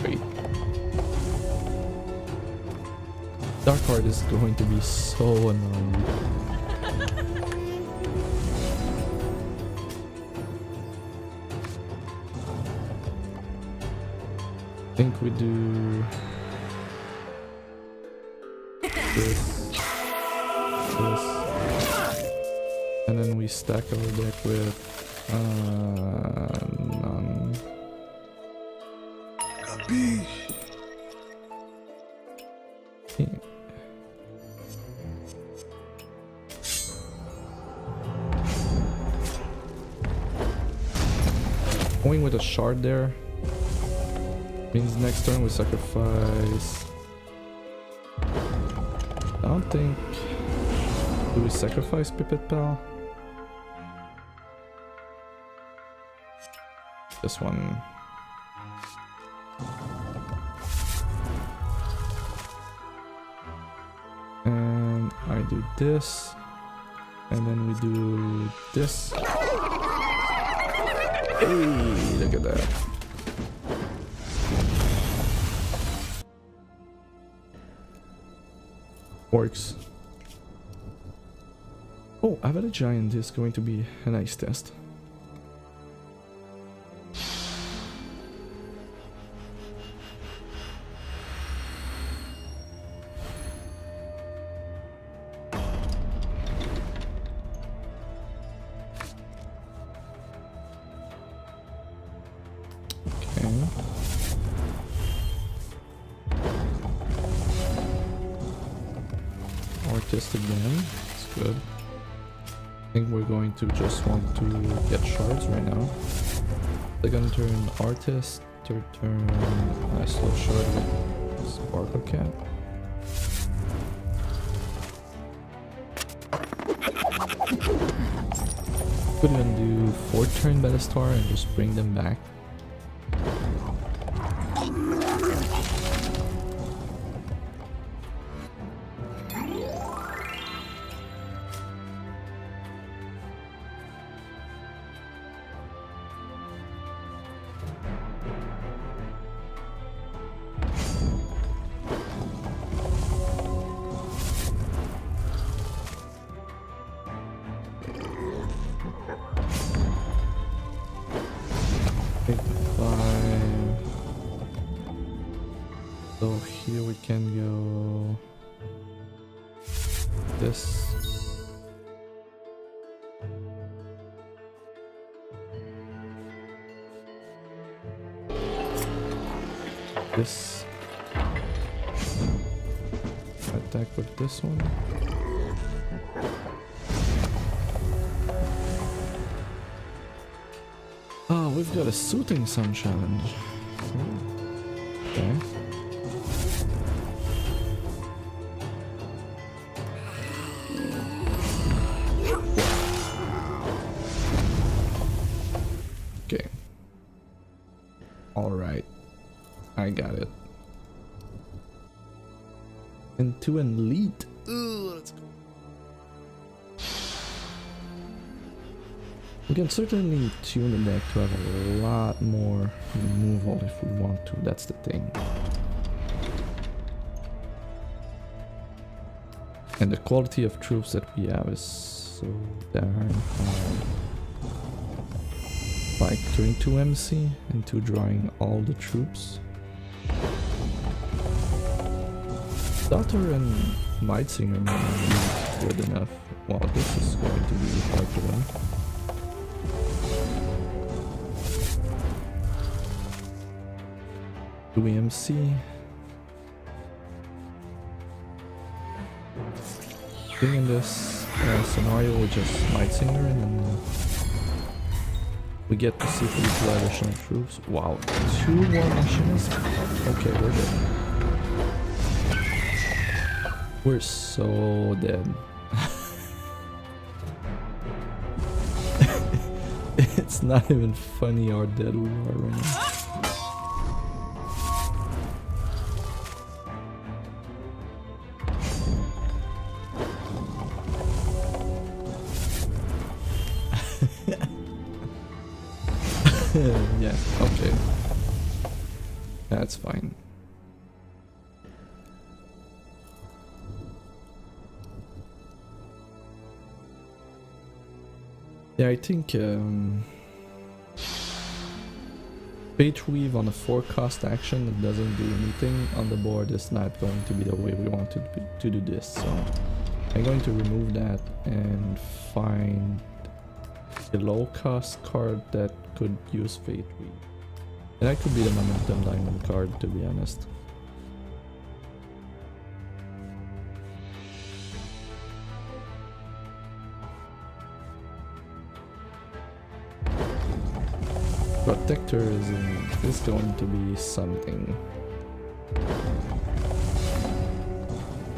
wait. Dark Heart is going to be so annoying. I think we do this, and then we stack our deck with none. Yeah. Going with a shard there means next turn we sacrifice. I don't think. Do we sacrifice Pipit Pal? This one. And I do this. And then we do this. Hey, look at that. Works. Oh, Avada Giant is going to be a nice test. Artist again, it's good. I think we're going to just want to get shards right now. Second turn Artist, third turn slow shard with Sparkle Cat. Could even do fourth turn Battlestar and just bring them back. So here we can go this. This. Attack with this one. Oh, we've got a Soothing Sun challenge. Okay. Okay. Alright. I got it. And to elite. Let's go. We can certainly tune the deck to have a lot more removal if we want to, that's the thing. And the quality of troops that we have is so darn high. Like turn 2 MC into drawing all the troops. Daughter and Mightsinger might be good enough. Wow, this is going to be hard to win. Do we MC? Being in this scenario with just Mightsinger and then we get to see if we play additional troops. Wow, 2 more machinists? Okay, we're dead. We're so dead. It's not even funny how dead we are right now. Yeah, okay. That's fine. Yeah, I think Fate Weave on a 4-cost action that doesn't do anything on the board is not going to be the way we want to do this, so I'm going to remove that and find a low-cost card that could use Fate Weave. And that could be the Momentum Diamond card, to be honest. Protector is going to be something.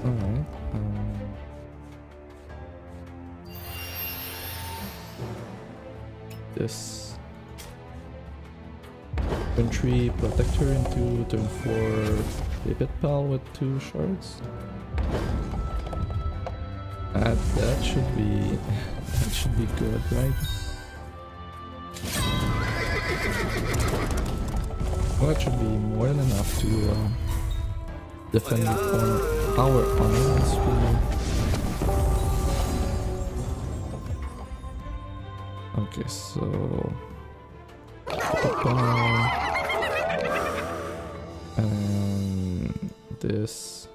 Alright. This. Turn 3 Protector into turn 4 Pipit Pal with 2 shards. That should be that should be good, right? Well, that should be more than enough to defend our honor. Okay, so and this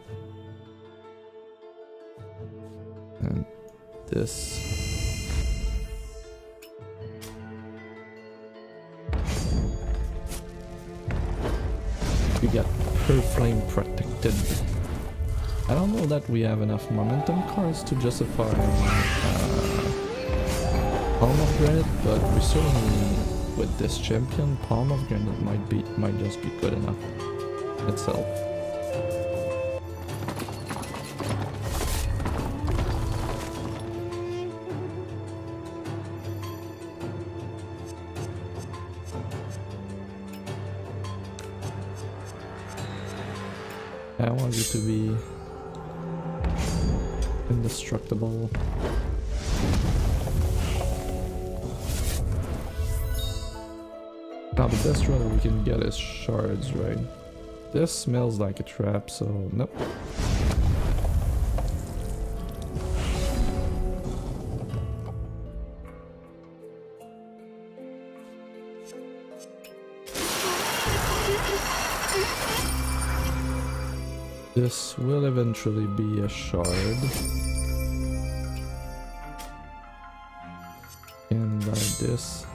and this. We got per flame protected. I don't know that we have enough momentum cards to justify Palm of Granite, but we certainly, with this champion, Palm of Granite might just be good enough itself. I want you to be indestructible. Now the best run we can get is shards, right? This smells like a trap, so nope. This will eventually be a shard. And this.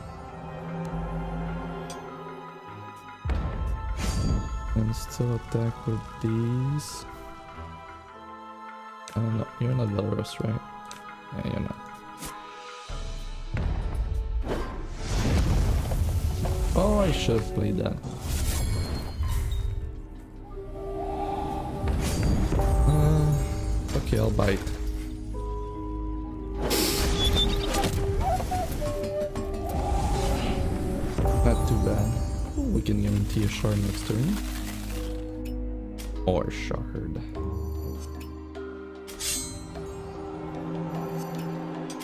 And still attack with these. No, you're not Belarus, right? Yeah, you're not. Oh, I should have played that. Okay, I'll bite. Not too bad. Oh, we can guarantee a shard next turn. Or shard.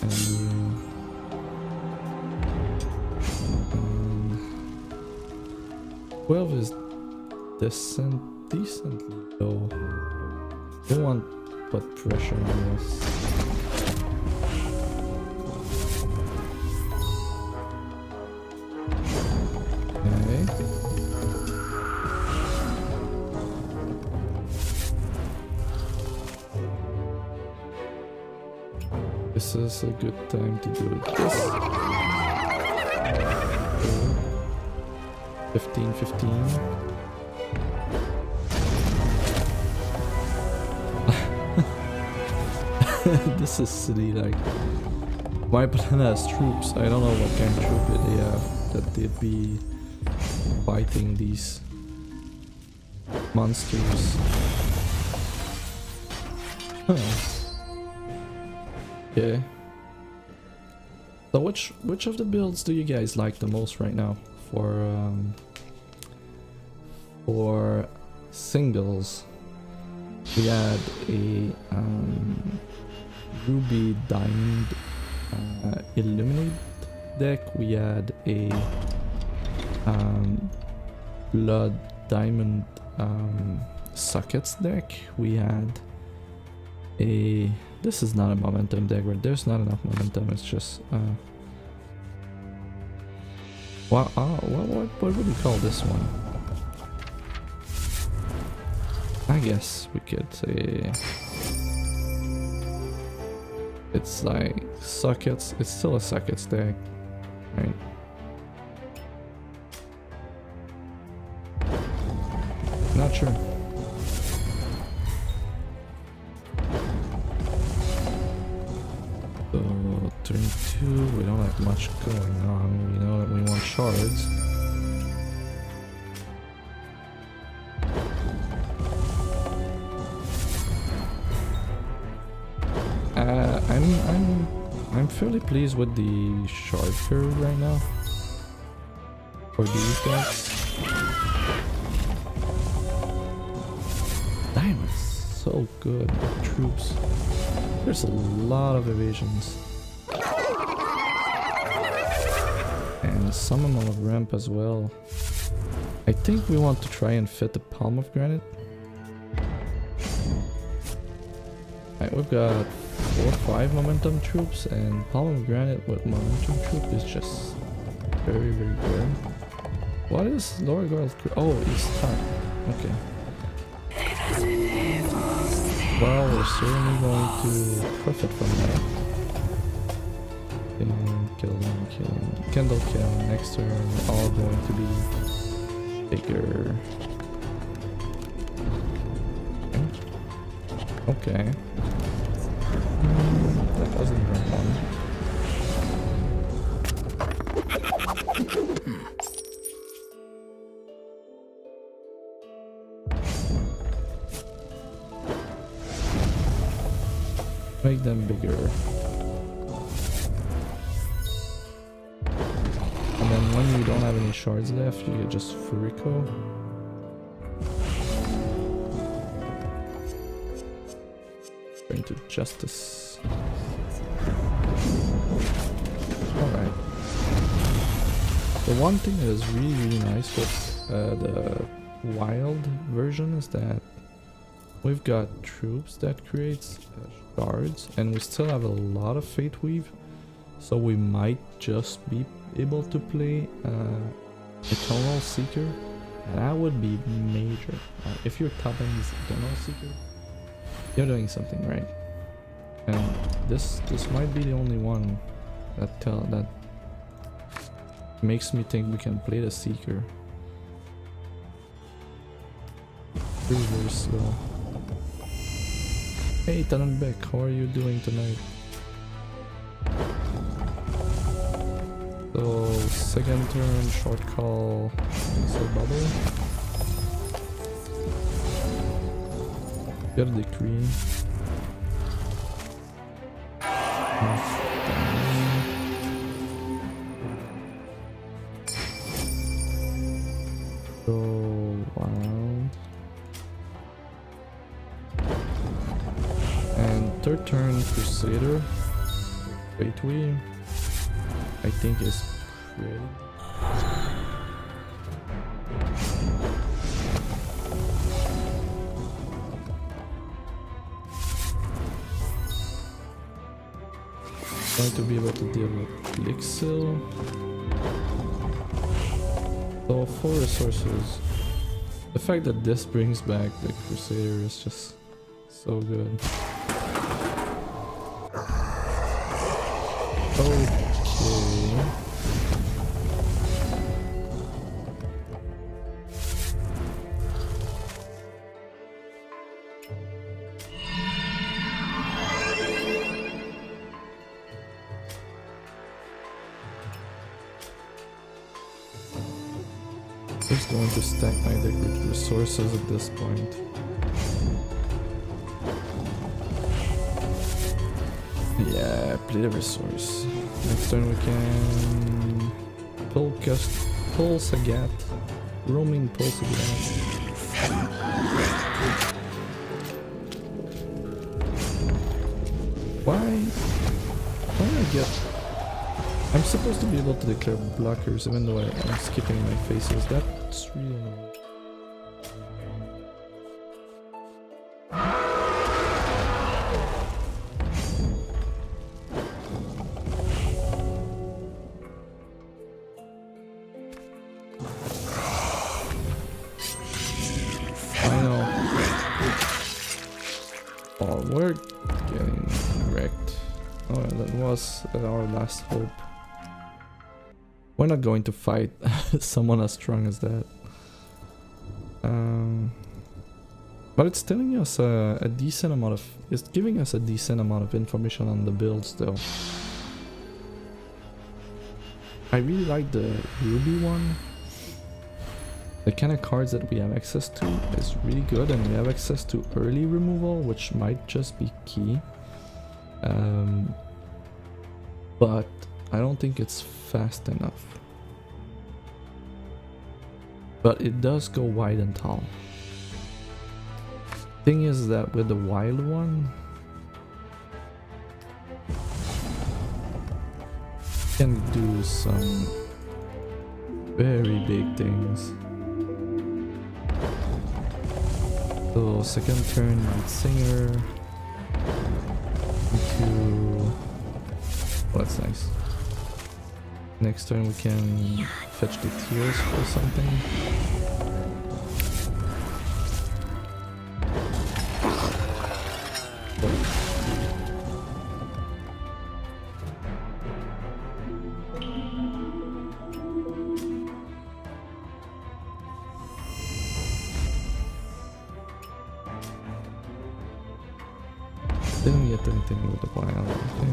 And you... 12 is decently low. Don't want to put pressure on this. Okay. This is a good time to do this. 15. This is silly, like my opponent has troops. I don't know what kind of troop they have that they'd be fighting these monsters. Okay. So which of the builds do you guys like the most right now for singles? We had a Ruby Diamond Illuminate deck. We had a Blood Diamond Sockets deck. We had a... This is not a momentum deck, right? There's not enough momentum. It's just what would we call this one? I guess we could say it's like sockets. It's still a sockets deck, right? Not sure. So turn 2, we don't have much going on. We know that we want shards. I'm fairly pleased with the shard curve right now for these decks. Diamond's so good with troops. There's a lot of evasions. And some amount of ramp as well. I think we want to try and fit the Palm of Granite. Alright, we've got 4-5 momentum troops, and pomegranate with momentum troop is just very good. What is lower guard? Oh, he's stuck. Okay. Well, we're certainly going to profit from that. And kill one, kill. Kindle kill. Next turn, all going to be bigger. Okay. That wasn't the right one. Make them bigger. And then when you don't have any shards left, you get just Furico. Going to Justice. Alright. The one thing that is really nice with the wild version is that we've got troops that creates shards, and we still have a lot of Fate Weave, so we might just be able to play Eternal Seeker, and that would be major. If you're topping this Eternal Seeker, you're doing something right. And this might be the only one that makes me think we can play the Seeker. Very slow. Hey Tannenbeck, how are you doing tonight? So second turn, short call, so bubble. Get a decree. Go wild. And third turn, Crusader. Fate Weave, I think is pretty. Going to be able to deal with Elixir. So 4 resources. The fact that this brings back the Crusader is just so good. Okay. Just going to stack my deck with resources at this point. Yeah, play the resource. Next turn we can pull Sagat. Roaming pull Sagat. Why I get... I'm supposed to be able to declare blockers even though I'm skipping my faces. That's really annoying. I know. Oh, we're getting wrecked. Oh, that was our last hope. We're not going to fight someone as strong as that. But it's telling us a decent amount of... It's giving us a decent amount of information on the builds though. I really like the Ruby one. The kind of cards that we have access to is really good, and we have access to early removal, which might just be key. But I don't think it's fast enough. But it does go wide and tall. Thing is that with the wild one, you can do some very big things. So second turn, Night Singer. Oh, that's nice. Next turn we can fetch the tears for something. Didn't get anything with the wild, okay.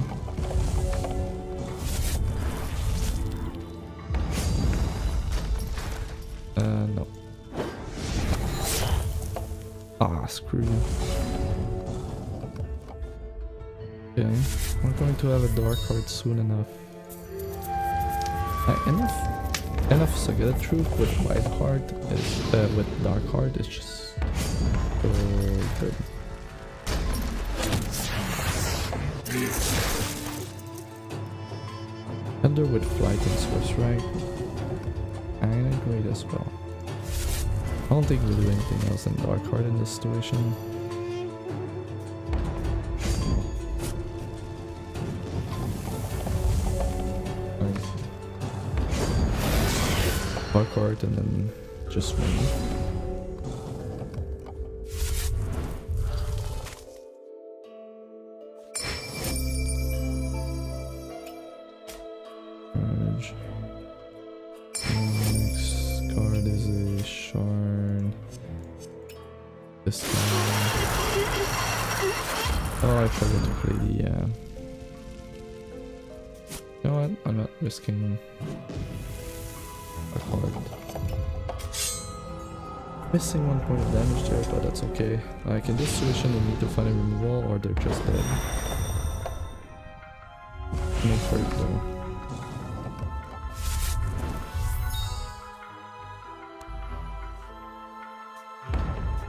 No. Ah, screw you. Okay, we're going to have a dark card soon enough. Enough Sagada Troop with white heart is with dark heart is just so good. Thunder with flight and source right. Kinda great as well. I don't think we'll do anything else than dark heart in this situation. Dark heart and then just win. Next card is a shard. This one. Oh, I forgot to play the. You know what? I'm not risking a card. Missing 1 point of damage there, but that's okay. Like in this situation, they need to find a removal or they're just dead. Make for it though.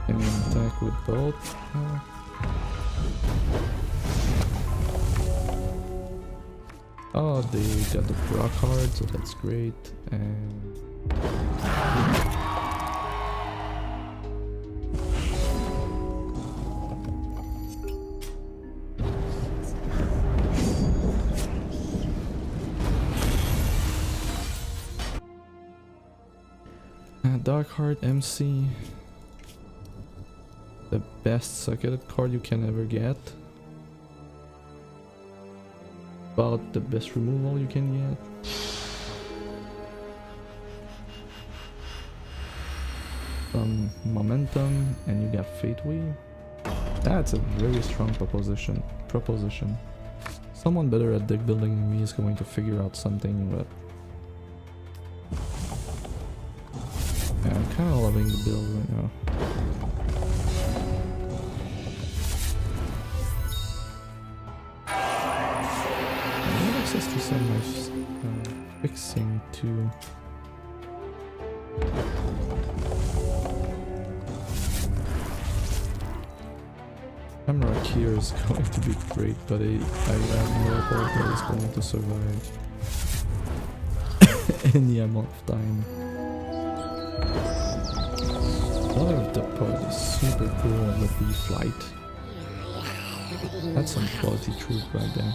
Can you attack with both? Oh, they got the rock card, so that's great. And Dark Heart MC. The best sucketed card you can ever get. About the best removal you can get. Some momentum and you got Fate Weave. That's a very strong proposition. Someone better at deck building than me is going to figure out something, but yeah, I'm kind of loving the build right now. To some nice fixing too. Camera here is going to be great, but I have no hope that it's going to survive any amount of time. Color of the pod is super cool with the flight. That's some quality troop right there.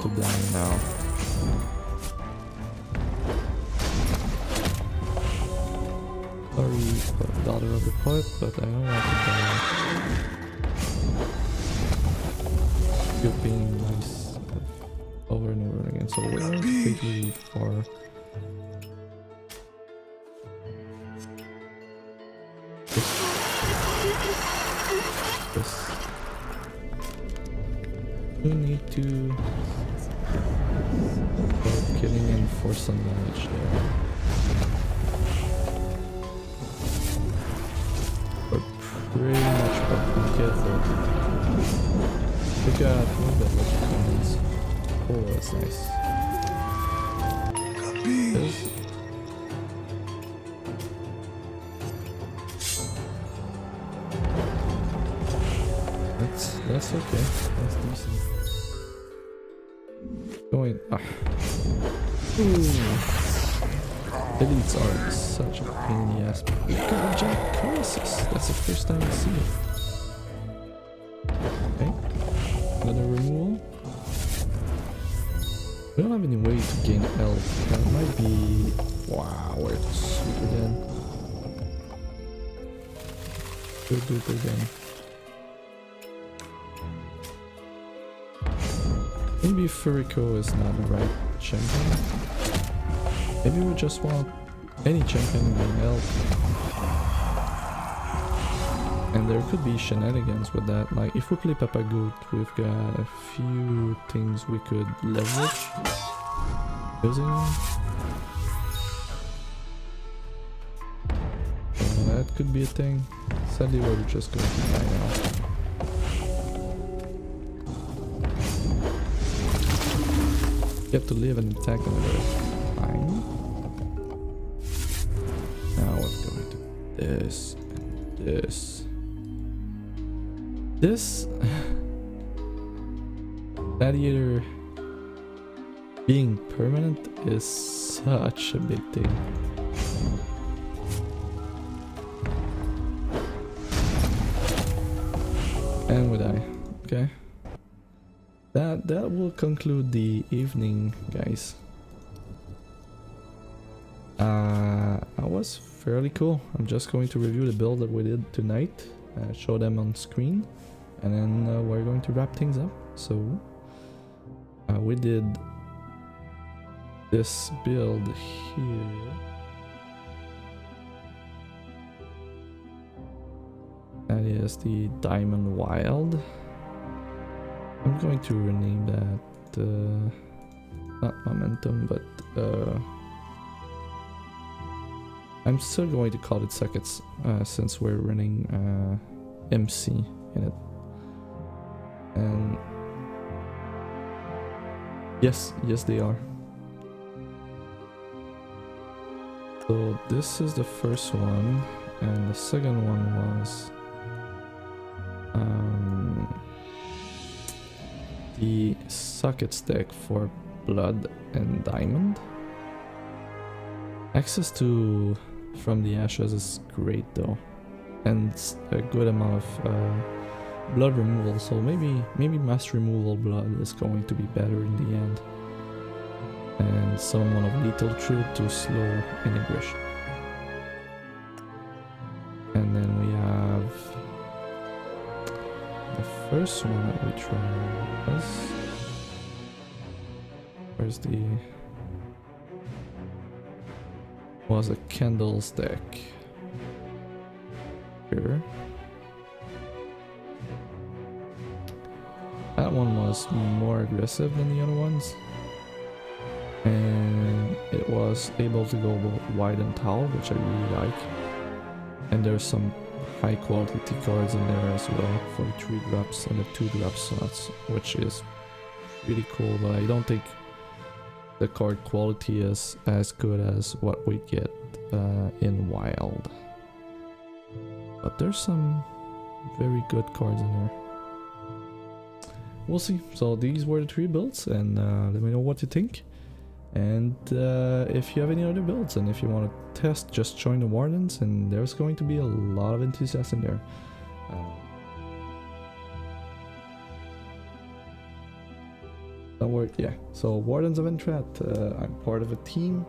To die now. Sorry for the daughter of the poet, but I don't want to die. You're being nice over and over again. So we're going to take leave for this. You need to start killing and force some damage there. But pretty much what we get there. We got one that lucky coins. Oh, that's nice. That's okay. That's decent. Going. Elites are such a pain in the ass. We got a giant colossus. That's the first time I see it. Okay. Another removal. We don't have any way to gain health. That might be... Wow, we're super dead. We'll do it again. Maybe Furico is not the right champion. Maybe we just want any champion to gain health. And there could be shenanigans with that. Like if we play Papagoot, we've got a few things we could leverage using them. So that could be a thing. Sadly, we're just going to die now. Get to live and attack another. Fine. Now we're going to this and this. This gladiator being permanent is such a big thing. And we die. Okay. That will conclude the evening, guys. That was fairly cool. I'm just going to review the build that we did tonight, show them on screen, and then we're going to wrap things up. So we did this build here. That is the Diamond Wild. I'm going to rename that not Momentum, but I'm still going to call it Circuits since we're running MC in it. And yes, they are. So this is the first one, and the second one was the socket deck for Blood and Diamond. Access to From the Ashes is great though, and a good amount of blood removal, so maybe mass removal blood is going to be better in the end. And someone of Lethal Truth to slow integration. And then we have the first one that we tried was... Where's the... Was a Candles deck. Here. That one was more aggressive than the other ones. And it was able to go both wide and tall, which I really like. And there's some high quality cards in there as well for the 3 drops and the 2 drop slots, which is really cool, but I don't think the card quality is as good as what we get in Wild. But there's some very good cards in there. We'll see. So these were the 3 builds, and let me know what you think. And if you have any other builds, and if you want to test, just join the Wardens, and there's going to be a lot of enthusiasm there. Yeah, so Wardens of Entrat, I'm part of a team.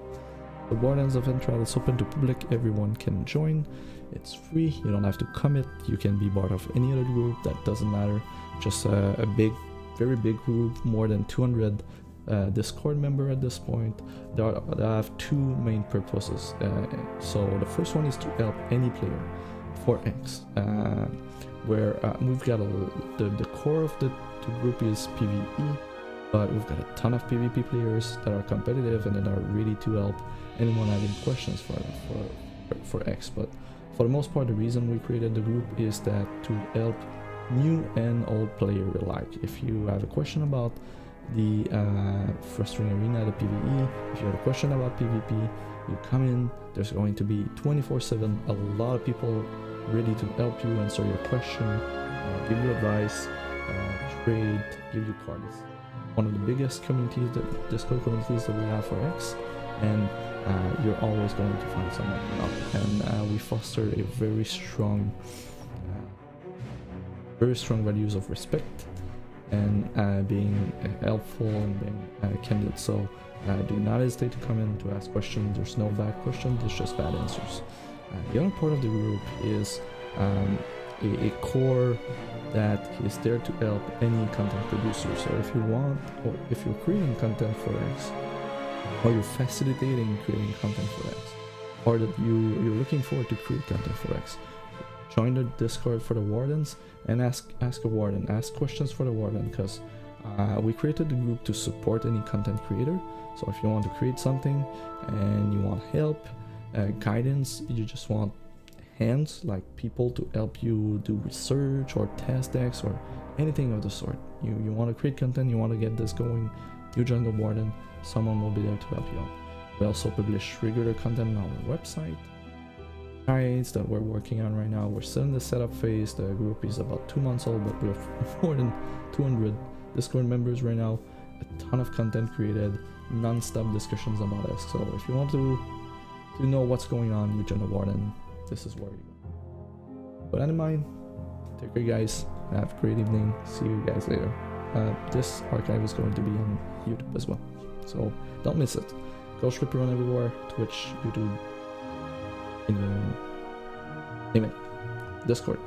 The Wardens of Entrat is open to public, everyone can join. It's free, you don't have to commit, you can be part of any other group, that doesn't matter. Just a big, very big group, more than 200 Discord member at this point. They have 2 main purposes. So the first one is to help any player for X, where we've got the core of the group is PvE, but we've got a ton of PvP players that are competitive and that are ready to help anyone having questions for X. But for the most part, the reason we created the group is that to help new and old player alike. If you have a question about the Frustrating Arena, the PvE, if you have a question about PvP, you come in, there's going to be 24/7 a lot of people ready to help you, answer your question, give you advice, trade, give you cards. One of the biggest communities, the Discord communities that we have for X, and you're always going to find someone to help. And we foster a very strong values of respect and being helpful and being candid. So do not hesitate to come in to ask questions. There's no bad questions, there's just bad answers. The other part of the group is a core that is there to help any content producer. So if you want, or if you're creating content for X, or you're facilitating creating content for X, or that you're looking forward to create content for X, join the Discord for the wardens and ask a warden, ask questions for the warden, because we created the group to support any content creator. So if you want to create something and you want help, guidance, you just want hands, like people to help you do research or test decks or anything of the sort. You want to create content, you want to get this going, you join the warden, someone will be there to help you out. We also publish regular content on our website, guides that we're working on right now. We're still in the setup phase. The group is about 2 months old, but we have more than 200 Discord members right now, a ton of content created, non-stop discussions about us. So if you want to know what's going on, you join the warden. This is where you go. But that in mind, take care guys, have a great evening, see you guys later. This archive is going to be on YouTube as well, so don't miss it. CoachFliperon everywhere, Twitch, YouTube, name it, Discord.